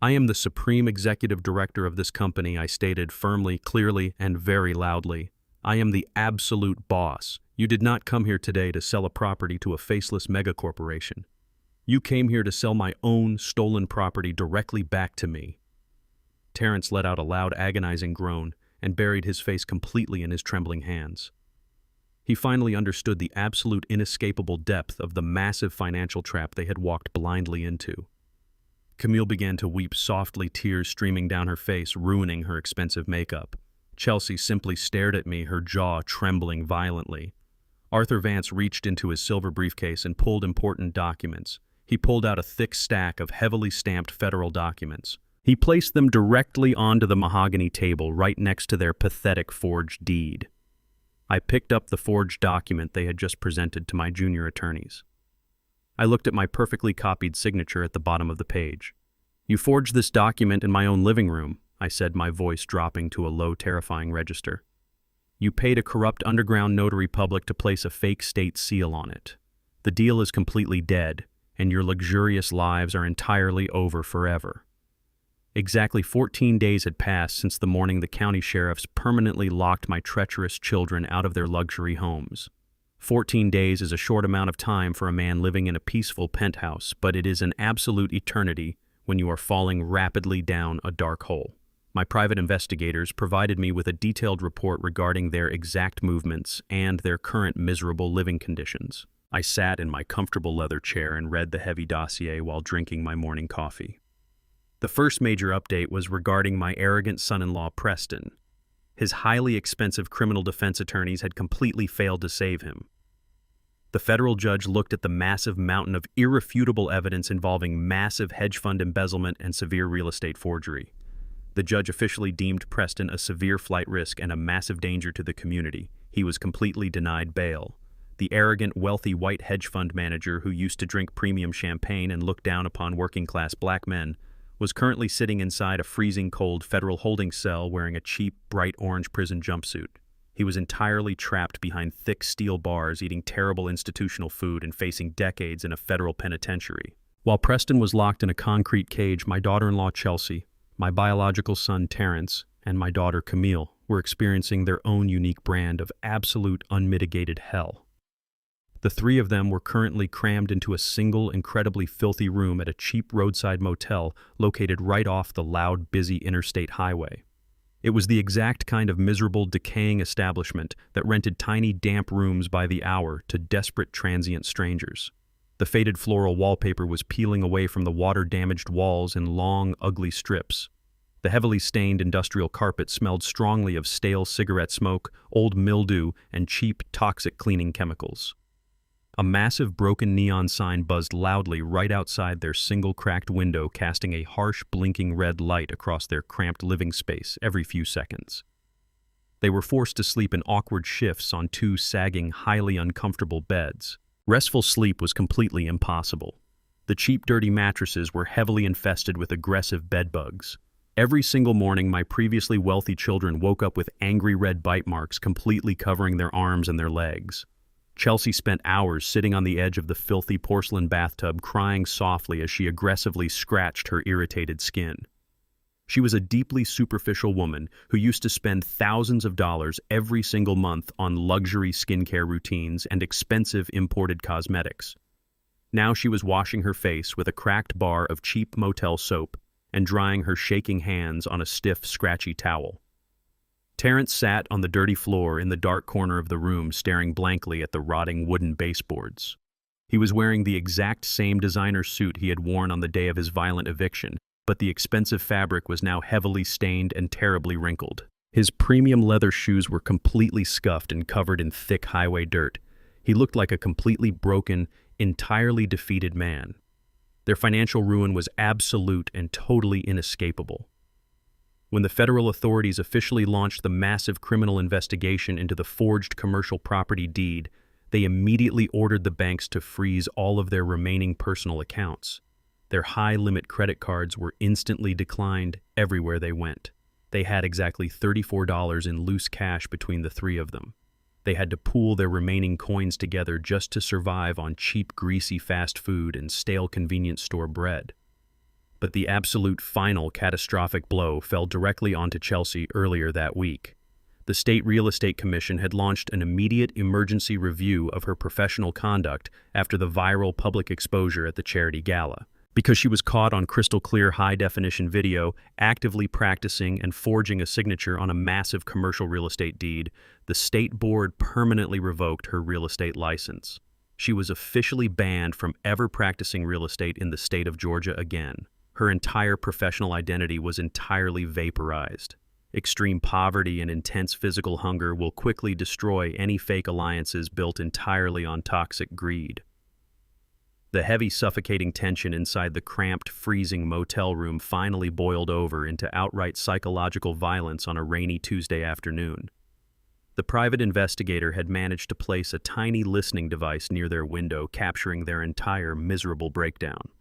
"I am the supreme executive director of this company," I stated firmly, clearly, and very loudly. "I am the absolute boss. You did not come here today to sell a property to a faceless megacorporation. You came here to sell my own stolen property directly back to me." Terrence let out a loud, agonizing groan and buried his face completely in his trembling hands. He finally understood the absolute inescapable depth of the massive financial trap they had walked blindly into. Camille began to weep softly, tears streaming down her face, ruining her expensive makeup. Chelsea simply stared at me, her jaw trembling violently. Arthur Vance reached into his silver briefcase and pulled important documents. He pulled out a thick stack of heavily stamped federal documents. He placed them directly onto the mahogany table right next to their pathetic forged deed. I picked up the forged document they had just presented to my junior attorneys. I looked at my perfectly copied signature at the bottom of the page. "You forged this document in my own living room," I said, my voice dropping to a low, terrifying register. "You paid a corrupt underground notary public to place a fake state seal on it. The deal is completely dead, and your luxurious lives are entirely over forever." Exactly 14 days had passed since the morning the county sheriffs permanently locked my treacherous children out of their luxury homes. 14 days is a short amount of time for a man living in a peaceful penthouse, but it is an absolute eternity when you are falling rapidly down a dark hole. My private investigators provided me with a detailed report regarding their exact movements and their current miserable living conditions. I sat in my comfortable leather chair and read the heavy dossier while drinking my morning coffee. The first major update was regarding my arrogant son-in-law, Preston. His highly expensive criminal defense attorneys had completely failed to save him. The federal judge looked at the massive mountain of irrefutable evidence involving massive hedge fund embezzlement and severe real estate forgery. The judge officially deemed Preston a severe flight risk and a massive danger to the community. He was completely denied bail. The arrogant, wealthy white hedge fund manager who used to drink premium champagne and look down upon working-class black men was currently sitting inside a freezing cold federal holding cell wearing a cheap, bright orange prison jumpsuit. He was entirely trapped behind thick steel bars, eating terrible institutional food and facing decades in a federal penitentiary. While Preston was locked in a concrete cage, my daughter-in-law Chelsea, my biological son Terrence, and my daughter Camille were experiencing their own unique brand of absolute unmitigated hell. The three of them were currently crammed into a single, incredibly filthy room at a cheap roadside motel located right off the loud, busy interstate highway. It was the exact kind of miserable, decaying establishment that rented tiny, damp rooms by the hour to desperate, transient strangers. The faded floral wallpaper was peeling away from the water-damaged walls in long, ugly strips. The heavily stained industrial carpet smelled strongly of stale cigarette smoke, old mildew, and cheap, toxic cleaning chemicals. A massive broken neon sign buzzed loudly right outside their single cracked window, casting a harsh, blinking red light across their cramped living space every few seconds. They were forced to sleep in awkward shifts on two sagging, highly uncomfortable beds. Restful sleep was completely impossible. The cheap, dirty mattresses were heavily infested with aggressive bedbugs. Every single morning, my previously wealthy children woke up with angry red bite marks completely covering their arms and their legs. Chelsea spent hours sitting on the edge of the filthy porcelain bathtub, crying softly as she aggressively scratched her irritated skin. She was a deeply superficial woman who used to spend thousands of dollars every single month on luxury skincare routines and expensive imported cosmetics. Now she was washing her face with a cracked bar of cheap motel soap and drying her shaking hands on a stiff, scratchy towel. Terrence sat on the dirty floor in the dark corner of the room, staring blankly at the rotting wooden baseboards. He was wearing the exact same designer suit he had worn on the day of his violent eviction, but the expensive fabric was now heavily stained and terribly wrinkled. His premium leather shoes were completely scuffed and covered in thick highway dirt. He looked like a completely broken, entirely defeated man. Their financial ruin was absolute and totally inescapable. When the federal authorities officially launched the massive criminal investigation into the forged commercial property deed, they immediately ordered the banks to freeze all of their remaining personal accounts. Their high-limit credit cards were instantly declined everywhere they went. They had exactly $34 in loose cash between the three of them. They had to pool their remaining coins together just to survive on cheap, greasy fast food and stale convenience store bread. But the absolute final catastrophic blow fell directly onto Chelsea earlier that week. The State Real Estate Commission had launched an immediate emergency review of her professional conduct after the viral public exposure at the charity gala. Because she was caught on crystal-clear high-definition video, actively practicing and forging a signature on a massive commercial real estate deed, the state board permanently revoked her real estate license. She was officially banned from ever practicing real estate in the state of Georgia again. Her entire professional identity was entirely vaporized. Extreme poverty and intense physical hunger will quickly destroy any fake alliances built entirely on toxic greed. The heavy, suffocating tension inside the cramped, freezing motel room finally boiled over into outright psychological violence on a rainy Tuesday afternoon. The private investigator had managed to place a tiny listening device near their window, capturing their entire miserable breakdown.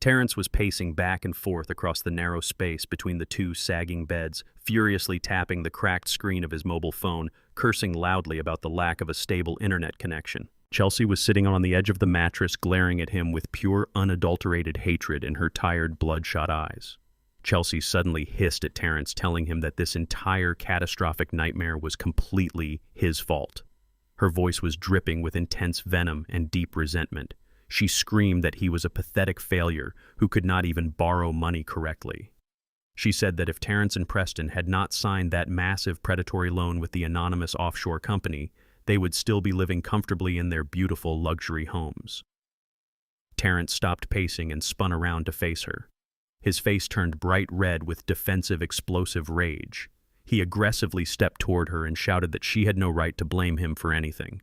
Terrence was pacing back and forth across the narrow space between the two sagging beds, furiously tapping the cracked screen of his mobile phone, cursing loudly about the lack of a stable internet connection. Chelsea was sitting on the edge of the mattress, glaring at him with pure, unadulterated hatred in her tired, bloodshot eyes. Chelsea suddenly hissed at Terrence, telling him that this entire catastrophic nightmare was completely his fault. Her voice was dripping with intense venom and deep resentment. She screamed that he was a pathetic failure who could not even borrow money correctly. She said that if Terrence and Preston had not signed that massive predatory loan with the anonymous offshore company, they would still be living comfortably in their beautiful luxury homes. Terrence stopped pacing and spun around to face her. His face turned bright red with defensive, explosive rage. He aggressively stepped toward her and shouted that she had no right to blame him for anything.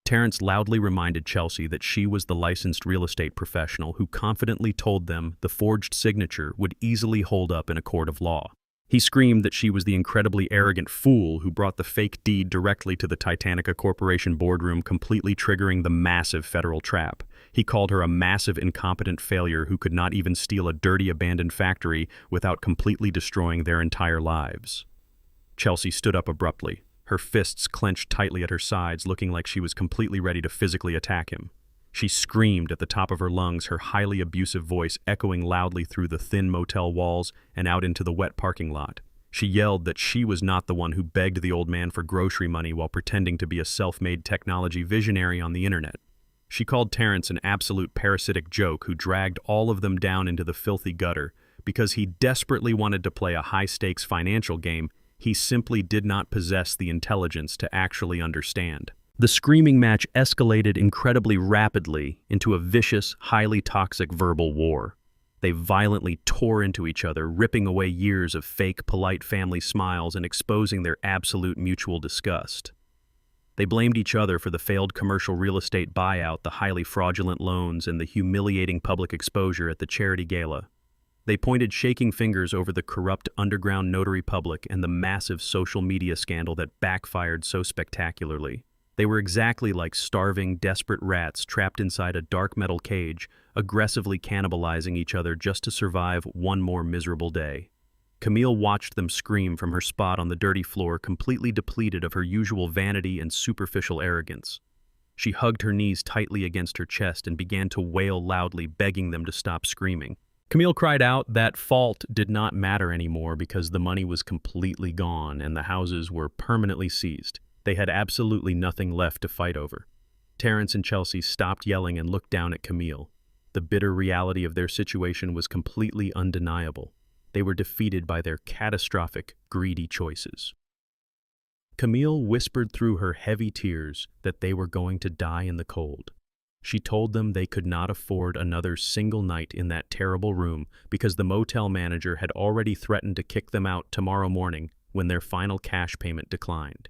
Terrence loudly reminded Chelsea that she was the licensed real estate professional who confidently told them the forged signature would easily hold up in a court of law. He screamed that she was the incredibly arrogant fool who brought the fake deed directly to the Titanica Corporation boardroom, completely triggering the massive federal trap. He called her a massive, incompetent failure who could not even steal a dirty, abandoned factory without completely destroying their entire lives. Chelsea stood up abruptly, her fists clenched tightly at her sides, looking like she was completely ready to physically attack him. She screamed at the top of her lungs, her highly abusive voice echoing loudly through the thin motel walls and out into the wet parking lot. She yelled that she was not the one who begged the old man for grocery money while pretending to be a self-made technology visionary on the internet. She called Terrence an absolute parasitic joke who dragged all of them down into the filthy gutter because he desperately wanted to play a high-stakes financial game he simply did not possess the intelligence to actually understand. The screaming match escalated incredibly rapidly into a vicious, highly toxic verbal war. They violently tore into each other, ripping away years of fake, polite family smiles and exposing their absolute mutual disgust. They blamed each other for the failed commercial real estate buyout, the highly fraudulent loans, and the humiliating public exposure at the charity gala. They pointed shaking fingers over the corrupt underground notary public and the massive social media scandal that backfired so spectacularly. They were exactly like starving, desperate rats trapped inside a dark metal cage, aggressively cannibalizing each other just to survive one more miserable day. Camille watched them scream from her spot on the dirty floor, completely depleted of her usual vanity and superficial arrogance. She hugged her knees tightly against her chest and began to wail loudly, begging them to stop screaming. Camille cried out that fault did not matter anymore because the money was completely gone and the houses were permanently seized. They had absolutely nothing left to fight over. Terrence and Chelsea stopped yelling and looked down at Camille. The bitter reality of their situation was completely undeniable. They were defeated by their catastrophic, greedy choices. Camille whispered through her heavy tears that they were going to die in the cold. She told them they could not afford another single night in that terrible room because the motel manager had already threatened to kick them out tomorrow morning when their final cash payment declined.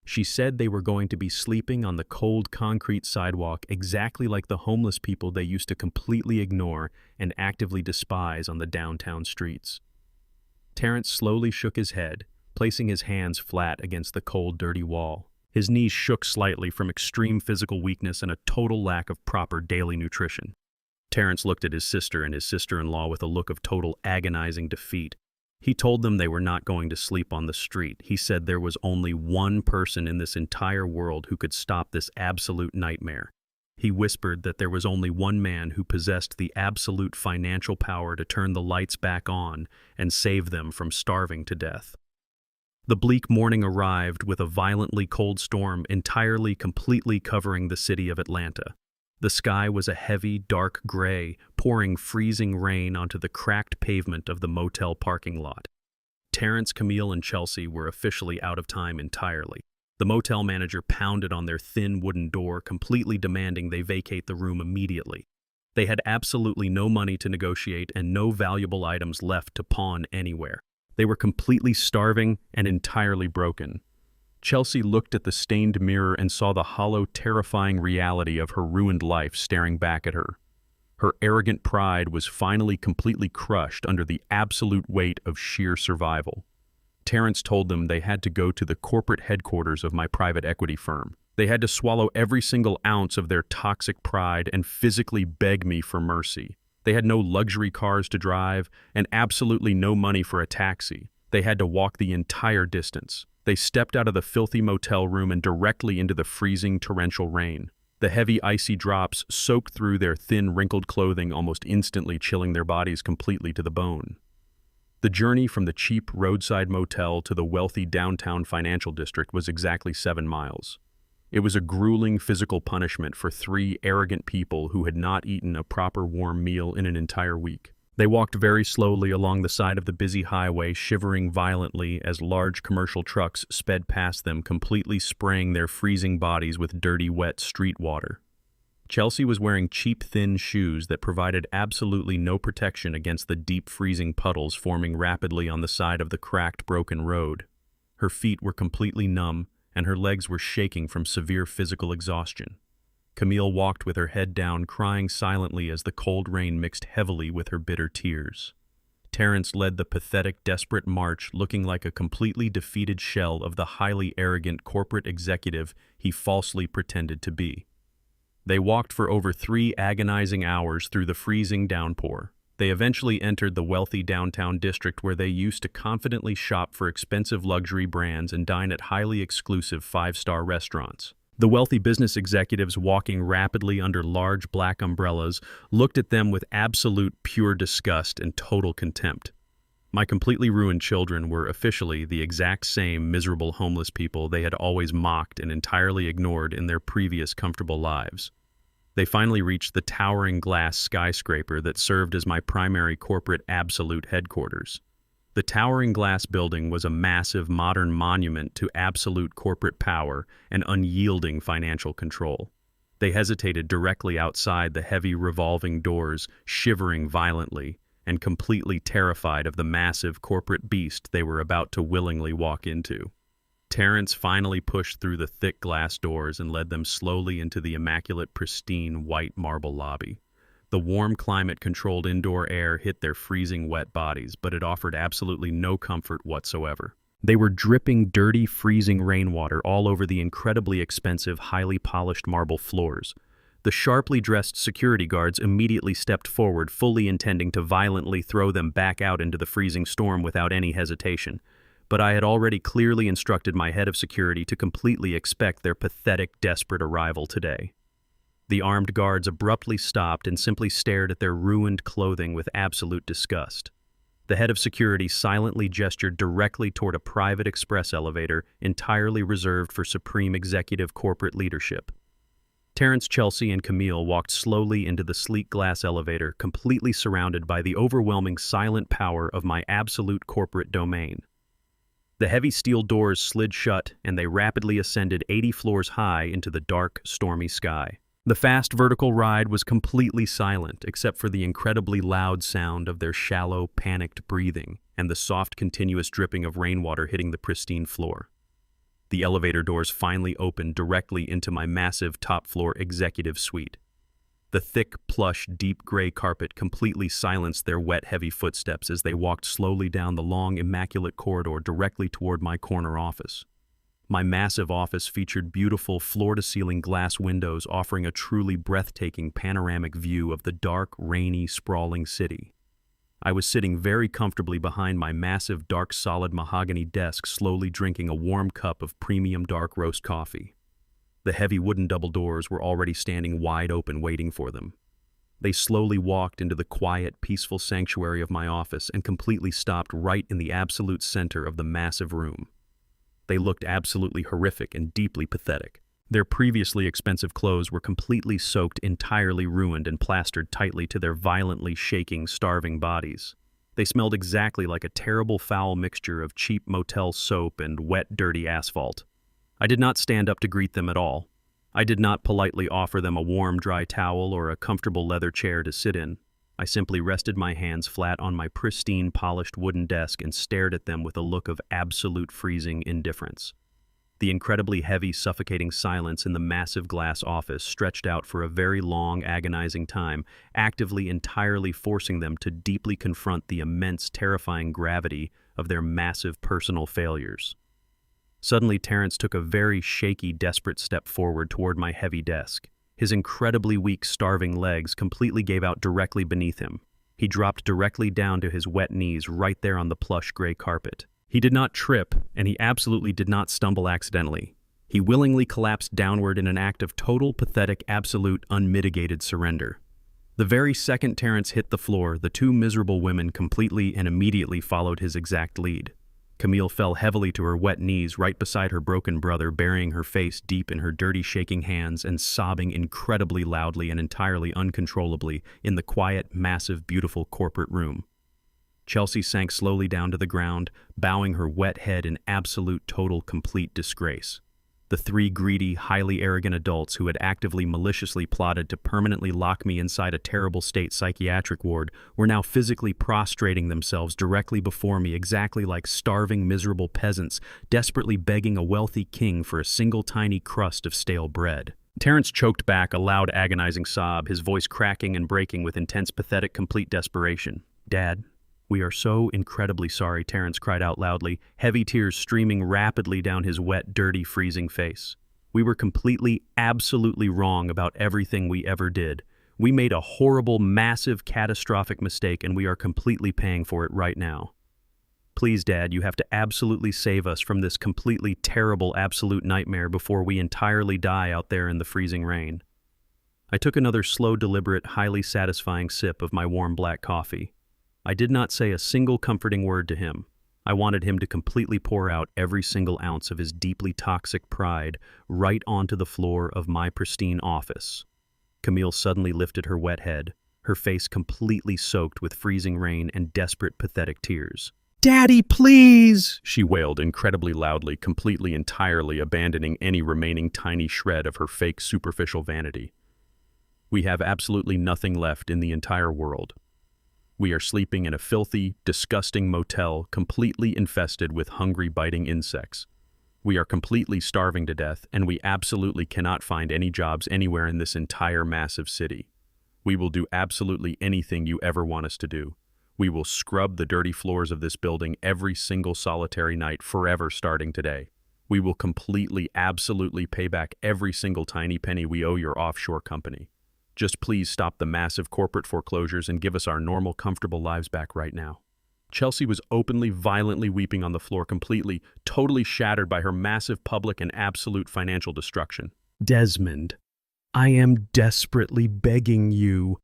She said they were going to be sleeping on the cold concrete sidewalk exactly like the homeless people they used to completely ignore and actively despise on the downtown streets. Terrence slowly shook his head, placing his hands flat against the cold, dirty wall. His knees shook slightly from extreme physical weakness and a total lack of proper daily nutrition. Terrence looked at his sister and his sister-in-law with a look of total agonizing defeat. He told them they were not going to sleep on the street. He said there was only one person in this entire world who could stop this absolute nightmare. He whispered that there was only one man who possessed the absolute financial power to turn the lights back on and save them from starving to death. The bleak morning arrived with a violently cold storm completely covering the city of Atlanta. The sky was a heavy, dark gray, pouring freezing rain onto the cracked pavement of the motel parking lot. Terrence, Camille, and Chelsea were officially out of time entirely. The motel manager pounded on their thin wooden door, completely demanding they vacate the room immediately. They had absolutely no money to negotiate and no valuable items left to pawn anywhere. They were completely starving and entirely broken. Chelsea looked at the stained mirror and saw the hollow, terrifying reality of her ruined life staring back at her. Her arrogant pride was finally completely crushed under the absolute weight of sheer survival. Terrence told them they had to go to the corporate headquarters of my private equity firm. They had to swallow every single ounce of their toxic pride and physically beg me for mercy. They had no luxury cars to drive and absolutely no money for a taxi. They had to walk the entire distance. They stepped out of the filthy motel room and directly into the freezing torrential rain. The heavy icy drops soaked through their thin wrinkled clothing, almost instantly chilling their bodies completely to the bone. The journey from the cheap roadside motel to the wealthy downtown financial district was exactly 7 miles. It was a grueling physical punishment for 3 arrogant people who had not eaten a proper warm meal in an entire week. They walked very slowly along the side of the busy highway, shivering violently as large commercial trucks sped past them, completely spraying their freezing bodies with dirty, wet street water. Chelsea was wearing cheap, thin shoes that provided absolutely no protection against the deep freezing puddles forming rapidly on the side of the cracked, broken road. Her feet were completely numb, and her legs were shaking from severe physical exhaustion. Camille walked with her head down, crying silently as the cold rain mixed heavily with her bitter tears. Terrence led the pathetic, desperate march, looking like a completely defeated shell of the highly arrogant corporate executive he falsely pretended to be. They walked for over 3 agonizing hours through the freezing downpour. They eventually entered the wealthy downtown district where they used to confidently shop for expensive luxury brands and dine at highly exclusive 5-star restaurants. The wealthy business executives, walking rapidly under large black umbrellas, looked at them with absolute pure disgust and total contempt. My completely ruined children were officially the exact same miserable homeless people they had always mocked and entirely ignored in their previous comfortable lives. They finally reached the towering glass skyscraper that served as my primary corporate absolute headquarters. The towering glass building was a massive modern monument to absolute corporate power and unyielding financial control. They hesitated directly outside the heavy revolving doors, shivering violently and completely terrified of the massive corporate beast they were about to willingly walk into. Terrence finally pushed through the thick glass doors and led them slowly into the immaculate, pristine, white marble lobby. The warm climate-controlled indoor air hit their freezing wet bodies, but it offered absolutely no comfort whatsoever. They were dripping dirty, freezing rainwater all over the incredibly expensive, highly polished marble floors. The sharply dressed security guards immediately stepped forward, fully intending to violently throw them back out into the freezing storm without any hesitation. But I had already clearly instructed my head of security to completely expect their pathetic, desperate arrival today. The armed guards abruptly stopped and simply stared at their ruined clothing with absolute disgust. The head of security silently gestured directly toward a private express elevator entirely reserved for supreme executive corporate leadership. Terrence, Chelsea, and Camille walked slowly into the sleek glass elevator, completely surrounded by the overwhelming silent power of my absolute corporate domain. The heavy steel doors slid shut, and they rapidly ascended 80 floors high into the dark, stormy sky. The fast vertical ride was completely silent, except for the incredibly loud sound of their shallow, panicked breathing and the soft, continuous dripping of rainwater hitting the pristine floor. The elevator doors finally opened directly into my massive top-floor executive suite. The thick, plush, deep gray carpet completely silenced their wet, heavy footsteps as they walked slowly down the long, immaculate corridor directly toward my corner office. My massive office featured beautiful, floor-to-ceiling glass windows offering a truly breathtaking panoramic view of the dark, rainy, sprawling city. I was sitting very comfortably behind my massive, dark, solid mahogany desk, slowly drinking a warm cup of premium dark roast coffee. The heavy wooden double doors were already standing wide open waiting for them. They slowly walked into the quiet, peaceful sanctuary of my office and completely stopped right in the absolute center of the massive room. They looked absolutely horrific and deeply pathetic. Their previously expensive clothes were completely soaked, entirely ruined, and plastered tightly to their violently shaking, starving bodies. They smelled exactly like a terrible, foul mixture of cheap motel soap and wet, dirty asphalt. I did not stand up to greet them at all. I did not politely offer them a warm, dry towel or a comfortable leather chair to sit in. I simply rested my hands flat on my pristine, polished wooden desk and stared at them with a look of absolute freezing indifference. The incredibly heavy, suffocating silence in the massive glass office stretched out for a very long, agonizing time, actively, entirely forcing them to deeply confront the immense, terrifying gravity of their massive personal failures. Suddenly, Terrence took a very shaky, desperate step forward toward my heavy desk. His incredibly weak, starving legs completely gave out directly beneath him. He dropped directly down to his wet knees right there on the plush gray carpet. He did not trip, and he absolutely did not stumble accidentally. He willingly collapsed downward in an act of total, pathetic, absolute, unmitigated surrender. The very second Terrence hit the floor, the two miserable women completely and immediately followed his exact lead. Camille fell heavily to her wet knees right beside her broken brother, burying her face deep in her dirty, shaking hands and sobbing incredibly loudly and entirely uncontrollably in the quiet, massive, beautiful corporate room. Chelsea sank slowly down to the ground, bowing her wet head in absolute, total, complete disgrace. The three greedy, highly arrogant adults who had actively, maliciously plotted to permanently lock me inside a terrible state psychiatric ward were now physically prostrating themselves directly before me, exactly like starving, miserable peasants, desperately begging a wealthy king for a single tiny crust of stale bread. Terrence choked back a loud, agonizing sob, his voice cracking and breaking with intense, pathetic, complete desperation. "Dad, we are so incredibly sorry," Terrence cried out loudly, heavy tears streaming rapidly down his wet, dirty, freezing face. "We were completely, absolutely wrong about everything we ever did. We made a horrible, massive, catastrophic mistake, and we are completely paying for it right now. Please, Dad, you have to absolutely save us from this completely terrible, absolute nightmare before we entirely die out there in the freezing rain." I took another slow, deliberate, highly satisfying sip of my warm black coffee. I did not say a single comforting word to him. I wanted him to completely pour out every single ounce of his deeply toxic pride right onto the floor of my pristine office. Camille suddenly lifted her wet head, her face completely soaked with freezing rain and desperate, pathetic tears. "Daddy, please!" she wailed incredibly loudly, completely, entirely abandoning any remaining tiny shred of her fake, superficial vanity. "We have absolutely nothing left in the entire world. We are sleeping in a filthy, disgusting motel completely infested with hungry, biting insects. We are completely starving to death, and we absolutely cannot find any jobs anywhere in this entire massive city. We will do absolutely anything you ever want us to do. We will scrub the dirty floors of this building every single solitary night forever starting today. We will completely, absolutely pay back every single tiny penny we owe your offshore company. Just please stop the massive corporate foreclosures and give us our normal, comfortable lives back right now." Chelsea was openly, violently weeping on the floor, completely, totally shattered by her massive public and absolute financial destruction. "Desmond, I am desperately begging you."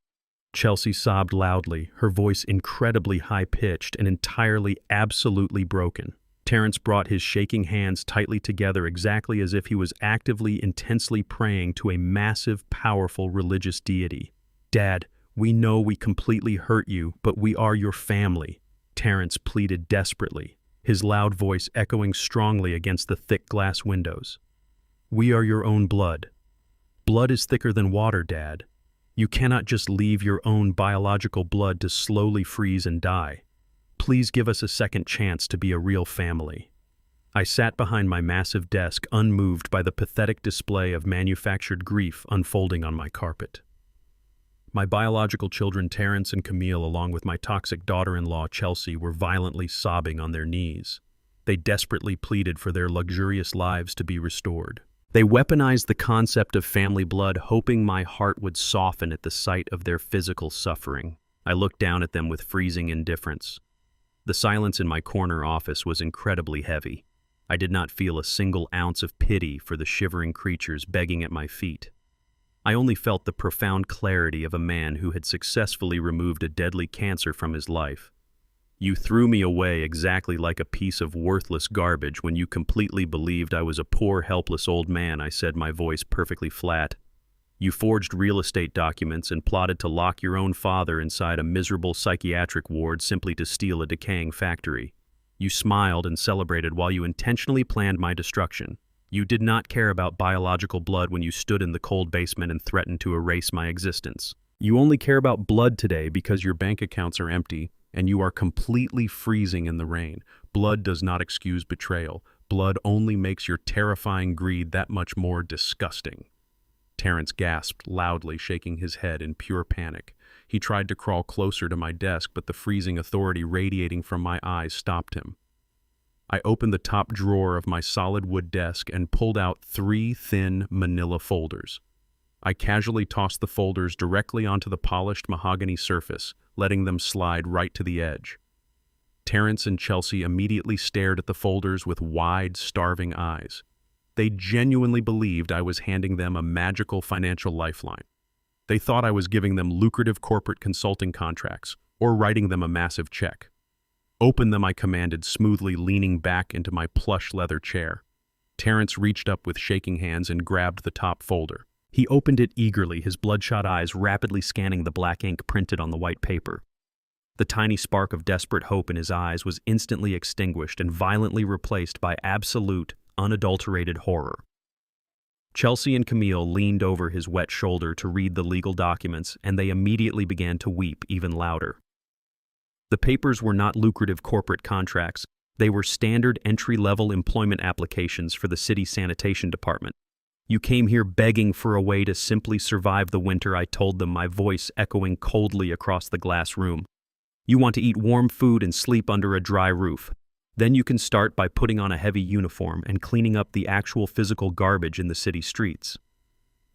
Chelsea sobbed loudly, her voice incredibly high-pitched and entirely, absolutely broken. Terrence brought his shaking hands tightly together exactly as if he was actively, intensely praying to a massive, powerful religious deity. "Dad, we know we completely hurt you, but we are your family," Terrence pleaded desperately, his loud voice echoing strongly against the thick glass windows. "We are your own blood. Blood is thicker than water, Dad. You cannot just leave your own biological blood to slowly freeze and die. Please give us a second chance to be a real family." I sat behind my massive desk, unmoved by the pathetic display of manufactured grief unfolding on my carpet. My biological children Terrence and Camille, along with my toxic daughter-in-law Chelsea, were violently sobbing on their knees. They desperately pleaded for their luxurious lives to be restored. They weaponized the concept of family blood, hoping my heart would soften at the sight of their physical suffering. I looked down at them with freezing indifference. The silence in my corner office was incredibly heavy. I did not feel a single ounce of pity for the shivering creatures begging at my feet. I only felt the profound clarity of a man who had successfully removed a deadly cancer from his life. "You threw me away exactly like a piece of worthless garbage when you completely believed I was a poor, helpless old man," I said, my voice perfectly flat. "You forged real estate documents and plotted to lock your own father inside a miserable psychiatric ward simply to steal a decaying factory. You smiled and celebrated while you intentionally planned my destruction. You did not care about biological blood when you stood in the cold basement and threatened to erase my existence. You only care about blood today because your bank accounts are empty and you are completely freezing in the rain. Blood does not excuse betrayal. Blood only makes your terrifying greed that much more disgusting." Terrence gasped loudly, shaking his head in pure panic. He tried to crawl closer to my desk, but the freezing authority radiating from my eyes stopped him. I opened the top drawer of my solid wood desk and pulled out 3 thin manila folders. I casually tossed the folders directly onto the polished mahogany surface, letting them slide right to the edge. Terrence and Chelsea immediately stared at the folders with wide, starving eyes. They genuinely believed I was handing them a magical financial lifeline. They thought I was giving them lucrative corporate consulting contracts or writing them a massive check. "Open them," I commanded, smoothly leaning back into my plush leather chair. Terrence reached up with shaking hands and grabbed the top folder. He opened it eagerly, his bloodshot eyes rapidly scanning the black ink printed on the white paper. The tiny spark of desperate hope in his eyes was instantly extinguished and violently replaced by absolute, unadulterated horror. Chelsea and Camille leaned over his wet shoulder to read the legal documents, and they immediately began to weep even louder. The papers were not lucrative corporate contracts. They were standard entry-level employment applications for the city sanitation department. "You came here begging for a way to simply survive the winter," I told them, my voice echoing coldly across the glass room. "You want to eat warm food and sleep under a dry roof. Then you can start by putting on a heavy uniform and cleaning up the actual physical garbage in the city streets.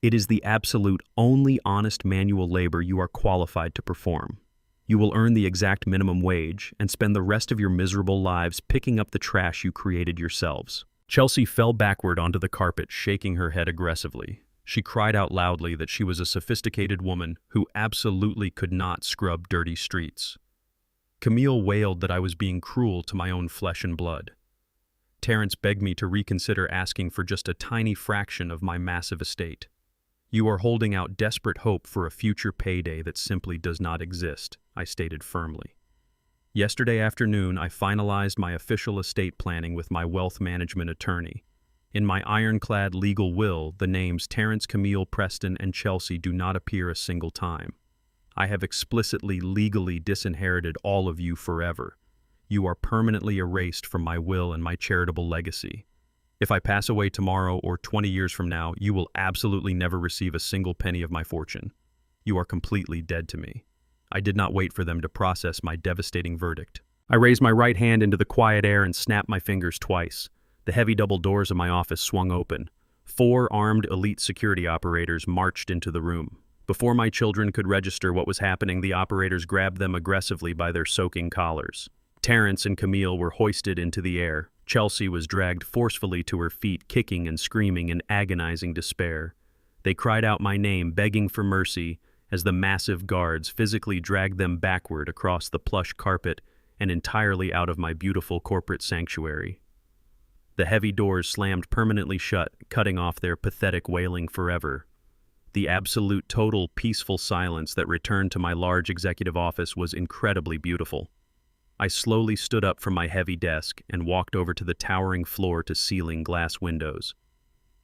It is the absolute only honest manual labor you are qualified to perform. You will earn the exact minimum wage and spend the rest of your miserable lives picking up the trash you created yourselves." Chelsea fell backward onto the carpet, shaking her head aggressively. She cried out loudly that she was a sophisticated woman who absolutely could not scrub dirty streets. Camille wailed that I was being cruel to my own flesh and blood. Terrence begged me to reconsider asking for just a tiny fraction of my massive estate. "You are holding out desperate hope for a future payday that simply does not exist," I stated firmly. Yesterday afternoon, I finalized my official estate planning with my wealth management attorney. In my ironclad legal will, the names Terrence, Camille, Preston, and Chelsea do not appear a single time. I have explicitly legally disinherited all of you forever. You are permanently erased from my will and my charitable legacy. If I pass away tomorrow or 20 years from now, you will absolutely never receive a single penny of my fortune. You are completely dead to me. I did not wait for them to process my devastating verdict. I raised my right hand into the quiet air and snapped my fingers twice. The heavy double doors of my office swung open. 4 armed elite security operators marched into the room. Before my children could register what was happening, the operators grabbed them aggressively by their soaking collars. Terrence and Camille were hoisted into the air. Chelsea was dragged forcefully to her feet, kicking and screaming in agonizing despair. They cried out my name, begging for mercy, as the massive guards physically dragged them backward across the plush carpet and entirely out of my beautiful corporate sanctuary. The heavy doors slammed permanently shut, cutting off their pathetic wailing forever. The absolute total peaceful silence that returned to my large executive office was incredibly beautiful. I slowly stood up from my heavy desk and walked over to the towering floor-to-ceiling glass windows.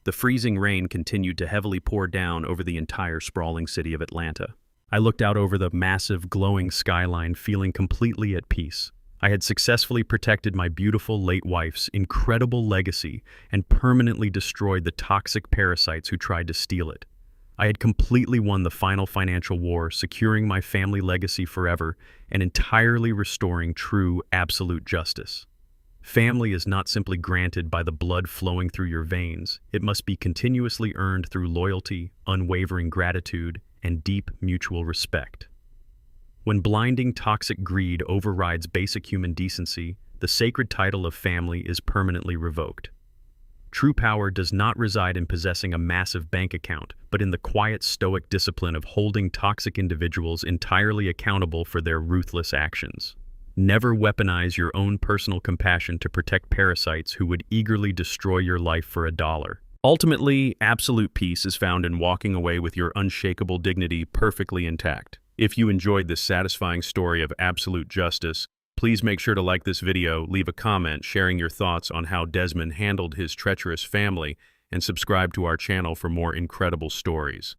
The freezing rain continued to heavily pour down over the entire sprawling city of Atlanta. I looked out over the massive, glowing skyline, feeling completely at peace. I had successfully protected my beautiful late wife's incredible legacy and permanently destroyed the toxic parasites who tried to steal it. I had completely won the final financial war, securing my family legacy forever and entirely restoring true, absolute justice. Family is not simply granted by the blood flowing through your veins. It must be continuously earned through loyalty, unwavering gratitude, and deep mutual respect. When blinding toxic greed overrides basic human decency, the sacred title of family is permanently revoked. True power does not reside in possessing a massive bank account, but in the quiet, stoic discipline of holding toxic individuals entirely accountable for their ruthless actions. Never weaponize your own personal compassion to protect parasites who would eagerly destroy your life for $1. Ultimately, absolute peace is found in walking away with your unshakable dignity perfectly intact. If you enjoyed this satisfying story of absolute justice, please make sure to like this video, leave a comment sharing your thoughts on how Desmond handled his treacherous family, and subscribe to our channel for more incredible stories.